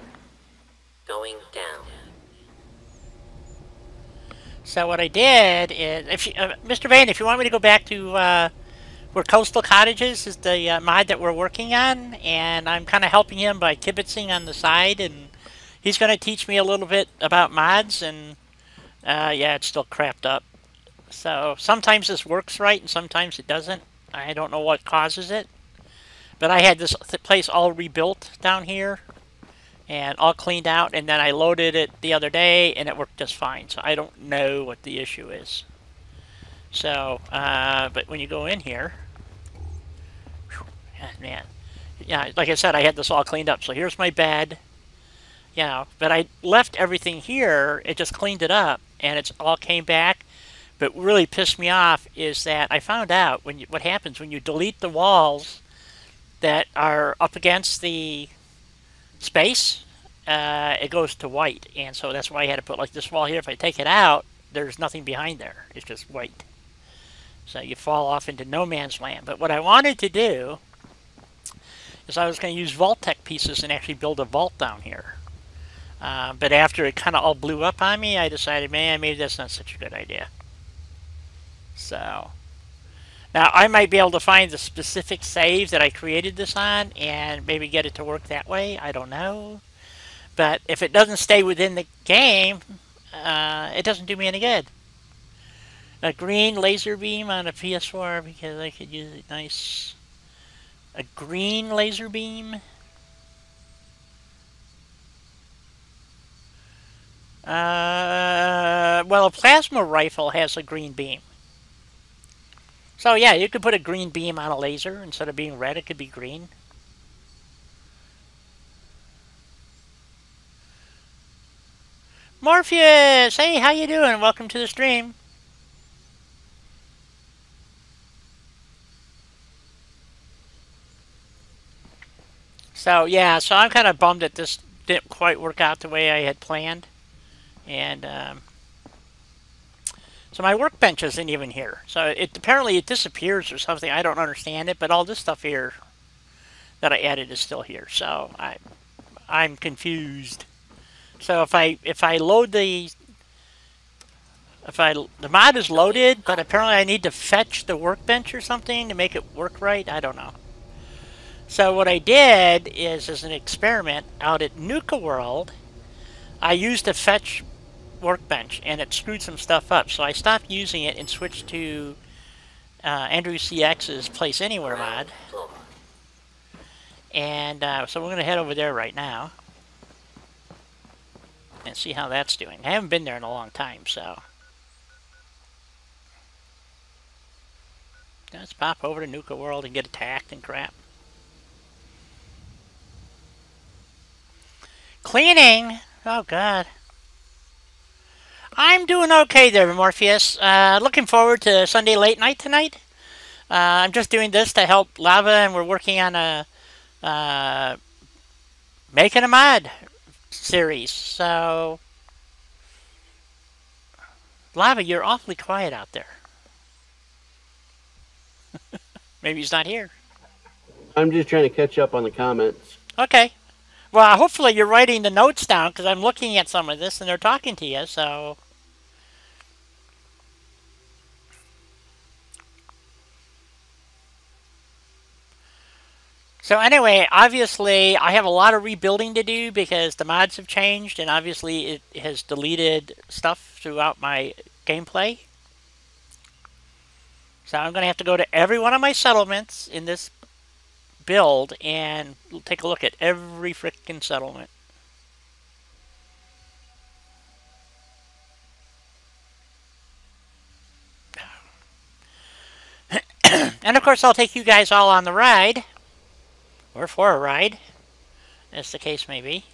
Going down. So what I did is, Mr. Vane, if you want me to go back to where Coastal Cottages is the mod that we're working on, and I'm kind of helping him by kibitzing on the side, and he's going to teach me a little bit about mods, and yeah, it's still crapped up. So sometimes this works right, and sometimes it doesn't. I don't know what causes it. But I had this place all rebuilt down here, and all cleaned out, and then I loaded it the other day, and it worked just fine. So I don't know what the issue is. So, but when you go in here, Man. Yeah, like I said, I had this all cleaned up. So here's my bed. You know, but I left everything here. It just cleaned it up, and it's all came back. But what really pissed me off is that I found out what happens when you delete the walls that are up against the space. It goes to white, and so that's why I had to put like this wall here. If I take it out, there's nothing behind there. It's just white. So you fall off into no man's land. But what I wanted to do is I was going to use Vault-Tec pieces and actually build a vault down here. But after it kind of all blew up on me, I decided, man, maybe that's not such a good idea. So now I might be able to find the specific save that I created this on and maybe get it to work that way. I don't know. But if it doesn't stay within the game, it doesn't do me any good. A green laser beam on a PS4 because I could use a nice... A green laser beam? Well, a plasma rifle has a green beam. So yeah, you could put a green beam on a laser. Instead of being red, it could be green. Morpheus! Hey, how you doing? Welcome to the stream. So yeah, so I'm kind of bummed that this didn't quite work out the way I had planned. And so my workbench isn't even here. So apparently it disappears or something. I don't understand it, but all this stuff here that I added is still here. So I'm confused. So if I load the mod is loaded, but apparently I need to fetch the workbench or something to make it work right. I don't know. So what I did is, as an experiment out at Nuka World, I used a fetch workbench and it screwed some stuff up. So I stopped using it and switched to Andrew CX's Place Anywhere mod. And so we're going to head over there right now and see how that's doing. I haven't been there in a long time, so let's pop over to Nuka World and get attacked and crap. Cleaning? Oh, God. I'm doing okay there, Morpheus. Looking forward to Sunday late night tonight. I'm just doing this to help Lava, and we're working on a making a mod series. So, Lava, you're awfully quiet out there. Maybe he's not here. I'm just trying to catch up on the comments. Okay. Well, hopefully you're writing the notes down, because I'm looking at some of this and they're talking to you, so... So anyway, obviously I have a lot of rebuilding to do because the mods have changed, and obviously it has deleted stuff throughout my gameplay. So I'm going to have to go to every one of my settlements in this build and take a look at every frickin' settlement. And of course I'll take you guys all on the ride, or for a ride, as the case may be.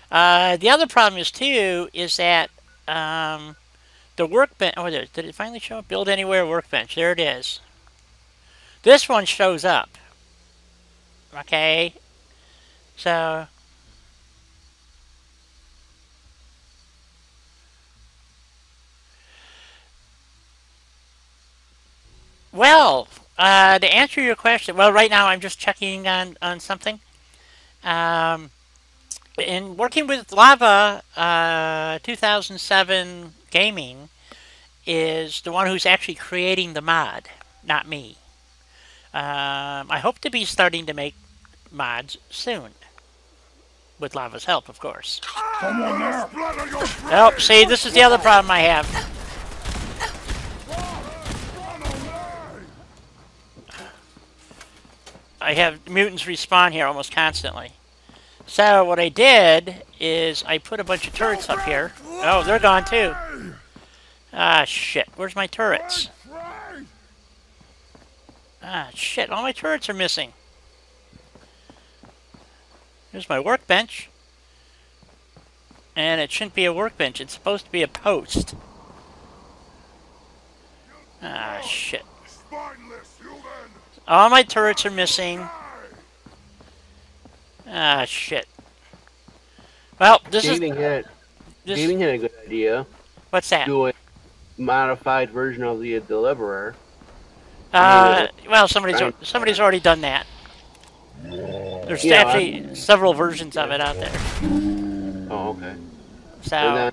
The other problem is too is that the workbench, oh, did it finally show up? Build Anywhere workbench, there it is. This one shows up. Okay, so well, to answer your question, well, right now I'm just checking on something. In working with Lava, 2007 Gaming is the one who's actually creating the mod, not me. I hope to be starting to make mods soon. With Lava's help, of course. Come on there. Oh, see, this is the other problem I have. I have mutants respawn here almost constantly. So what I did is I put a bunch of turrets up here. Oh, they're gone too. Ah, shit. Where's my turrets? Ah, shit. All my turrets are missing. Here's my workbench. And it shouldn't be a workbench. It's supposed to be a post. Ah, shit. All my turrets are missing. Ah, shit. Well, Gaming had a good idea. What's that? Do a modified version of the Deliverer. Well, somebody's already done that. There's actually several versions of it out there. Oh, okay. So.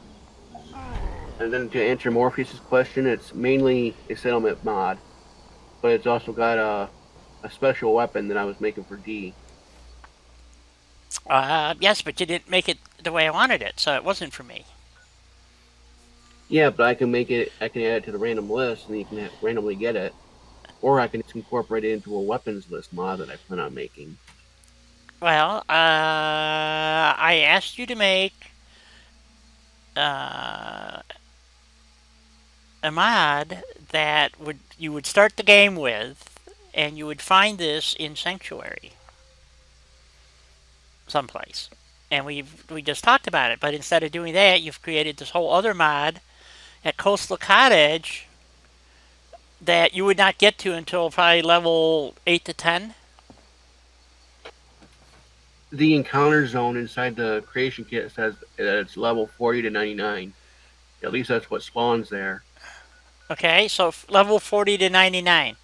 And then to answer Morpheus's question, it's mainly a settlement mod, but it's also got a special weapon that I was making for D. Yes, but you didn't make it the way I wanted it, so it wasn't for me. Yeah, but I can make it. I can add it to the random list, and you can randomly get it, or I can just incorporate it into a weapons list mod that I plan on making. Well, I asked you to make a mod that you would start the game with, and you would find this in Sanctuary someplace. And we just talked about it, but instead of doing that, you've created this whole other mod at Coastal Cottage that you would not get to until probably level 8 to 10. The encounter zone inside the creation kit says that it's level 40 to 99. At least that's what spawns there. Okay, so level 40 to 99.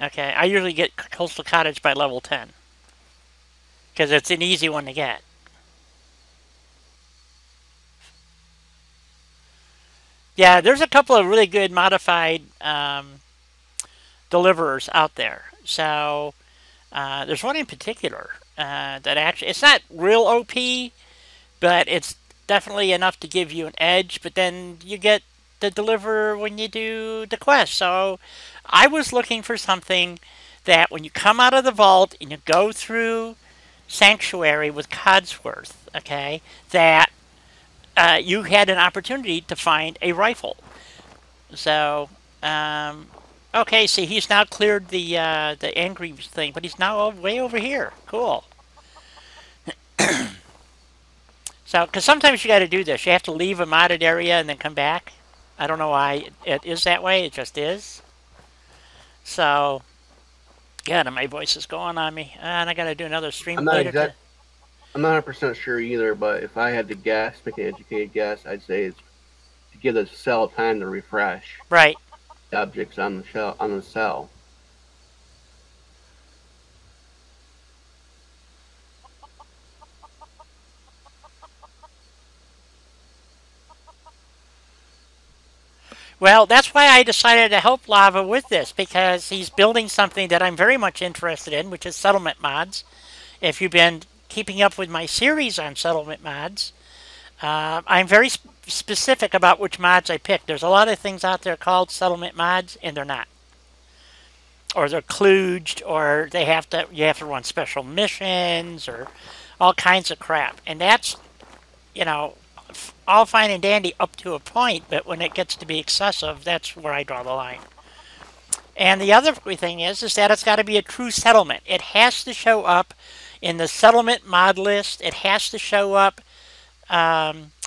Okay, I usually get Coastal Cottage by level 10. Because it's an easy one to get. Yeah, there's a couple of really good modified deliverers out there. So, there's one in particular that actually, it's not real OP, but it's definitely enough to give you an edge, but then you get the deliverer when you do the quest. So, I was looking for something that when you come out of the vault and you go through Sanctuary with Codsworth, okay, that you had an opportunity to find a rifle. So, okay, see, he's now cleared the angry thing, but he's now way over here. Cool. So, because sometimes you got to do this. You have to leave a modded area and then come back. I don't know why it is that way. It just is. So, God, my voice is going on me. And I got to do another stream later. I'm not 100% sure either, but if I had to guess, make an educated guess, I'd say it's to give the cell time to refresh. Right. The objects on the cell. Well, that's why I decided to help Lava with this, because he's building something that I'm very much interested in, which is settlement mods. If you've been keeping up with my series on settlement mods, I'm very specific about which mods I pick. There's a lot of things out there called settlement mods, and they're not. Or they're kludged, or you have to run special missions, or all kinds of crap. And that's, you know, all fine and dandy up to a point, but when it gets to be excessive, that's where I draw the line. And the other thing is that it's got to be a true settlement. It has to show up in the settlement mod list. It has to show up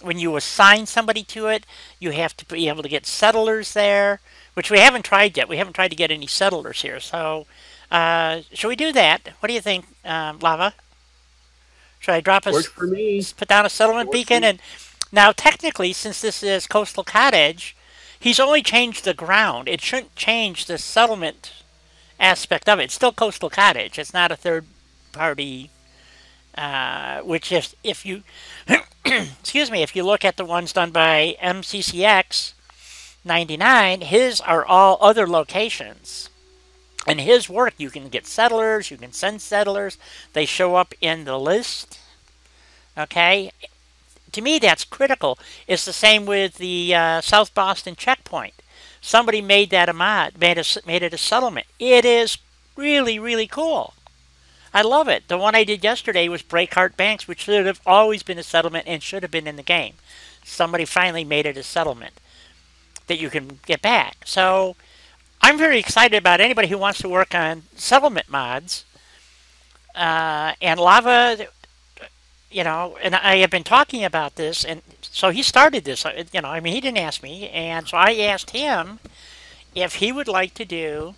when you assign somebody to it. You have to be able to get settlers there, which we haven't tried yet. We haven't tried to get any settlers here. So, should we do that? What do you think, Lava? Should I drop Works for me. Put down a settlement beacon? And now, technically, since this is Coastal Cottage, he's only changed the ground. It shouldn't change the settlement aspect of it. It's still Coastal Cottage. It's not a third party. Which if you excuse me, if you look at the ones done by MCCX 99, his are all other locations. And his work, you can get settlers, you can send settlers. They show up in the list. Okay? To me, that's critical. It's the same with the South Boston checkpoint. Somebody made that a mod, made it a settlement. It is really, really cool. I love it. The one I did yesterday was Breakheart Banks, which should have always been a settlement and should have been in the game. Somebody finally made it a settlement that you can get back. So I'm very excited about anybody who wants to work on settlement mods. And Lava, and I have been talking about this, and so he started this. I mean, he didn't ask me, and so I asked him if he would like to do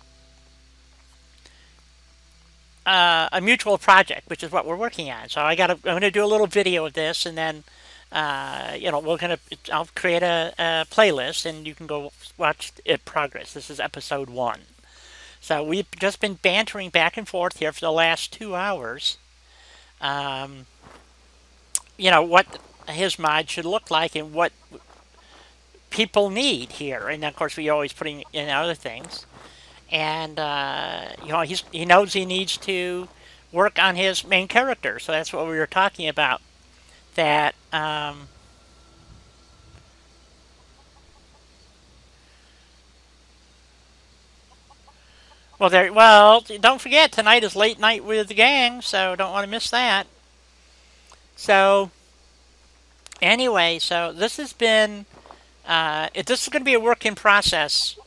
a mutual project, which is what we're working on. So I'm going to do a little video of this, and then, I'll create a playlist, and you can go watch it progress. This is episode 1. So we've just been bantering back and forth here for the last 2 hours. What his mod should look like and what people need here. And of course, we're always putting in other things. And he knows he needs to work on his main character. So that's what we were talking about. That don't forget tonight is late night with the gang, so don't want to miss that. So anyway, so this has been this is going to be a work in process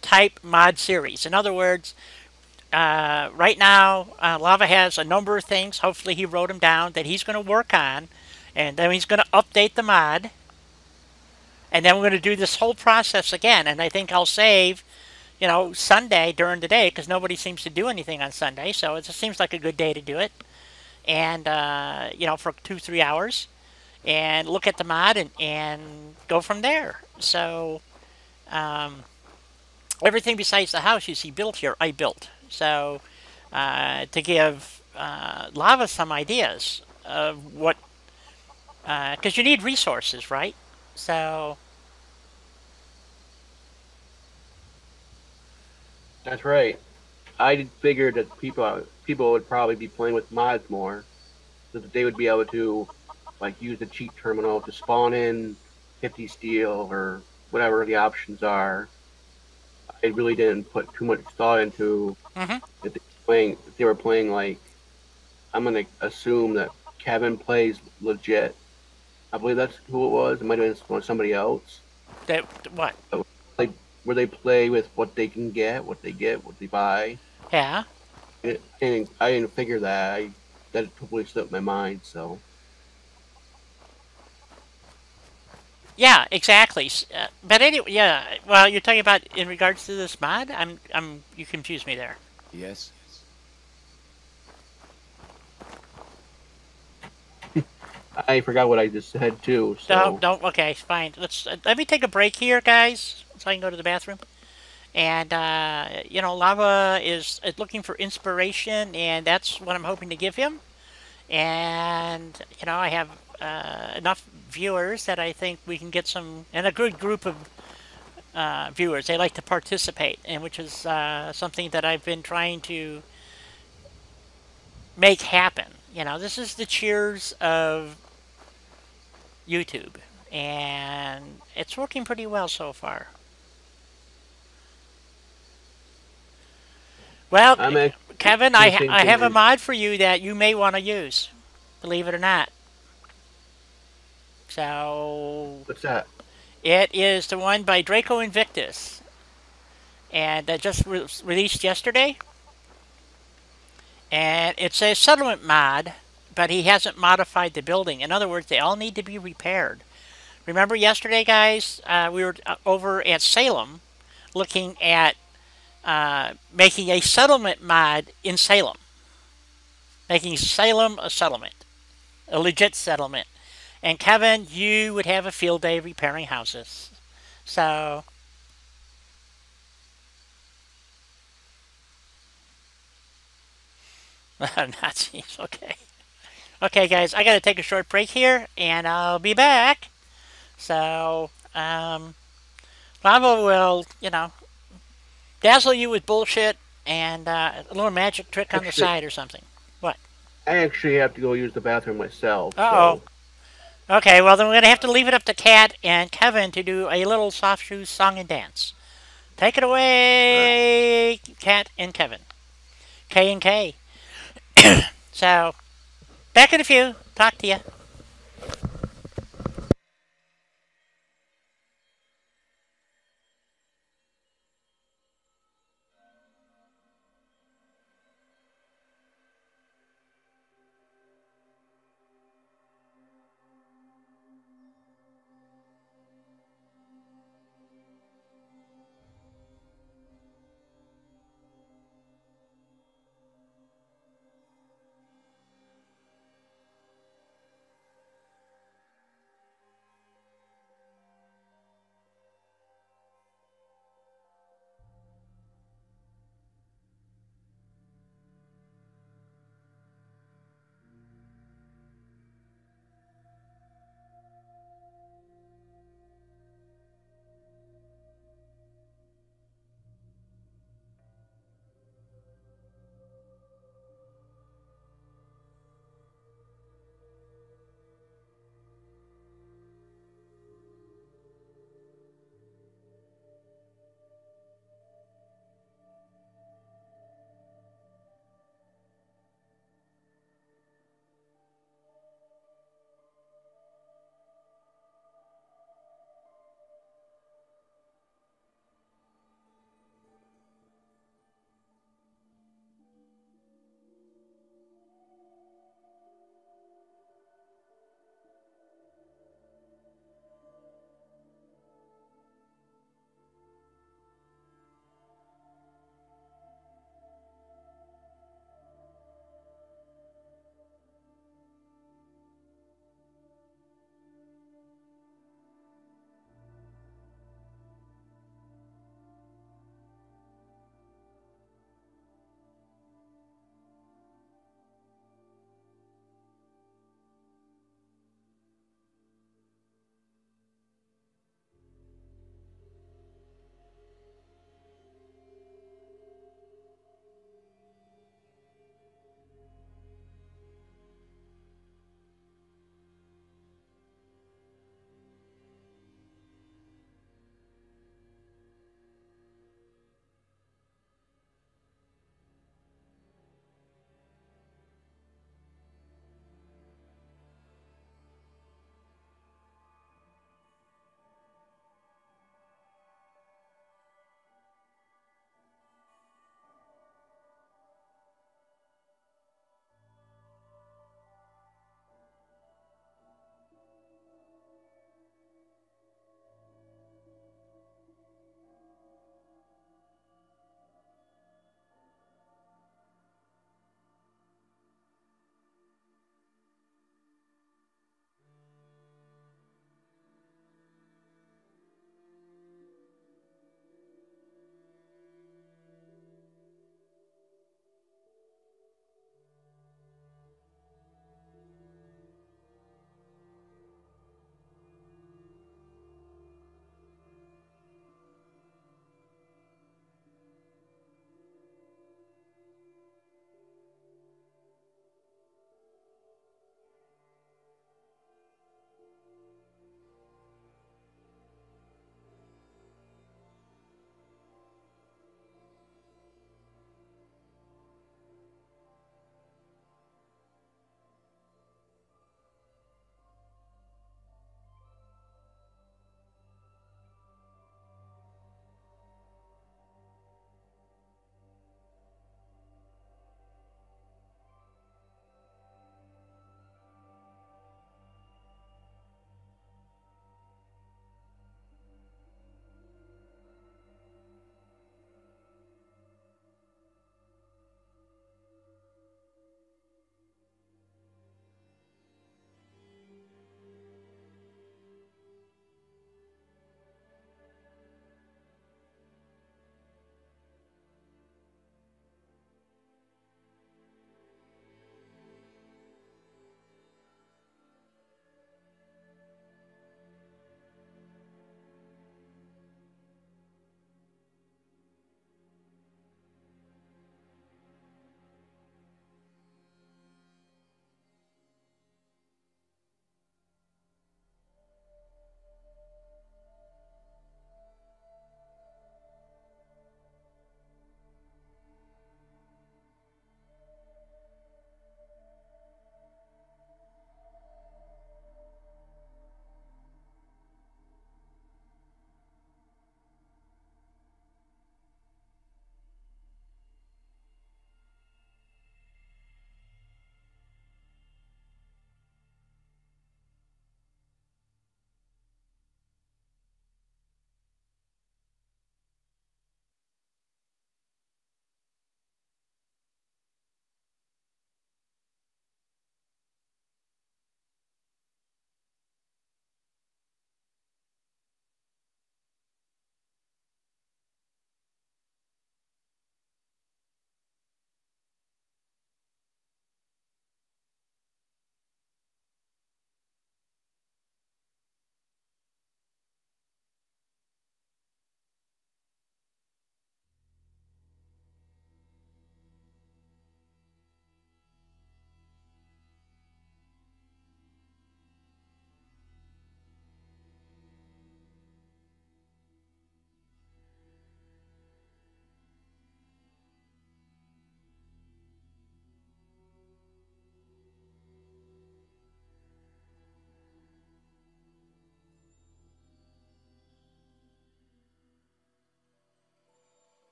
type mod series. In other words, right now, Lava has a number of things. Hopefully he wrote them down that he's going to work on. And then he's going to update the mod. And then we're going to do this whole process again. And I think I'll save, Sunday during the day. Because nobody seems to do anything on Sunday. So it just seems like a good day to do it. And, for 2-3 hours. And look at the mod and go from there. So, everything besides the house you see built here, I built. So, to give Lava some ideas of what, because you need resources, right? So, That's right. I figured that people would probably be playing with mods more, so that they would be able to like use the cheat terminal to spawn in 50 steel or whatever the options are. I really didn't put too much thought into mhm. if they were playing like I'm gonna assume that Kevin plays legit. I believe that's who it was. It might have been somebody else. What? Like where they play with what they can get, what they buy. Yeah. And I didn't figure that. That totally slipped my mind. So Yeah, exactly. But anyway, yeah. Well, you're talking about in regards to this mod. You confused me there. Yes? I forgot what I just said too. No, So don't. Okay, fine. Let me take a break here, guys, so I can go to the bathroom. And Lava is looking for inspiration, and that's what I'm hoping to give him. And I have enough viewers that I think we can get and a good group of viewers. They like to participate, and which is something that I've been trying to make happen. This is the cheers of YouTube, and it's working pretty well so far. Well, I'm actually Kevin, the I same I thing. have a mod for you that you may want to use, believe it or not. So What's that? it is the one by Draco Invictus, and that just released yesterday. And it's a settlement mod, but he hasn't modified the building. In other words, they all need to be repaired. Remember yesterday, guys, we were over at Salem looking at making a settlement mod in Salem. Making Salem a settlement. A legit settlement. And Kevin, you would have a field day repairing houses. So, Nazis, okay. Okay, guys, I gotta take a short break here, and I'll be back. So, Lava will, dazzle you with bullshit and a little magic trick on the Actually, side or something. What? I actually have to go use the bathroom myself. Uh-oh. So Okay, well then we're gonna have to leave it up to Kat and Kevin to do a little soft shoes song and dance. Take it away, Kat and Kevin. K and K. So, back in a few. Talk to you.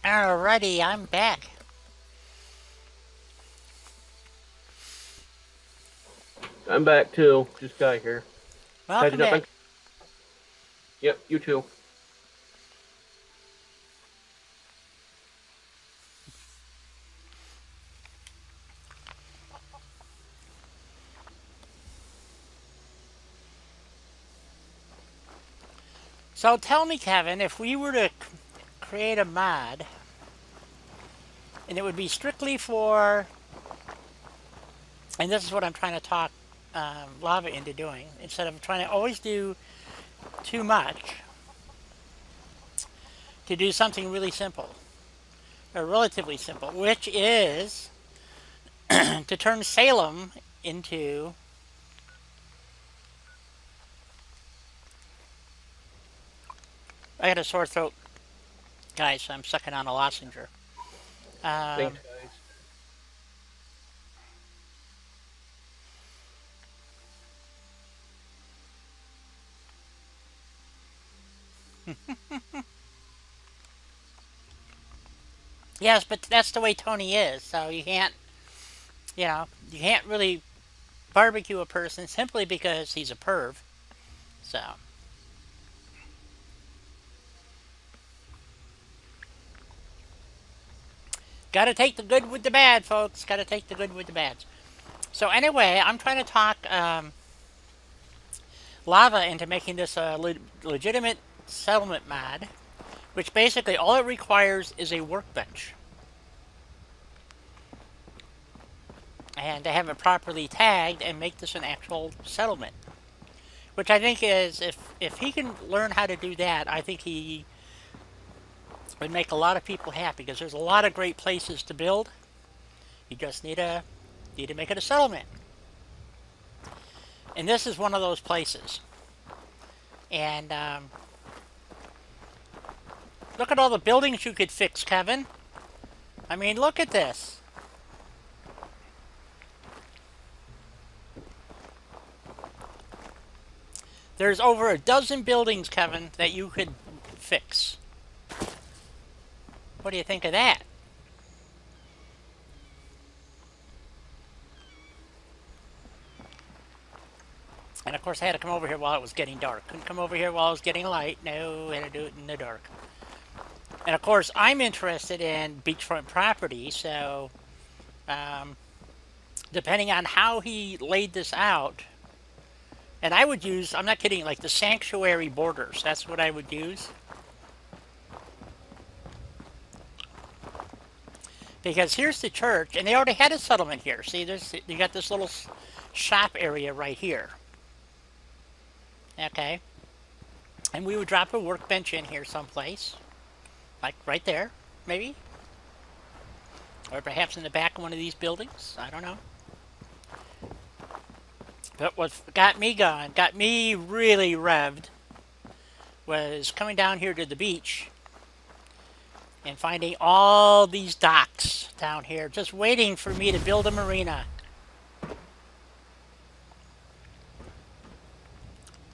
Alrighty, I'm back. I'm back too. Just got here. Welcome Catching up back. on... Yep, you too. So tell me, Kevin, if we were to create a mod, and it would be strictly for, and this is what I'm trying to talk Lava into doing, instead of trying to always do too much, to do something really simple, or relatively simple, which is to turn Salem into I got a sore throat, guys, so I'm sucking on a lozenge. Thanks, guys. Yes, but that's the way Tony is, so you can't, you can't really barbecue a person simply because he's a perv. So, gotta take the good with the bad, folks. Gotta take the good with the bad. So anyway, I'm trying to talk Lava into making this a legitimate settlement mod, which basically all it requires is a workbench. And to have it properly tagged and make this an actual settlement. Which I think is, if he can learn how to do that, I think he would make a lot of people happy, because there's a lot of great places to build. You just need to make it a settlement. And this is one of those places. And look at all the buildings you could fix, Kevin. I mean, look at this. There's over a dozen buildings, Kevin, that you could fix. What do you think of that? And of course I had to come over here while it was getting dark. Couldn't come over here while it was getting light. No, I had to do it in the dark. And of course I'm interested in beachfront property, so depending on how he laid this out, and I would use, I'm not kidding, like the sanctuary borders. That's what I would use. Because here's the church, and they already had a settlement here. See, you got this little shop area right here. Okay. And we would drop a workbench in here someplace. Like right there, maybe. Or perhaps in the back of one of these buildings. I don't know. But what got me going, got me really revved, was coming down here to the beach and finding all these docks down here, just waiting for me to build a marina.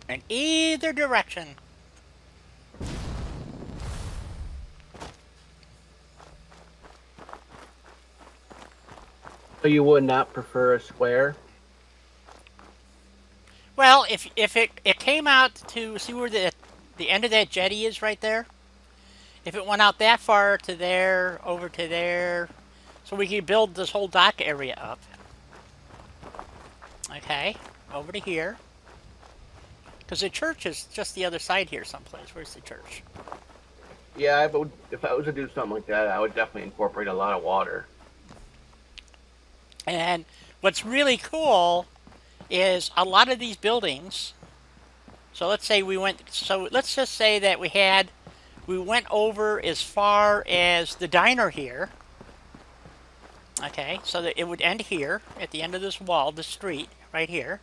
In either direction. So you would not prefer a square? Well, if it came out to, see where the end of that jetty is right there? If it went out that far to there, over to there, so we could build this whole dock area up. Okay, over to here. Because the church is just the other side here someplace. Where's the church? Yeah, but if I was to do something like that, I would definitely incorporate a lot of water. And what's really cool is a lot of these buildings, so let's say let's just say that we went over as far as the diner here. Okay, so that it would end here at the end of this wall, the street, right here.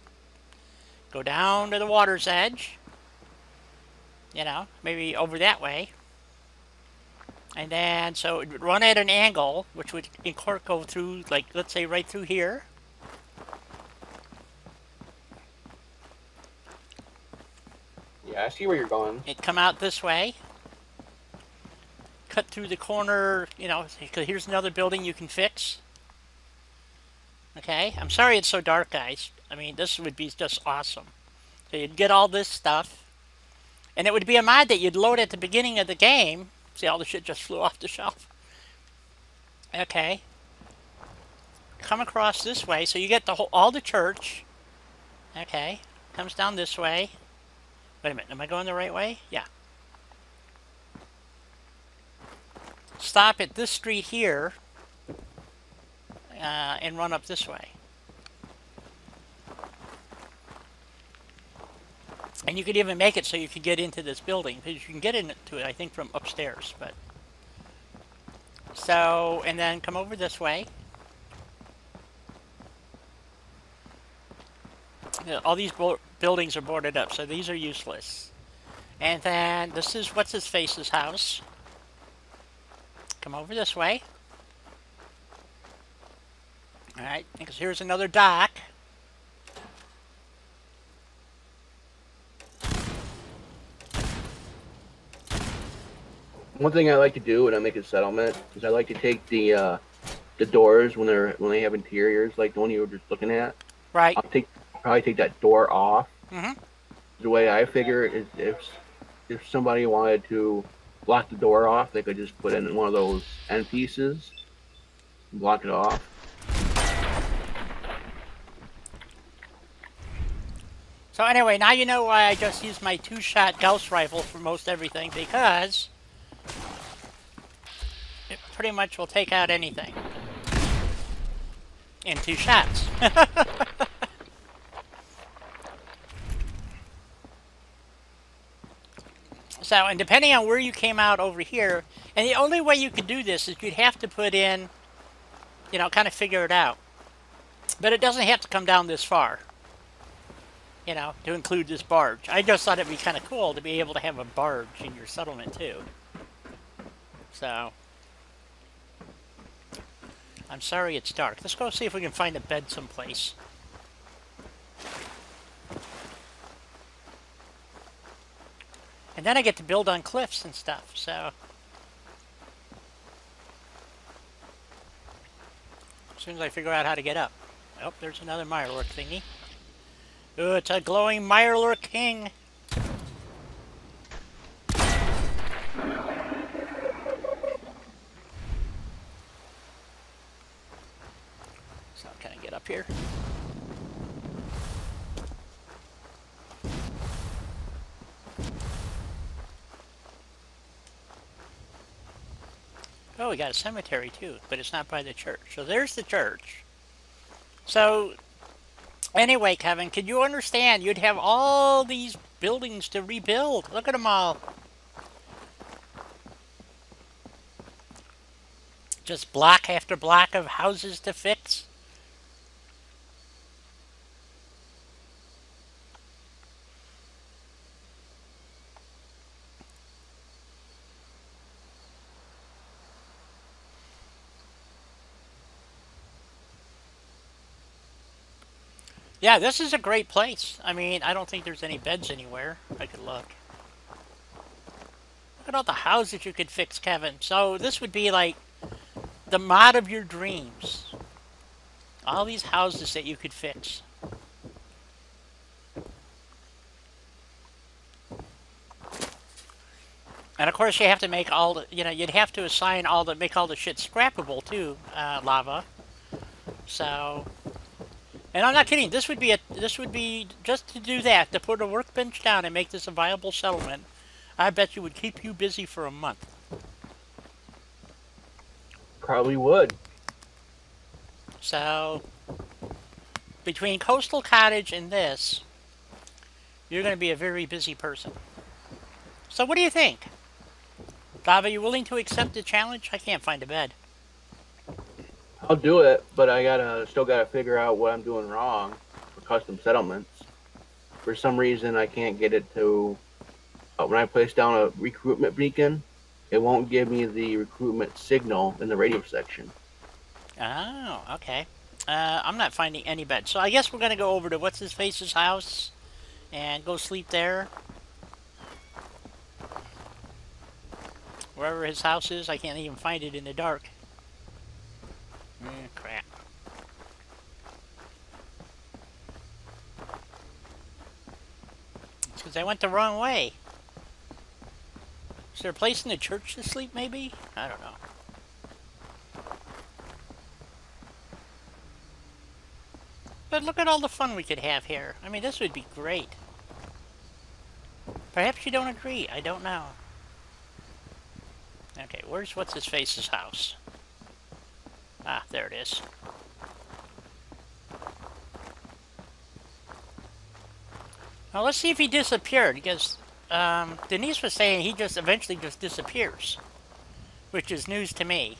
Go down to the water's edge. You know, maybe over that way. And then, so it would run at an angle, which would go through, like, let's say right through here. Yeah, I see where you're going. It'd come out this way. cut through the corner, you know, because here's another building you can fix. Okay, I'm sorry it's so dark, guys. I mean, this would be just awesome. So you'd get all this stuff, and it would be a mod that you'd load at the beginning of the game. See, all the shit just flew off the shelf. Okay. Come across this way, so you get the whole, all the church. Okay, comes down this way. Wait a minute, am I going the right way? Yeah. Stop at this street here, and run up this way. And you could even make it so you could get into this building, because you can get into it, I think, from upstairs. But so, and then come over this way. All these buildings are boarded up, so these are useless. And then this is what's-his-face's house. Come over this way. Alright, because here's another dock. One thing I like to do when I make a settlement is I like to take the doors when they have interiors, like the one you were just looking at. Right. I'll probably take that door off. Mm-hmm. The way I figure is if somebody wanted to block the door off, they could just put in one of those end pieces and block it off. So anyway, now you know why I just use my 2-shot Gauss rifle for most everything, because it pretty much will take out anything in 2 shots. So, and depending on where you came out over here, and the only way you could do this is you'd have to put in, you know, kind of figure it out. But it doesn't have to come down this far, you know, to include this barge. I just thought it'd be kind of cool to be able to have a barge in your settlement, too. So, I'm sorry it's dark. Let's go see if we can find a bed someplace. And then I get to build on cliffs and stuff, so. As soon as I figure out how to get up. Oh, there's another Mirelurk thingy. Ooh, it's a glowing Mirelurk king. So, can I get up here? Oh, we got a cemetery too, but it's not by the church. So there's the church. So, anyway, Kevin, could you understand? You'd have all these buildings to rebuild. Look at them all. Just block after block of houses to fix. Yeah, this is a great place. I mean, I don't think there's any beds anywhere. I could look. Look at all the houses you could fix, Kevin. So this would be like the mod of your dreams. All these houses that you could fix. And of course you have to make all the, you know, you'd have to assign all the, make all the shit scrappable too, lava. So... And I'm not kidding, this would be just to do that, to put a workbench down and make this a viable settlement. I bet you would keep you busy for a month. Probably would. So, between Coastal Cottage and this, you're going to be a very busy person. So what do you think? Bob, are you willing to accept the challenge? I can't find a bed. I'll do it, but I still gotta figure out what I'm doing wrong for custom settlements. For some reason, I can't get it to. When I place down a recruitment beacon, it won't give me the recruitment signal in the radio section. Oh, okay. I'm not finding any bed, so I guess we're gonna go over to what's-his-face's house and go sleep there. Wherever his house is, I can't even find it in the dark. Crap. It's because I went the wrong way. Is there a place in the church to sleep, maybe? I don't know. But look at all the fun we could have here. I mean, this would be great. Perhaps you don't agree. I don't know. Okay, where's What's-His-Face's house? Ah, there it is. Well, let's see if he disappeared, because Denise was saying he just eventually just disappears, which is news to me.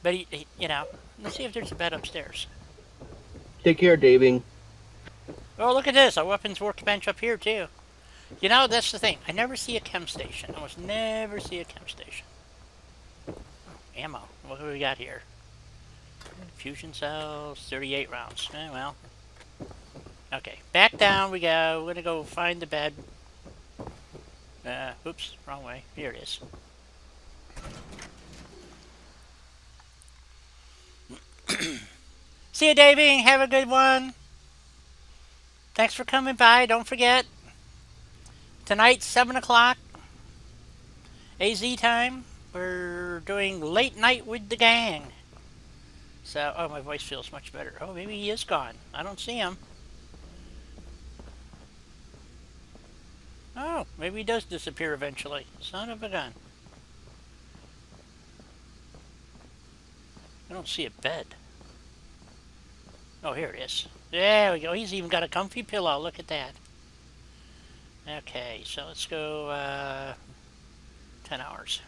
But he, you know, let's see if there's a bed upstairs. Take care, Daving. Oh, look at this, a weapons workbench up here too. You know, that's the thing. I never see a chem station. I almost never see a chem station. Oh, ammo. What do we got here? Fusion cells, 38 rounds. Well. Okay, back down we go. We're gonna go find the bed. Oops, wrong way. Here it is. See you, Davey. Have a good one. Thanks for coming by. Don't forget, tonight, 7 o'clock, AZ time, we're doing late night with the gang. So, oh, my voice feels much better. Oh, maybe he is gone. I don't see him. Oh, maybe he does disappear eventually. Son of a gun. I don't see a bed. Oh, here it is. There we go. He's even got a comfy pillow. Look at that. Okay, so let's go 10 hours.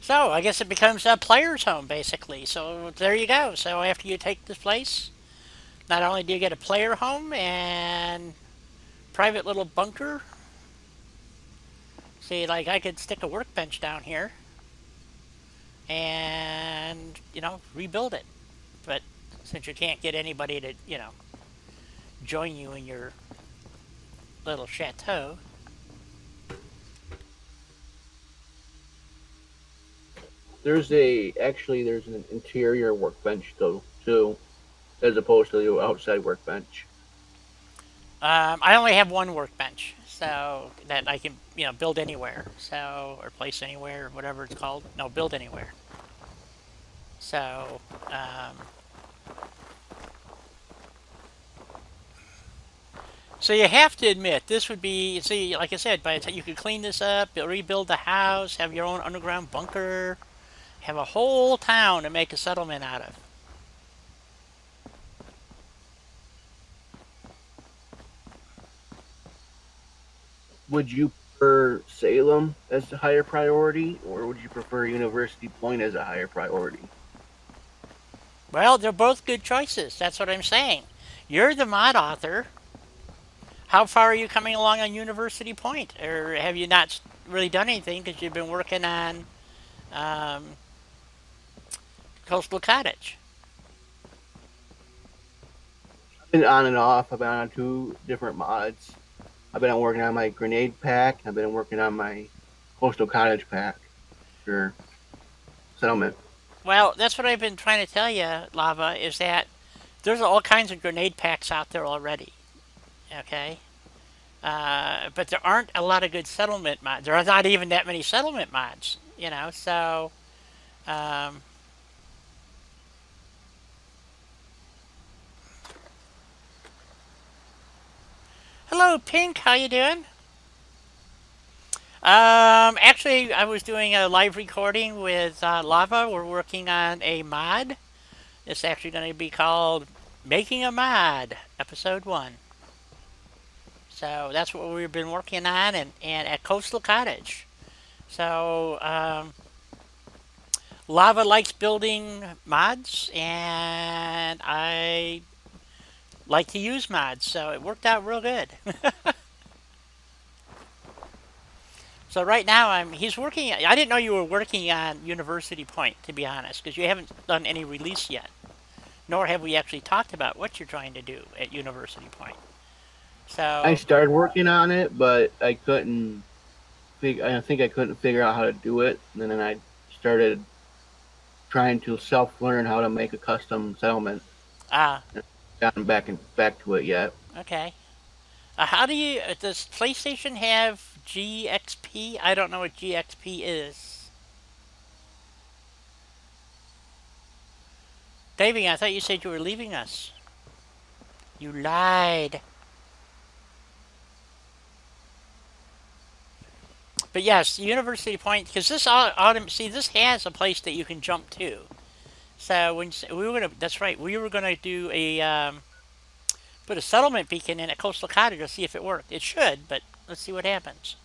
So, I guess it becomes a player's home, basically. So, there you go. So, after you take this place, not only do you get a player home and private little bunker. See, like, I could stick a workbench down here and, you know, rebuild it. But since you can't get anybody to, you know, join you in your little chateau. There's an interior workbench though too, as opposed to the outside workbench. I only have one workbench, so that I can, you know, build anywhere, so, or place anywhere, whatever it's called. No, build anywhere. So, so you have to admit, this would be, see, like I said, by the time you could clean this up, rebuild the house, have your own underground bunker, have a whole town to make a settlement out of. Would you prefer Salem as the higher priority, or would you prefer University Point as a higher priority? Well, they're both good choices. That's what I'm saying. You're the mod author. How far are you coming along on University Point? Or have you not really done anything because you've been working on Coastal Cottage? I've been on and off. I've been on 2 different mods. I've been working on my grenade pack. I've been working on my Coastal Cottage pack for settlement. Well, that's what I've been trying to tell you, Lava, is that there's all kinds of grenade packs out there already. Okay? But there aren't a lot of good settlement mods. There are not even that many settlement mods, you know, so... Hello, Pink. How you doing? Actually, I was doing a live recording with Lava. We're working on a mod. It's actually going to be called Making a Mod, Episode 1. So that's what we've been working on and at Coastal Cottage. So Lava likes building mods, and I like to use mods, so it worked out real good. So right now he's working. I didn't know you were working on University Point, to be honest, because you haven't done any release yet. nor have we actually talked about what you're trying to do at University Point. I So, started working on it, but I couldn't. I think I couldn't figure out how to do it, and then I started trying to self-learn how to make a custom settlement. ah, Gotten back to it yet. okay. How do you, does PlayStation have GXP? I don't know what GXP is. Davey, I thought you said you were leaving us. You lied. But yes, University Point, because this see, this has a place that you can jump to. So when we were gonna, that's right, we were gonna do a put a settlement beacon in at Coastal Cottage to see if it worked. It should, but let's see what happens.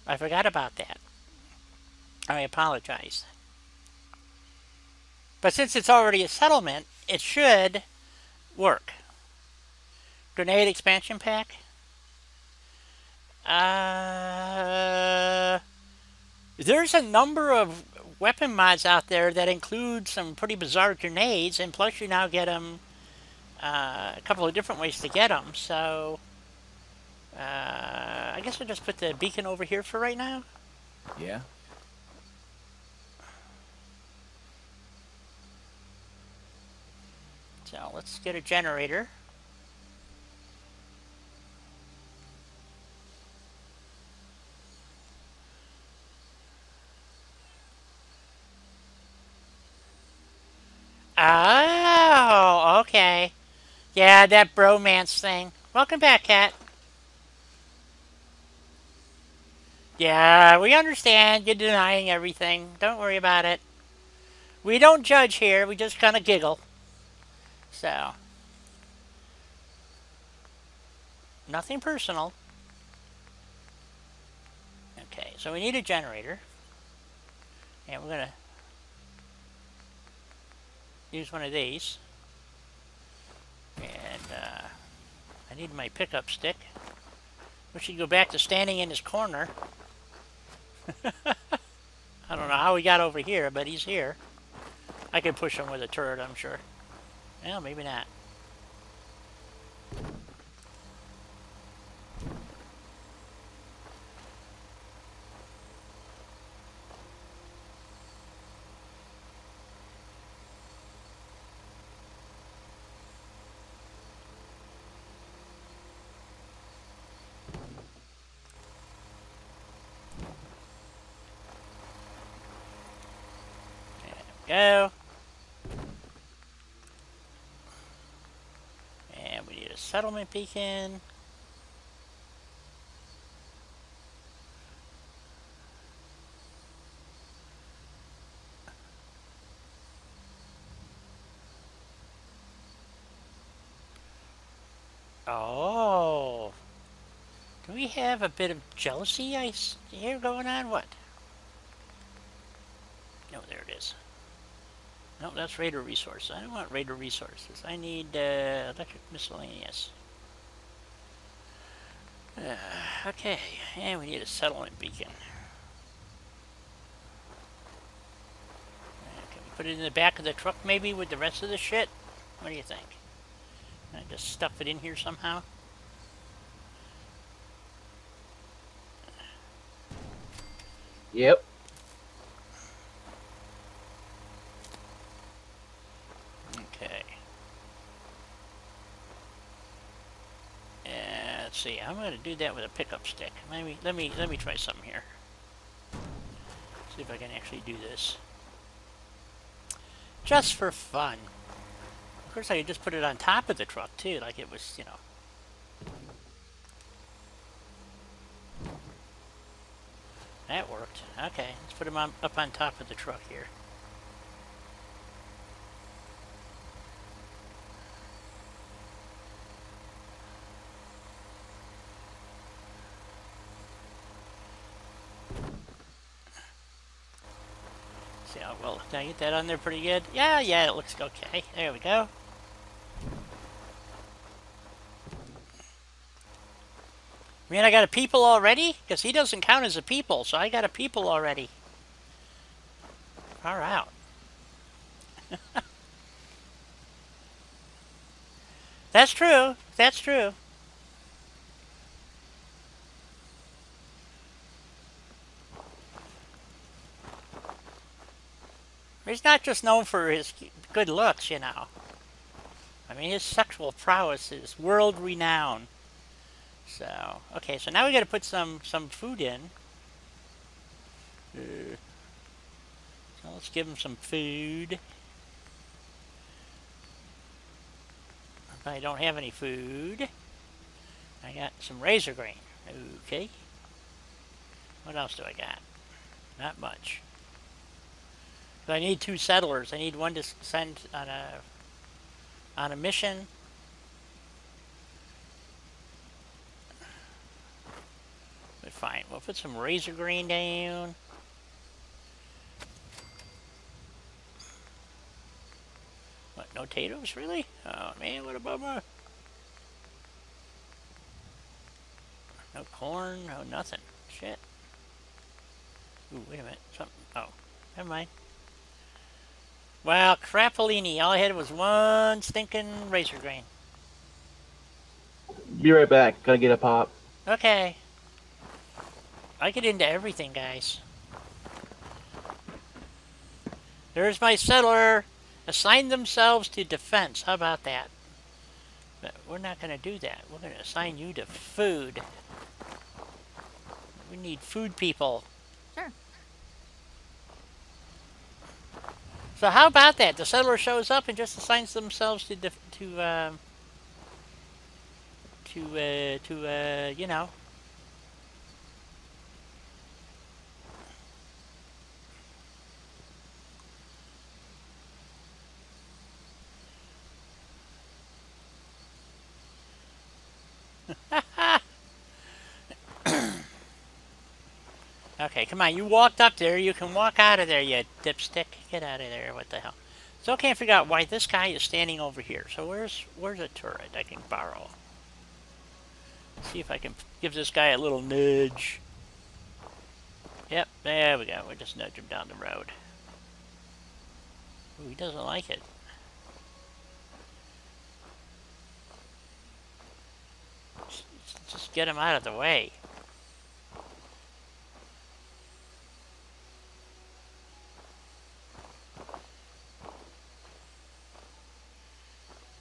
I forgot about that. I apologize. But since it's already a settlement, it should work. Grenade expansion pack. There's a number of weapon mods out there that include some pretty bizarre grenades, and plus you now get them a couple of different ways to get them. So I guess I'll just put the beacon over here for right now. Yeah? So let's get a generator. Oh, okay. Yeah, that bromance thing. Welcome back, Cat. Yeah, we understand you're denying everything. Don't worry about it. We don't judge here. We just kind of giggle. So, nothing personal. Okay, so we need a generator. And we're going to use one of these. And I need my pickup stick. We should go back to standing in his corner. I don't know how he got over here, but he's here. I could push him with a turret, I'm sure. Well, maybe not. Go. And we need a settlement beacon. Oh. Do we have a bit of jealousy here going on? What? No, there it is. No, that's Raider resources. I don't want Raider resources. I need electric miscellaneous. Okay, and we need a settlement beacon. Can we put it in the back of the truck maybe with the rest of the shit? What do you think? Can I just stuff it in here somehow? Yep. Okay. Let's see. I'm going to do that with a pickup stick. Maybe let me try something here. See if I can actually do this. Just for fun. Of course, I could just put it on top of the truck too, like it was, you know. That worked. Okay, let's put him up on top of the truck here. See how well, did I get that on there pretty good? Yeah, it looks okay. There we go. I mean, I got a people already? Because he doesn't count as a people, so I got a people already. Far out. That's true. That's true. He's not just known for his good looks, you know. I mean, his sexual prowess is world renowned. So, okay, so now we got to put some food in. So let's give him some food. I don't have any food. I got some razor grain. Okay. What else do I got? Not much. So I need 2 settlers. I need one to send on a mission. But fine, we'll put some razor grain down. What, no potatoes, really? Oh man, what a bummer. No corn, no nothing. Shit. Ooh, wait a minute. Something. Oh, never mind. Well, crapolini. All I had was one stinking razor grain. Be right back. Gotta get a pop. Okay. I get into everything, guys. There's my settler. Assign themselves to defense. How about that? But we're not going to do that. We're going to assign you to food. We need food people. Sure. So how about that? The settler shows up and just assigns themselves to you know. Okay, come on. You walked up there. You can walk out of there, you dipstick. Get out of there. What the hell? Still can't figure out why this guy is standing over here. So where's a turret I can borrow? See if I can give this guy a little nudge. Yep, there we go. We'll just nudge him down the road. Ooh, he doesn't like it. Just get him out of the way.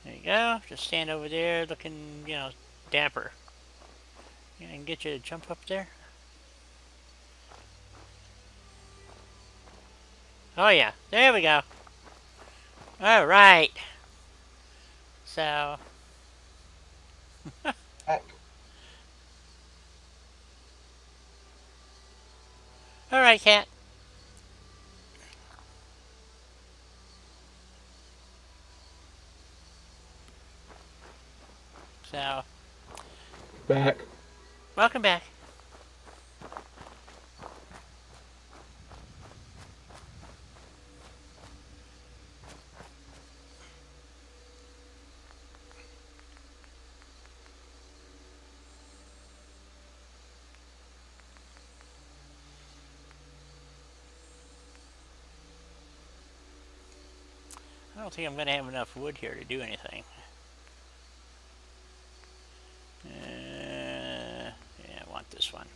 There you go. Just stand over there looking, you know, dapper. Yeah, I can get you to jump up there. Oh yeah, there we go. All right. So. All right, cat. So. Back. Welcome back. I don't think I'm going to have enough wood here to do anything. Yeah, I want this one.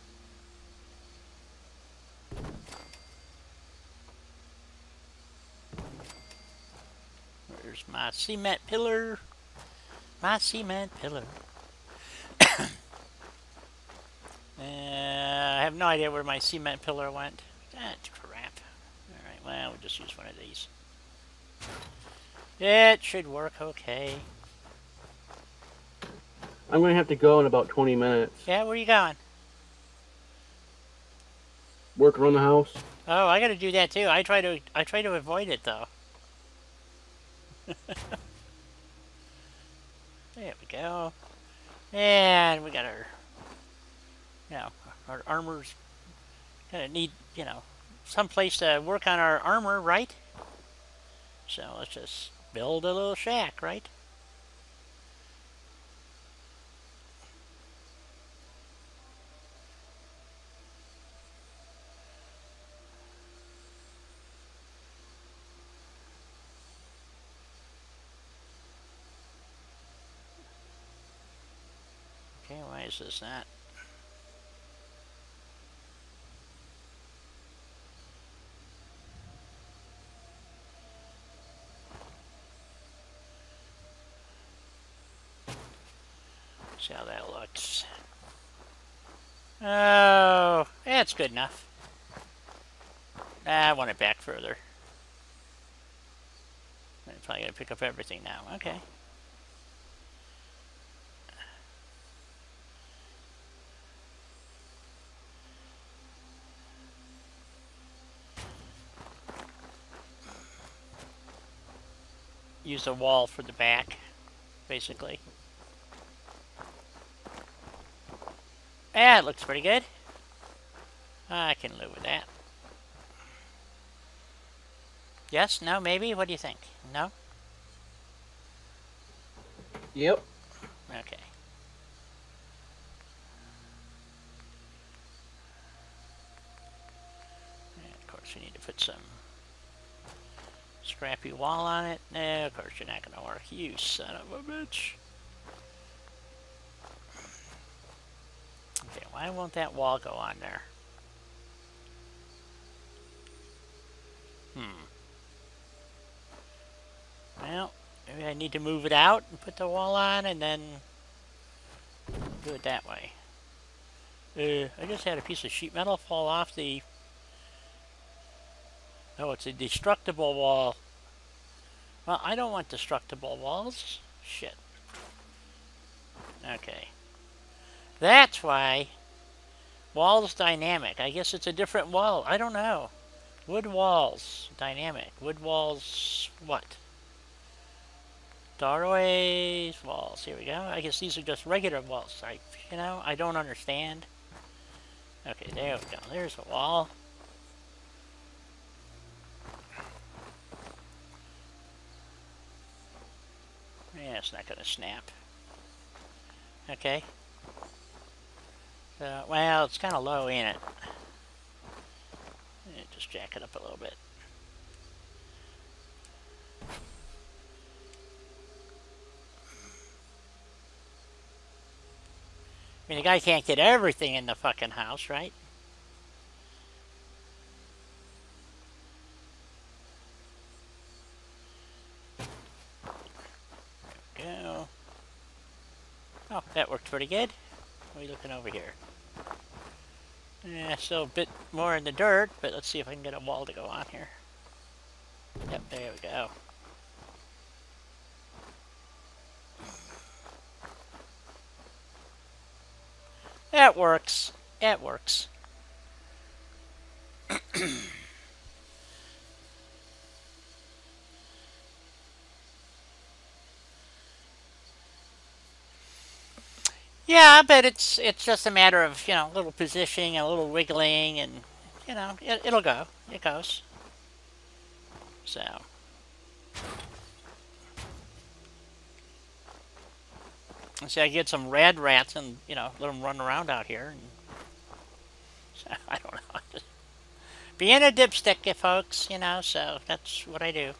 Where's my cement pillar? My cement pillar. I have no idea where my cement pillar went. That's crap. Alright, well, we'll just use one of these. It should work okay. I'm going to have to go in about 20 minutes. Yeah, where are you going? Work around the house. Oh, I got to do that too. I try to avoid it though. There we go. And we got our, you know, our armor's gonna need, you know, some place to work on our armor, right? So let's just build a little shack, right? is this not? See how that looks. Oh, that's good enough. I want it back further. I'm probably gonna pick up everything now. Okay. Use a wall for the back, basically. Yeah, it looks pretty good. I can live with that. Yes? No? Maybe? What do you think? No? Yep. Okay. And of course, we need to put some scrappy wall on it. No, of course, you're not going to work. You son of a bitch. Okay, why won't that wall go on there? Well, maybe I need to move it out and put the wall on and then do it that way. I just had a piece of sheet metal fall off the... Oh, it's a destructible wall. Well, I don't want destructible walls. Shit. Okay. That's why wall's dynamic. I guess it's a different wall. I don't know. Wood walls, dynamic. Wood walls, what? Doorways, walls. Here we go. I guess these are just regular walls. I don't understand. Okay, there we go. There's a wall. Yeah, it's not going to snap. Okay. Well, it's kind of low, ain't it? Just jack it up a little bit. I mean, the guy can't get everything in the fucking house, right? There we go. Oh, that worked pretty good. What are we looking over here? Yeah, still a bit more in the dirt, but let's see if I can get a wall to go on here. Yep, there we go. That works. It works. Yeah, but it's just a matter of, a little positioning, a little wiggling, and, it'll go. It goes. So. See, I get some rad rats and, let them run around out here. And, so, I don't know. Just being a dipstick, folks, so that's what I do.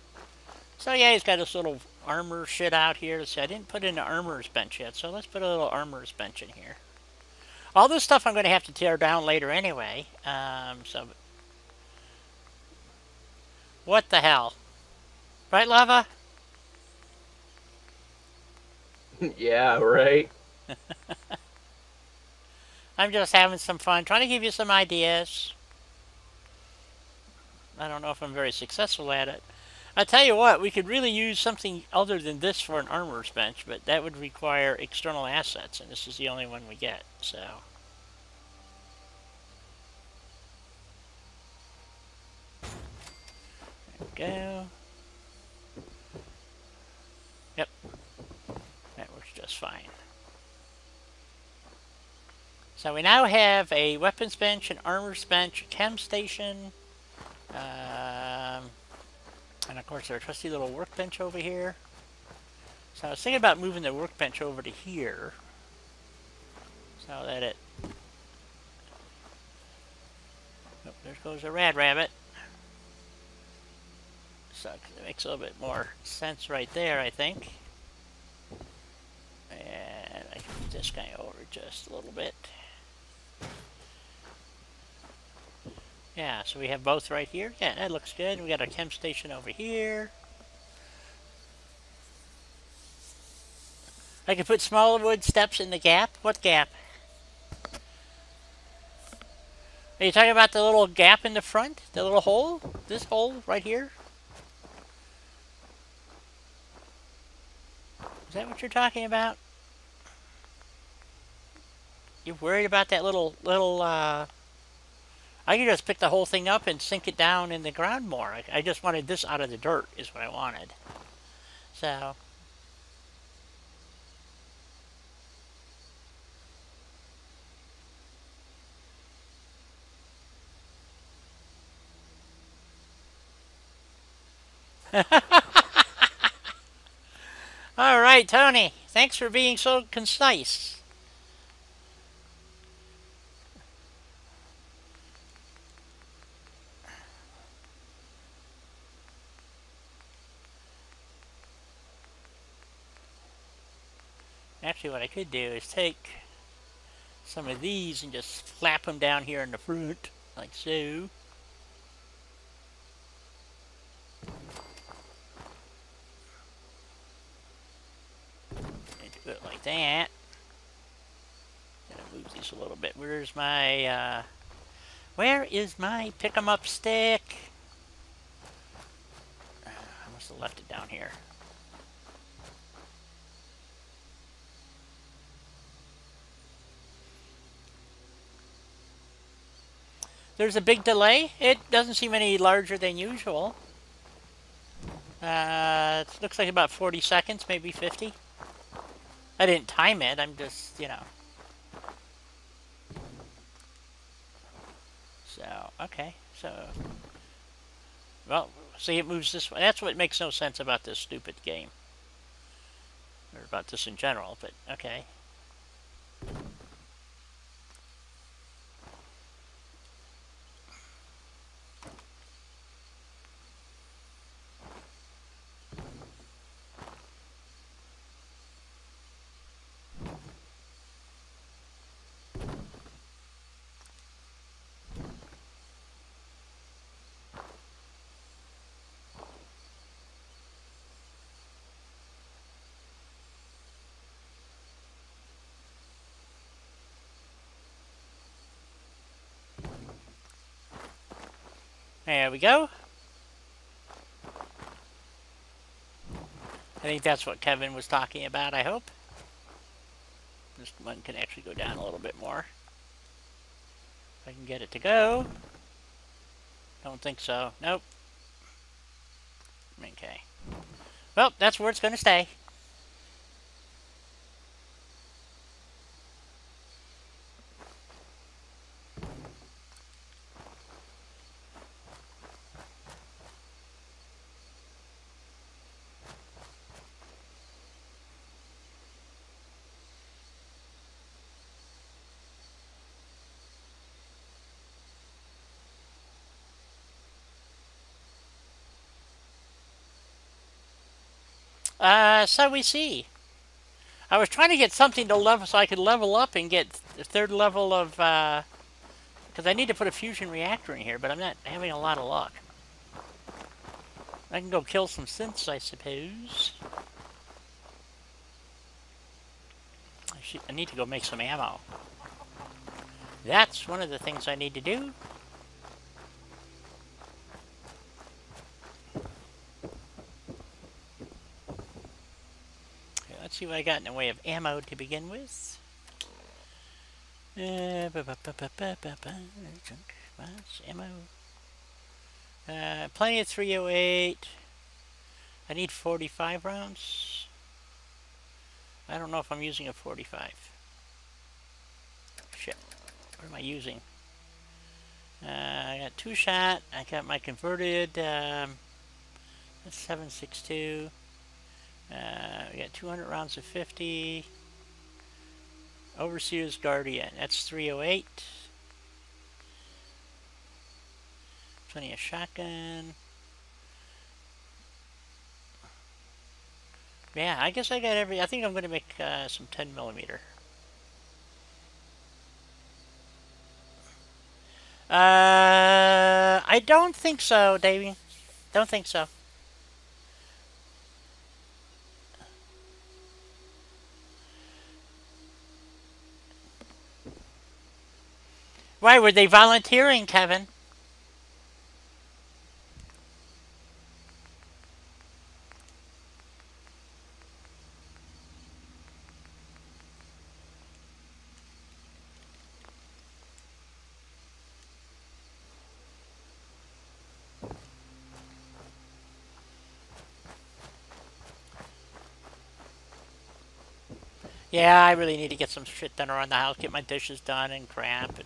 So, yeah, he's got this little armor shit out here. So I didn't put in an armorer's bench yet, so let's put a little armorer's bench in here. All this stuff I'm going to have to tear down later anyway. So, what the hell? Right, Lava? Yeah, right. I'm just having some fun, trying to give you some ideas. I don't know if I'm very successful at it. I tell you what, we could really use something other than this for an armorer's bench, but that would require external assets, and this is the only one we get, so. There we go. Yep. That works just fine. So we now have a weapons bench, an armorer's bench, a chem station, and of course our trusty little workbench over here. So I was thinking about moving the workbench over to here, so that it... Oh, there goes a rad rabbit. So it makes a little bit more sense right there, I think. And I can put this guy over just a little bit. Yeah, so we have both right here. Yeah, that looks good. We got our chem station over here. I can put smaller wood steps in the gap. What gap? Are you talking about the little gap in the front? The little hole? This hole right here? Is that what you're talking about? You're worried about that little, I could just pick the whole thing up and sink it down in the ground more. I just wanted this out of the dirt is what I wanted. So... All right, Tony. Thanks for being so concise. Actually, what I could do is take some of these and just flap them down here in the front, like so. And do it like that. Gonna move these a little bit. Where is my pick 'em up stick? I must have left it down here. There's a big delay. It doesn't seem any larger than usual. It looks like about 40 seconds, maybe 50. I didn't time it, I'm just, you know. So, okay, so... Well, see, it moves this way. That's what makes no sense about this stupid game. Or about this in general, but okay. There we go. I think that's what Kevin was talking about, I hope. This one can actually go down a little bit more. If I can get it to go. Don't think so. Nope. Okay. Well, that's where it's going to stay. So we see. I was trying to get something to level so I could level up and get the third level of, because I need to put a fusion reactor in here, but I'm not having a lot of luck. I can go kill some synths, I suppose. I need to go make some ammo. That's one of the things I need to do. Let's see what I got in the way of ammo to begin with. Ammo. Plenty of 308. I need 45 rounds. I don't know if I'm using a 45. Shit. What am I using? I got 2-shot. I got my converted 7.62. We got 200 rounds of 50. Overseer's Guardian. That's 308. Plenty of shotgun. Yeah, I guess I got every... I think I'm going to make some 10mm. I don't think so, Davey. Don't think so. Why were they volunteering, Kevin? Yeah, I really need to get some shit done around the house, get my dishes done and crap. And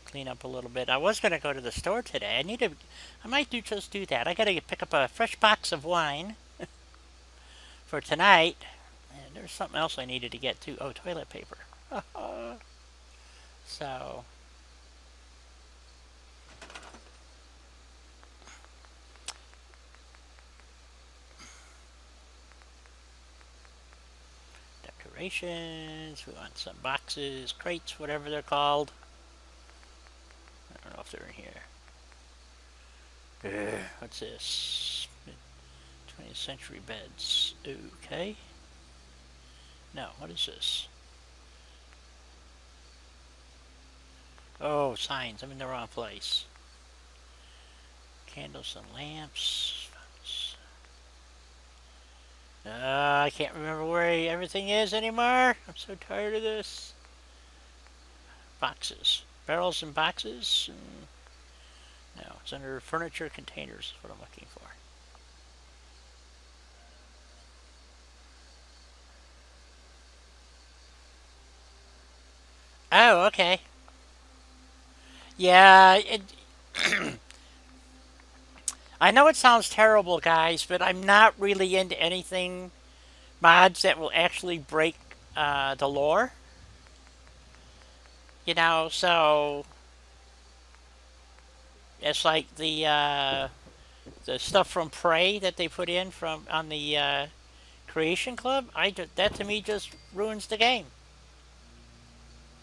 clean up a little bit. I was going to go to the store today. I might just do that. I got to pick up a fresh box of wine for tonight. And there's something else I needed to get too. Oh, toilet paper. So, decorations. We want some boxes, crates, whatever they're called. I don't know if they're in here. What's this? 20th century beds. Okay. No, what is this? Oh, signs. I'm in the wrong place. Candles and lamps. I can't remember where everything is anymore. I'm so tired of this. Boxes. Barrels and boxes. No, it's under furniture containers. Is what I'm looking for. Oh, okay. Yeah, I know it sounds terrible, guys, but I'm not really into anything mods that will actually break the lore. You know, so it's like the stuff from Prey that they put in from on the Creation Club. That to me just ruins the game.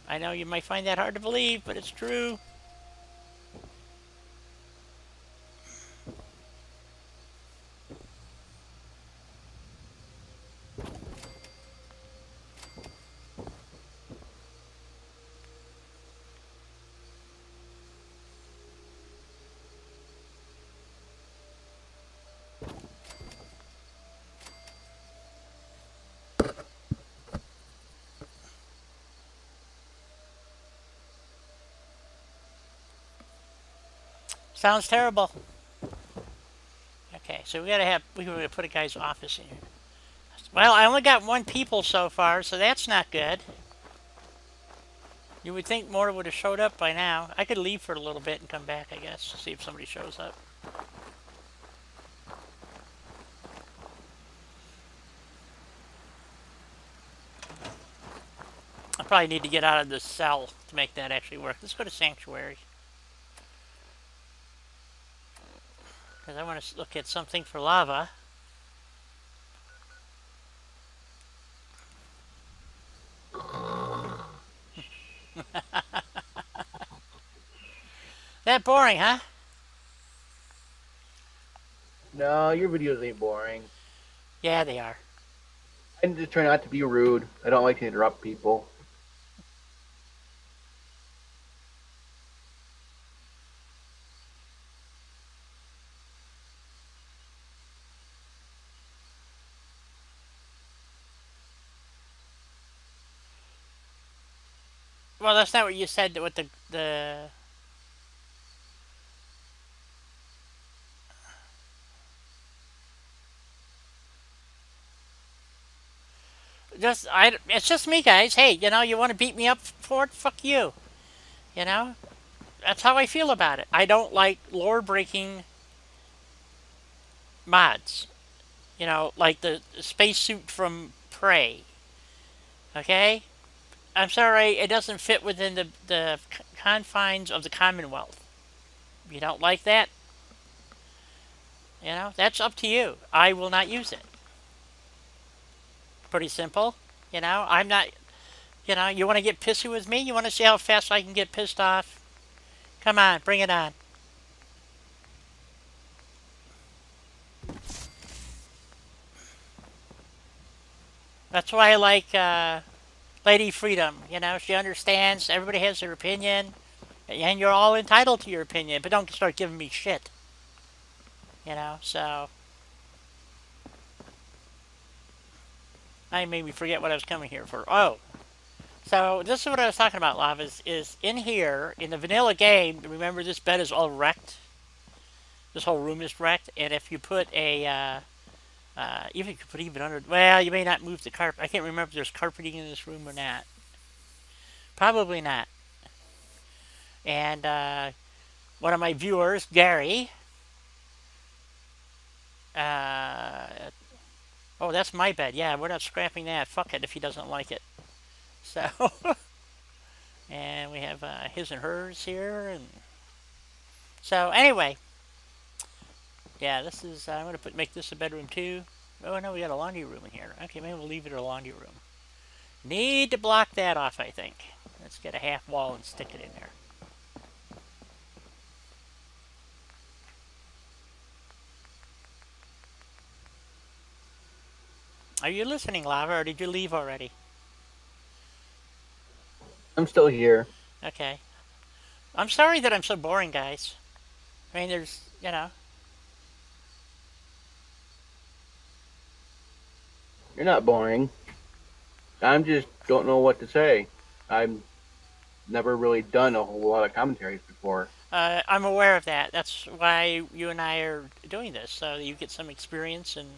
I know you might find that hard to believe, but it's true. Sounds terrible. Okay, so we gotta put a guy's office in here. Well, I only got one people so far, so that's not good. You would think more would have showed up by now. I could leave for a little bit and come back, I guess, to see if somebody shows up. I probably need to get out of this cell to make that actually work. Let's go to Sanctuary. Because I want to look at something for lava. That boring, huh? No, your videos ain't boring. Yeah, they are. I just try not to be rude. I don't like to interrupt people. Well, that's not what you said with the... It's just me, guys. Hey, you know, you want to beat me up for it? Fuck you. You know? That's how I feel about it. I don't like lore-breaking mods. You know, like the spacesuit from Prey. Okay? I'm sorry, it doesn't fit within the confines of the Commonwealth. If you don't like that, you know, that's up to you. I will not use it. Pretty simple. You know, I'm not... You know, you want to get pissy with me? You want to see how fast I can get pissed off? Come on, bring it on. That's why I like Lady Freedom. You know, she understands everybody has their opinion, and you're all entitled to your opinion, but don't start giving me shit. You know, so I made me forget what I was coming here for. Oh, so this is what I was talking about, Lava, is in here, in the vanilla game, remember this bed is all wrecked? This whole room is wrecked, and if you put a, even if you put even under, well, you may not move the carpet. I can't remember if there's carpeting in this room or not. Probably not. And one of my viewers, Gary, oh, that's my bed. Yeah, we're not scrapping that. Fuck it if he doesn't like it. So, and we have his and hers here. And so, anyway, yeah, this is, I'm going to make this a bedroom too. Oh, no, we got a laundry room in here. Okay, maybe we'll leave it a laundry room. Need to block that off, I think. Let's get a half wall and stick it in there. Are you listening, Lava, or did you leave already? I'm still here. Okay. I'm sorry that I'm so boring, guys. I mean, there's, you know. You're not boring. I'm just don't know what to say. I've never really done a whole lot of commentaries before. I'm aware of that. That's why you and I are doing this, so that you get some experience and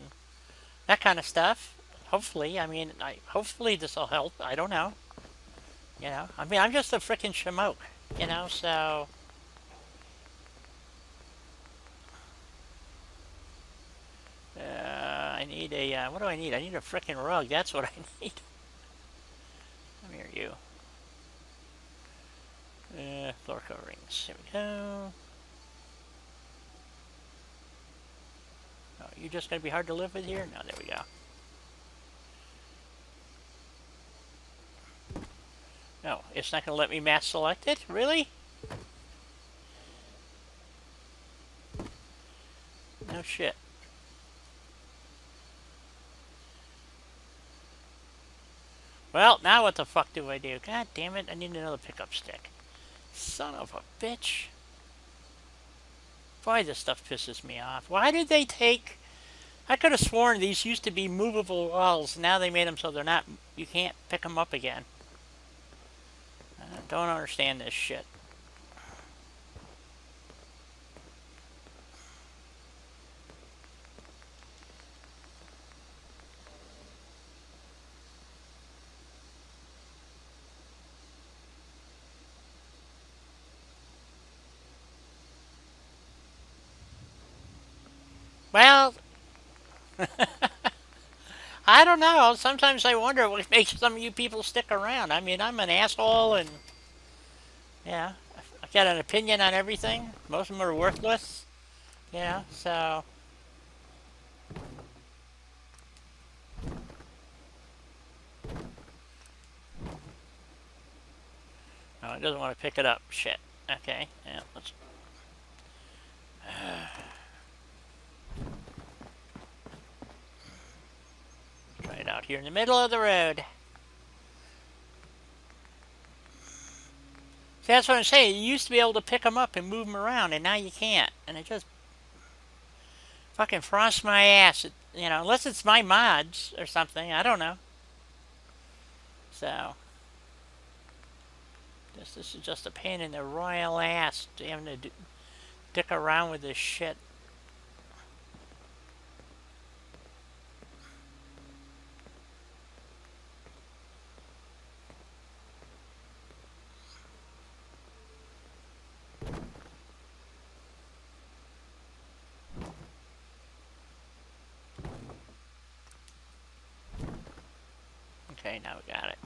that kind of stuff. Hopefully, I mean, hopefully this will help. I don't know. You know, I mean, I'm just a frickin' shamoke, you know, so. I need a, what do I need? I need a frickin' rug. That's what I need. Come here, you. Floor coverings. Here we go. Oh, you just gonna be hard to live with here? No, there we go. No, it's not gonna let me mass select it? Really? No shit. Well, now what the fuck do I do? God damn it, I need another pickup stick. Son of a bitch. Boy, this stuff pisses me off. Why did they take... I could have sworn these used to be movable walls. Now they made them so they're not... You can't pick them up again. I don't understand this shit. Well... I don't know. Sometimes I wonder what makes some of you people stick around. I mean, I'm an asshole and... Yeah, I've got an opinion on everything. Most of them are worthless. Yeah, so... Oh, it doesn't want to pick it up. Shit. Okay, yeah, let's... Try it out here in the middle of the road. See, that's what I'm saying. You used to be able to pick them up and move them around, and now you can't. And it just fucking frosts my ass. You know, unless it's my mods or something. I don't know. So, this is just a pain in the royal ass having to dick around with this shit. Okay, now we got it.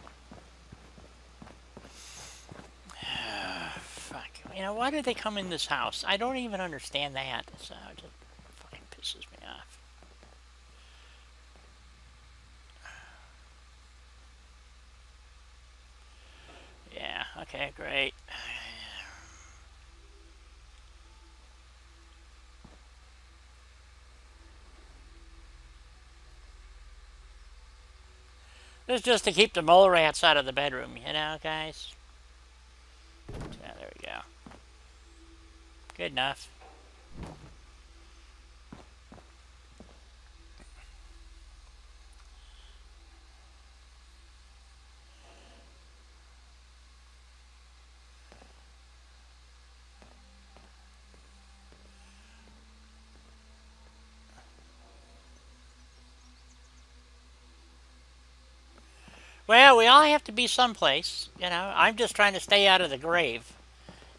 Fuck. You know, why did they come in this house? I don't even understand that. So it just fucking pisses me off. Yeah, okay, great. This is just to keep the mole rats out of the bedroom, you know, guys? Yeah, there we go. Good enough. Well, we all have to be someplace, you know. I'm just trying to stay out of the grave,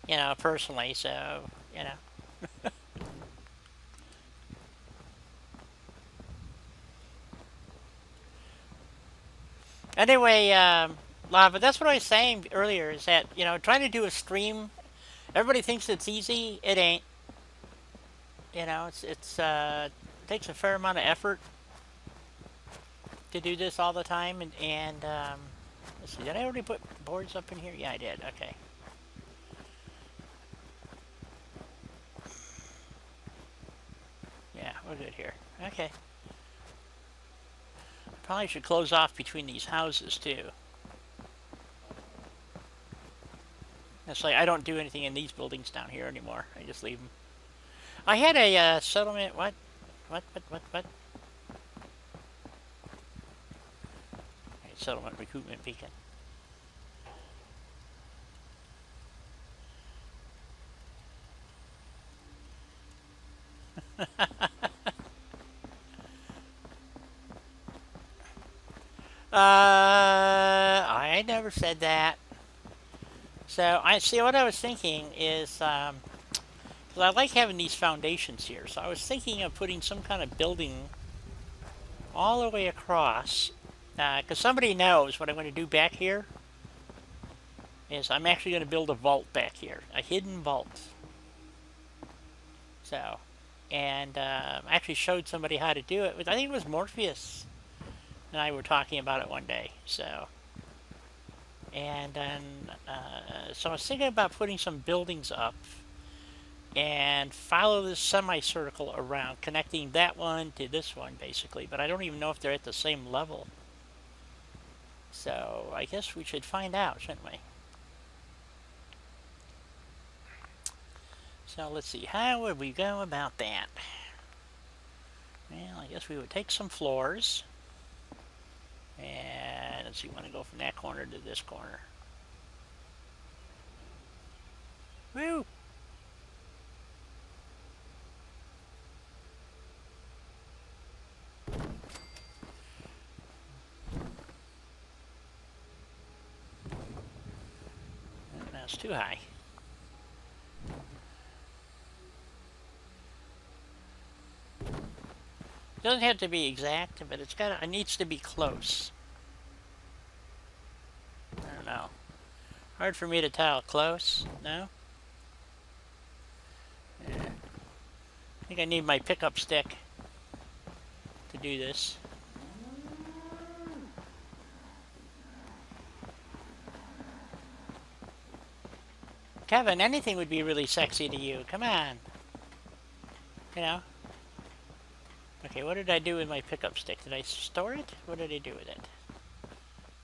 you know, personally, so, you know. Anyway, Lava, that's what I was saying earlier, is that, you know, trying to do a stream, everybody thinks it's easy. It ain't. You know, it takes a fair amount of effort to do this all the time, and let's see, did I already put boards up in here? Yeah, I did. Okay. Yeah, we're good here. Okay. Probably should close off between these houses too. It's like I don't do anything in these buildings down here anymore. I just leave them. I had a settlement. What? Okay, settlement recruitment beacon. I never said that. So I see what I was thinking is, I like having these foundations here. So I was thinking of putting some kind of building all the way across, because somebody knows what I'm going to do back here. Is I'm actually going to build a vault back here, a hidden vault. So, and I actually showed somebody how to do it. I think it was Morpheus and I were talking about it one day. So, and then so I was thinking about putting some buildings up and follow this semicircle around, connecting that one to this one basically. But I don't even know if they're at the same level. So I guess we should find out, shouldn't we? So let's see, how would we go about that? Well, I guess we would take some floors. And let's see, we want to go from that corner to this corner. Woo! That's too high. Doesn't have to be exact, but it needs to be close. I don't know. Hard for me to tell. Close? No? Yeah. I think I need my pickup stick to do this. Kevin, anything would be really sexy to you. Come on. You know? Okay, what did I do with my pickup stick? Did I store it? What did I do with it?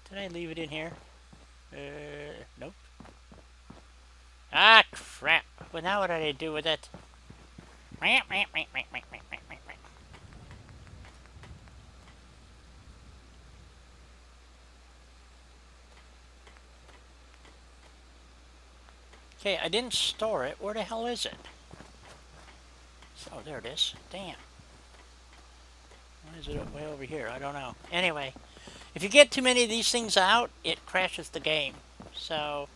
Did I leave it in here? Nope. Ah, crap. Well, now what did I do with it? Okay, I didn't store it. Where the hell is it? Oh, there it is. Damn. Why is it way over here? I don't know. Anyway, if you get too many of these things out, it crashes the game. So...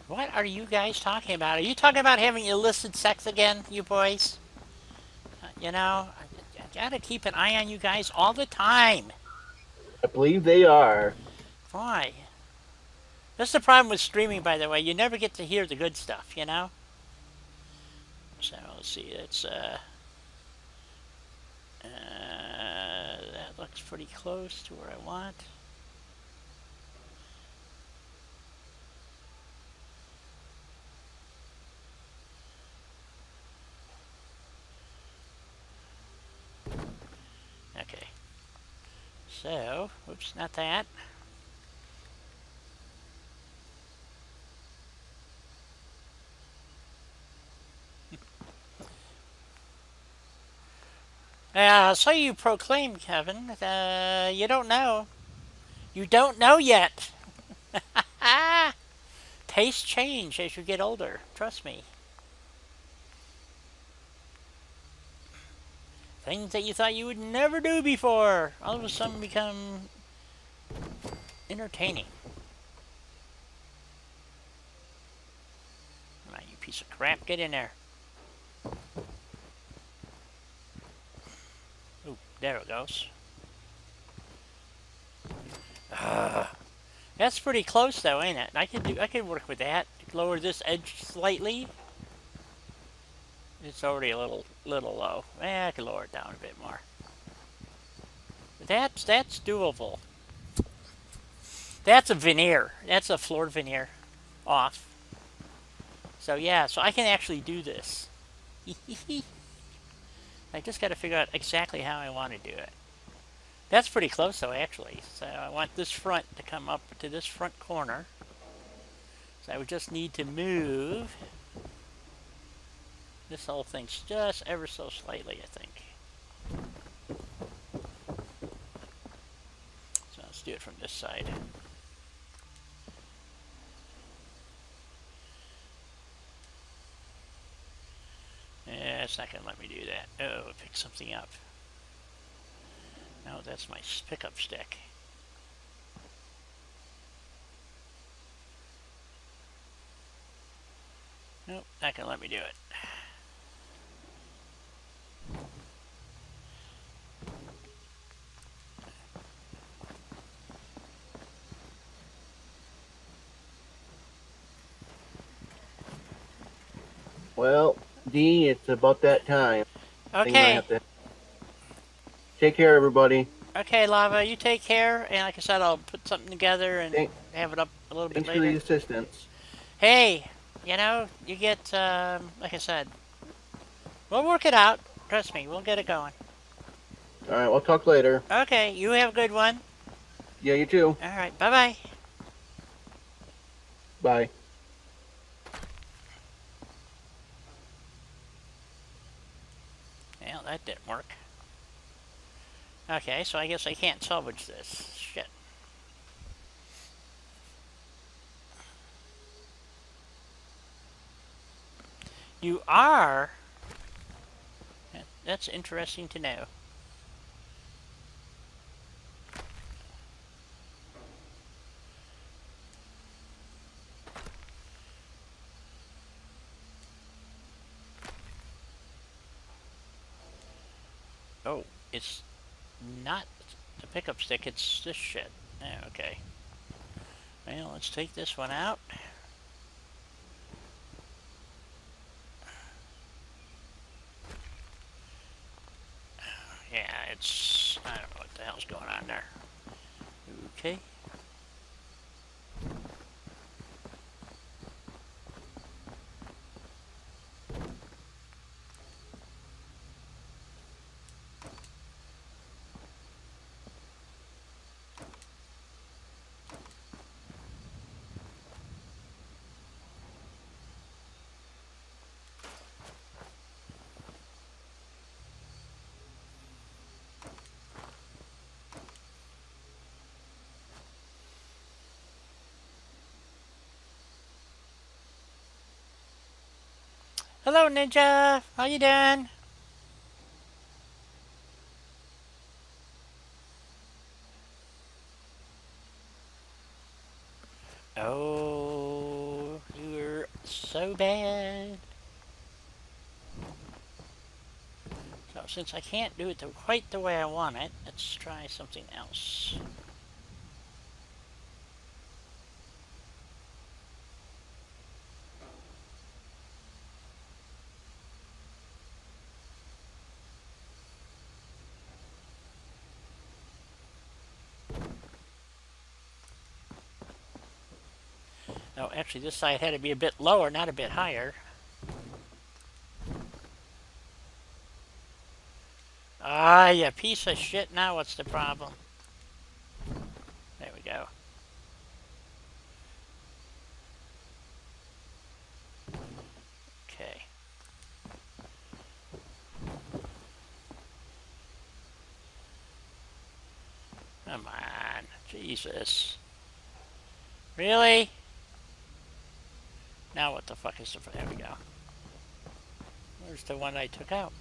What are you guys talking about? Are you talking about having illicit sex again, you boys? You know, Gotta keep an eye on you guys all the time. I believe they are. Why? That's the problem with streaming, by the way. You never get to hear the good stuff, you know? So, let's see. It's, that looks pretty close to where I want. Okay. So, oops, not that. So you proclaim, Kevin. You don't know. You don't know yet. Tastes change as you get older. Trust me. Things that you thought you would never do before, all of a sudden become entertaining. Come on, you piece of crap. Get in there. Ooh, there it goes. That's pretty close though, ain't it? I could work with that. Lower this edge slightly. It's already a little low. I could lower it down a bit more. But that's doable. That's a veneer. That's a floor veneer off. So yeah, so I can actually do this. I just got to figure out exactly how I want to do it. That's pretty close though, actually. So I want this front to come up to this front corner. So I would just need to move this whole thing's just ever so slightly, I think. So let's do it from this side. Yeah, it's not going to let me do that. Oh, pick something up. No, that's my pickup stick. Nope, not going to let me do it. Well, Dee, it's about that time. I think I Okay. have to... Take care, everybody. Okay, Lava, you take care. And like I said, I'll put something together and have it up a little bit Thanks later. for the assistance. Hey, you know, you get, like I said, we'll work it out. Trust me, we'll get it going. All right, we'll talk later. Okay, you have a good one. Yeah, you too. All right, bye-bye. Bye. Well, that didn't work. Okay, so I guess I can't salvage this. Shit. You are? That's interesting to know. Oh, it's not the pickup stick, it's this shit. Oh, okay. Well, let's take this one out. Yeah, it's... I don't know what the hell's going on there. Okay. Hello, Ninja. How you doing? Oh, you're so bad. So since I can't do it quite the way I want it, let's try something else. No, actually this side had to be a bit lower, not a bit higher. Ah, you piece of shit. Now what's the problem? There we go. Okay. Come on. Jesus. Really? Now what the fuck is the... There we go. Where's the one I took out?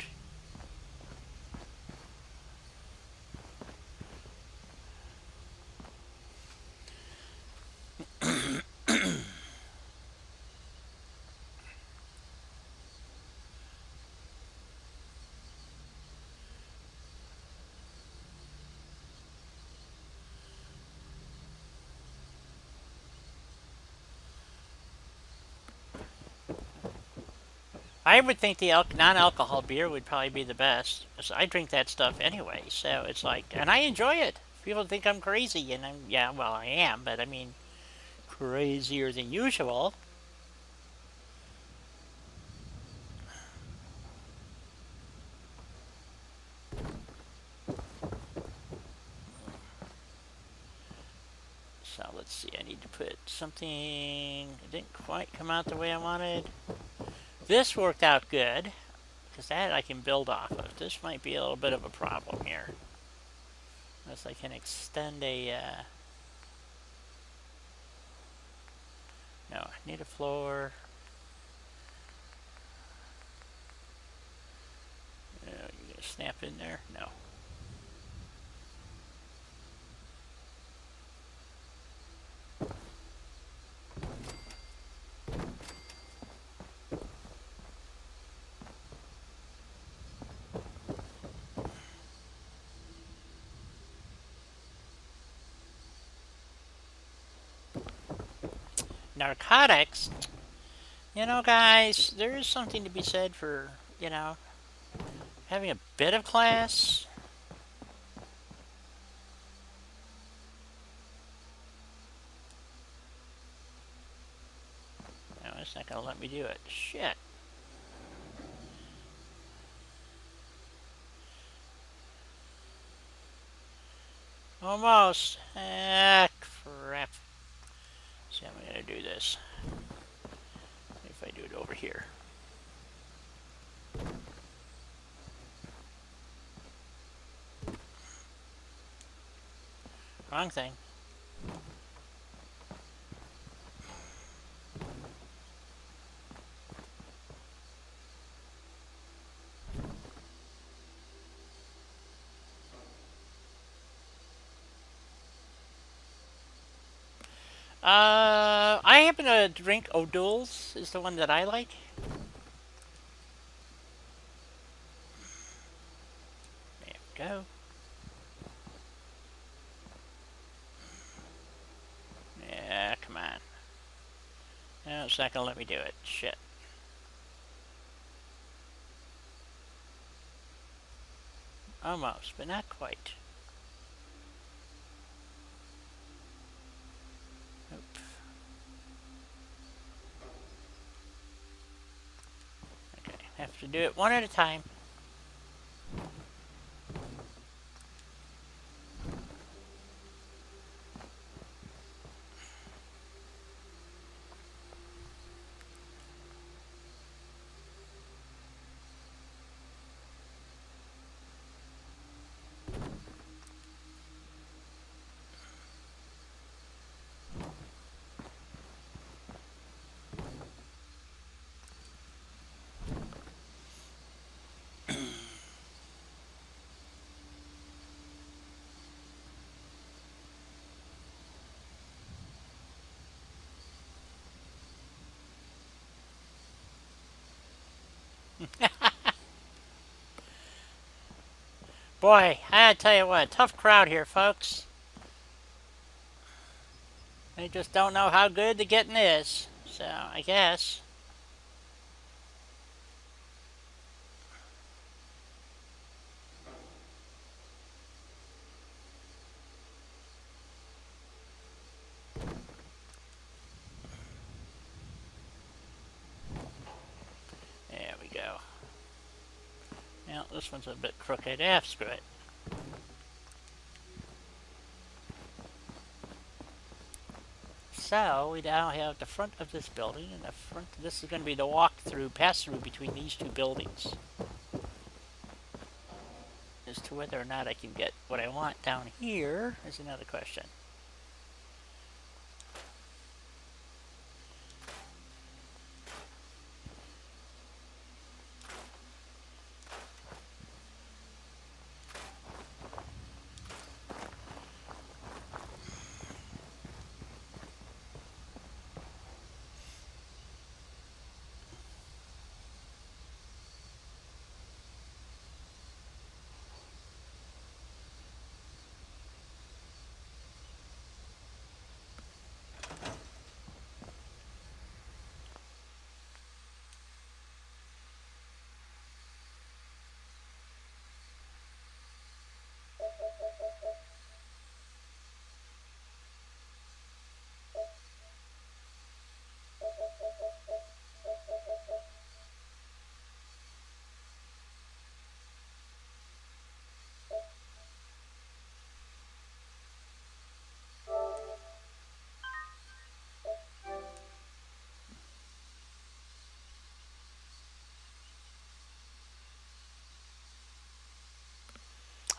I would think the non-alcohol beer would probably be the best. I drink that stuff anyway, so it's like, and I enjoy it. People think I'm crazy, and yeah, well, I am, but I mean, crazier than usual. So let's see, I need to put something, it didn't quite come out the way I wanted. This worked out good, because that I can build off of. This might be a little bit of a problem here. Unless I can extend a, no, I need a floor. You gonna snap in there? No. Narcotics, you know, guys, there is something to be said for, you know, having a bit of class. No, it's not going to let me do it. Shit. Almost. Ah, crap. See how I'm going to do this. If I do it over here. Wrong thing. I happen to drink O'Doul's is the one that I like. There we go. Yeah, come on. No, it's not gonna let me do it. Shit. Almost, but not quite. Nope. Okay, have to do it one at a time. Boy, I tell you what, tough crowd here, folks. They just don't know how good the getting is. So, I guess. There we go. Now, this one's a bit crooked. Screw it. So, we now have the front of this building, and the front, this is going to be the walk-through, pass-through between these two buildings. As to whether or not I can get what I want down here is another question.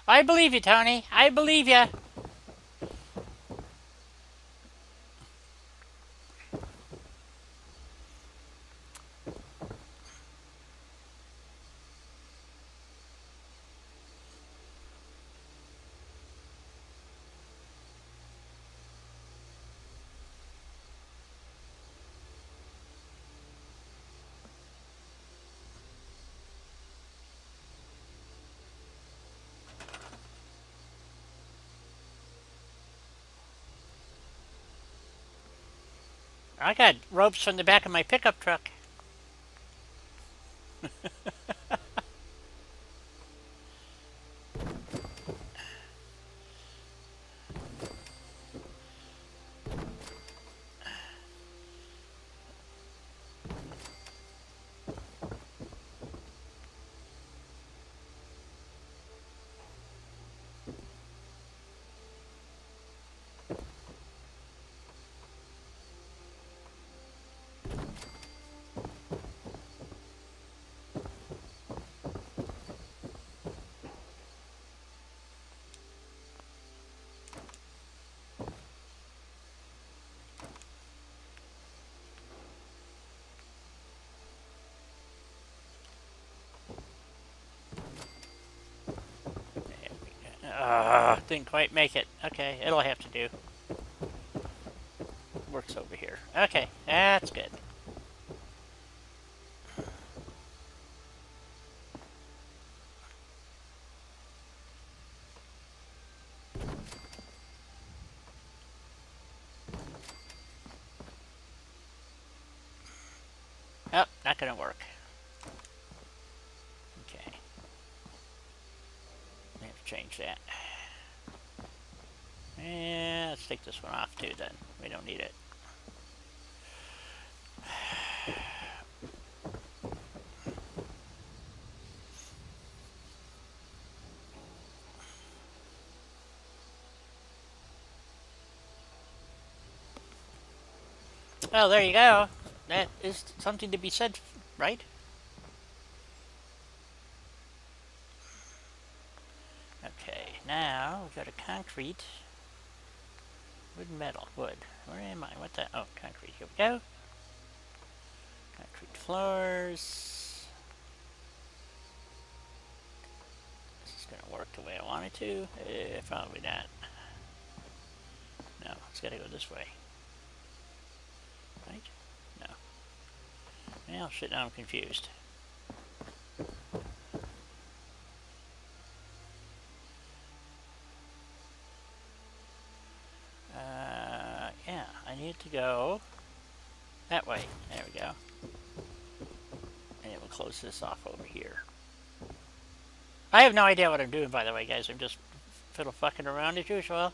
I believe you, Tony. I believe you. I got ropes from the back of my pickup truck. Didn't quite make it. Okay, it'll have to do. Works over here. Okay, that's good. Oh, not gonna work. Okay. I have to change that. And let's take this one off too then. We don't need it. Well, there you go. That is something to be said, right? Okay, now we've got a concrete. Wood and metal. Wood. Where am I? What the? Oh, concrete. Here we go. Concrete floors. This is going to work the way I want it to. Probably not. No, it's got to go this way. Right? No. Well, shit, now I'm confused. need it to go that way. There we go. And it will close this off over here. I have no idea what I'm doing, by the way, guys. I'm just fiddle fucking around as usual.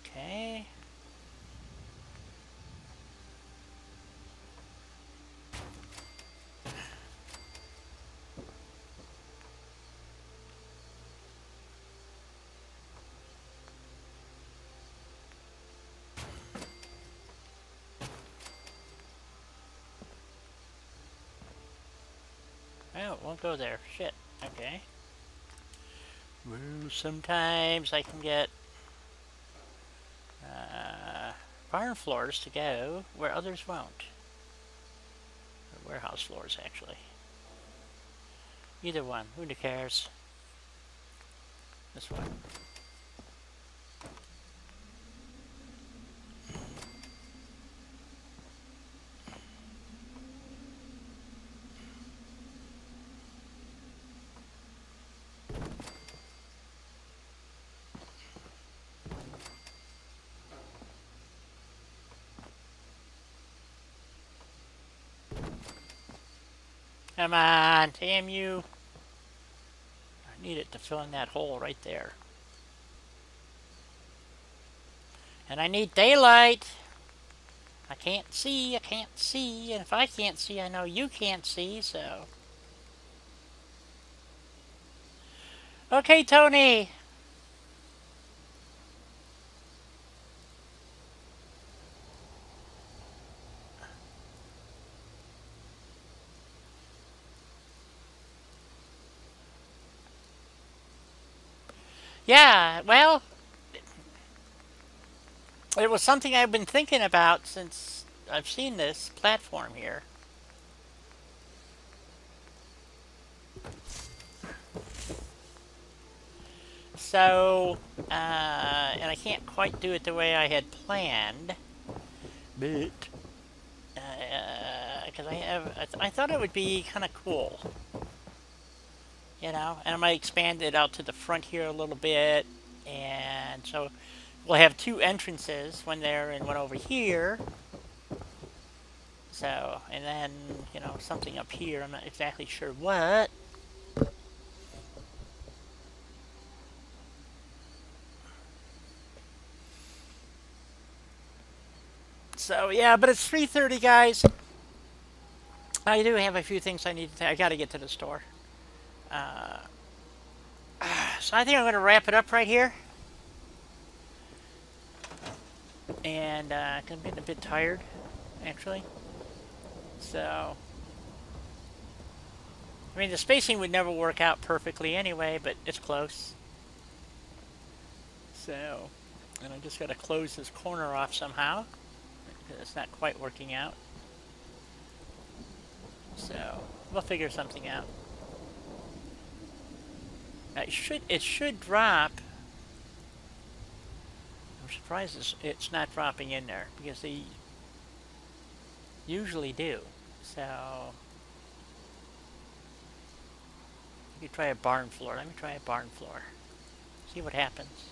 Okay. Oh, it won't go there. Shit. Okay. Well, sometimes I can get barn floors to go where others won't. Or warehouse floors, actually. Either one. Who cares? This one. Come on, damn you. I need it to fill in that hole right there. And I need daylight. I can't see, and if I can't see, I know you can't see, so. Okay, Tony. Yeah, well, it was something I've been thinking about since I've seen this platform here. So, and I can't quite do it the way I had planned, but, because I thought it would be kind of cool, you know, and I might expand it out to the front here a little bit, and so we'll have two entrances, one there and one over here. So, and then, you know, something up here, I'm not exactly sure what. So, yeah, but it's 3:30, guys. I do have a few things I need to I gotta get to the store. So I think I'm going to wrap it up right here. And, I'm getting a bit tired, actually. So, I mean, the spacing would never work out perfectly anyway, but it's close. So, and I just got to close this corner off somehow. It's not quite working out. So, we'll figure something out. It should drop. I'm surprised it's not dropping in there, because they usually do. So, you could try a barn floor. Let me try a barn floor. See what happens.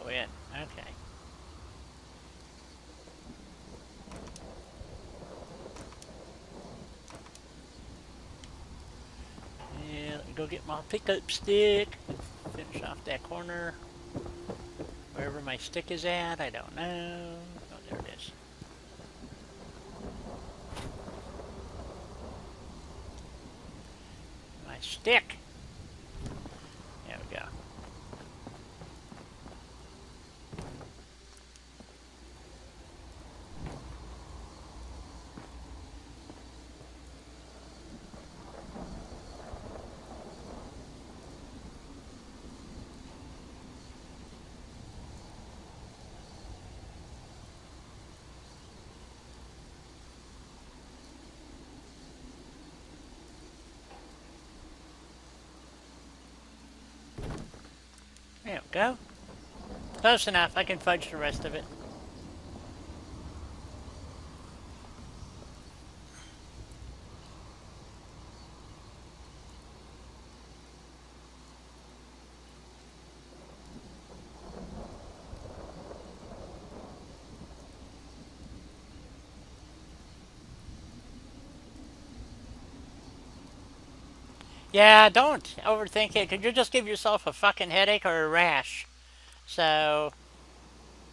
In. Okay. Yeah, let me go get my pickup stick. Finish off that corner. Wherever my stick is at, I don't know. Oh, there it is. My stick. There we go. Go. Close enough. I can fudge the rest of it. Yeah, don't overthink it. Could you just give yourself a fucking headache or a rash? So,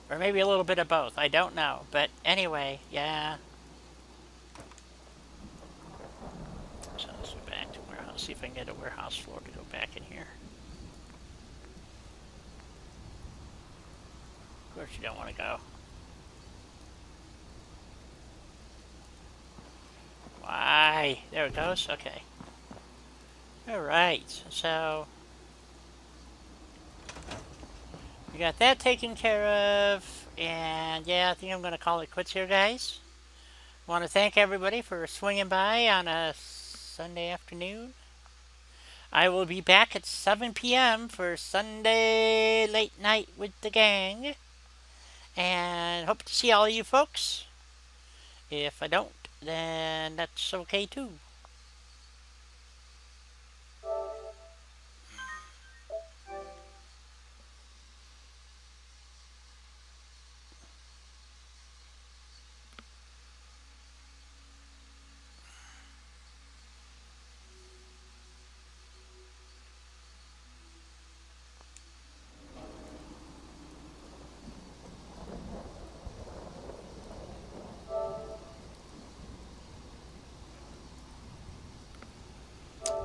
or maybe a little bit of both. I don't know. But anyway, yeah. So let's go back to warehouse. See if I can get a warehouse floor to go back in here. Of course you don't want to go. Why? There it goes. Okay. Alright, so we got that taken care of, and yeah, I think I'm going to call it quits here, guys. Want to thank everybody for swinging by on a Sunday afternoon. I will be back at 7 p.m. for Sunday late night with the gang, and hope to see all of you folks. If I don't, then that's okay too.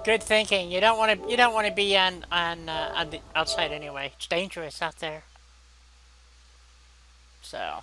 Good thinking. You don't want to. You don't want to be on the outside anyway. It's dangerous out there. So.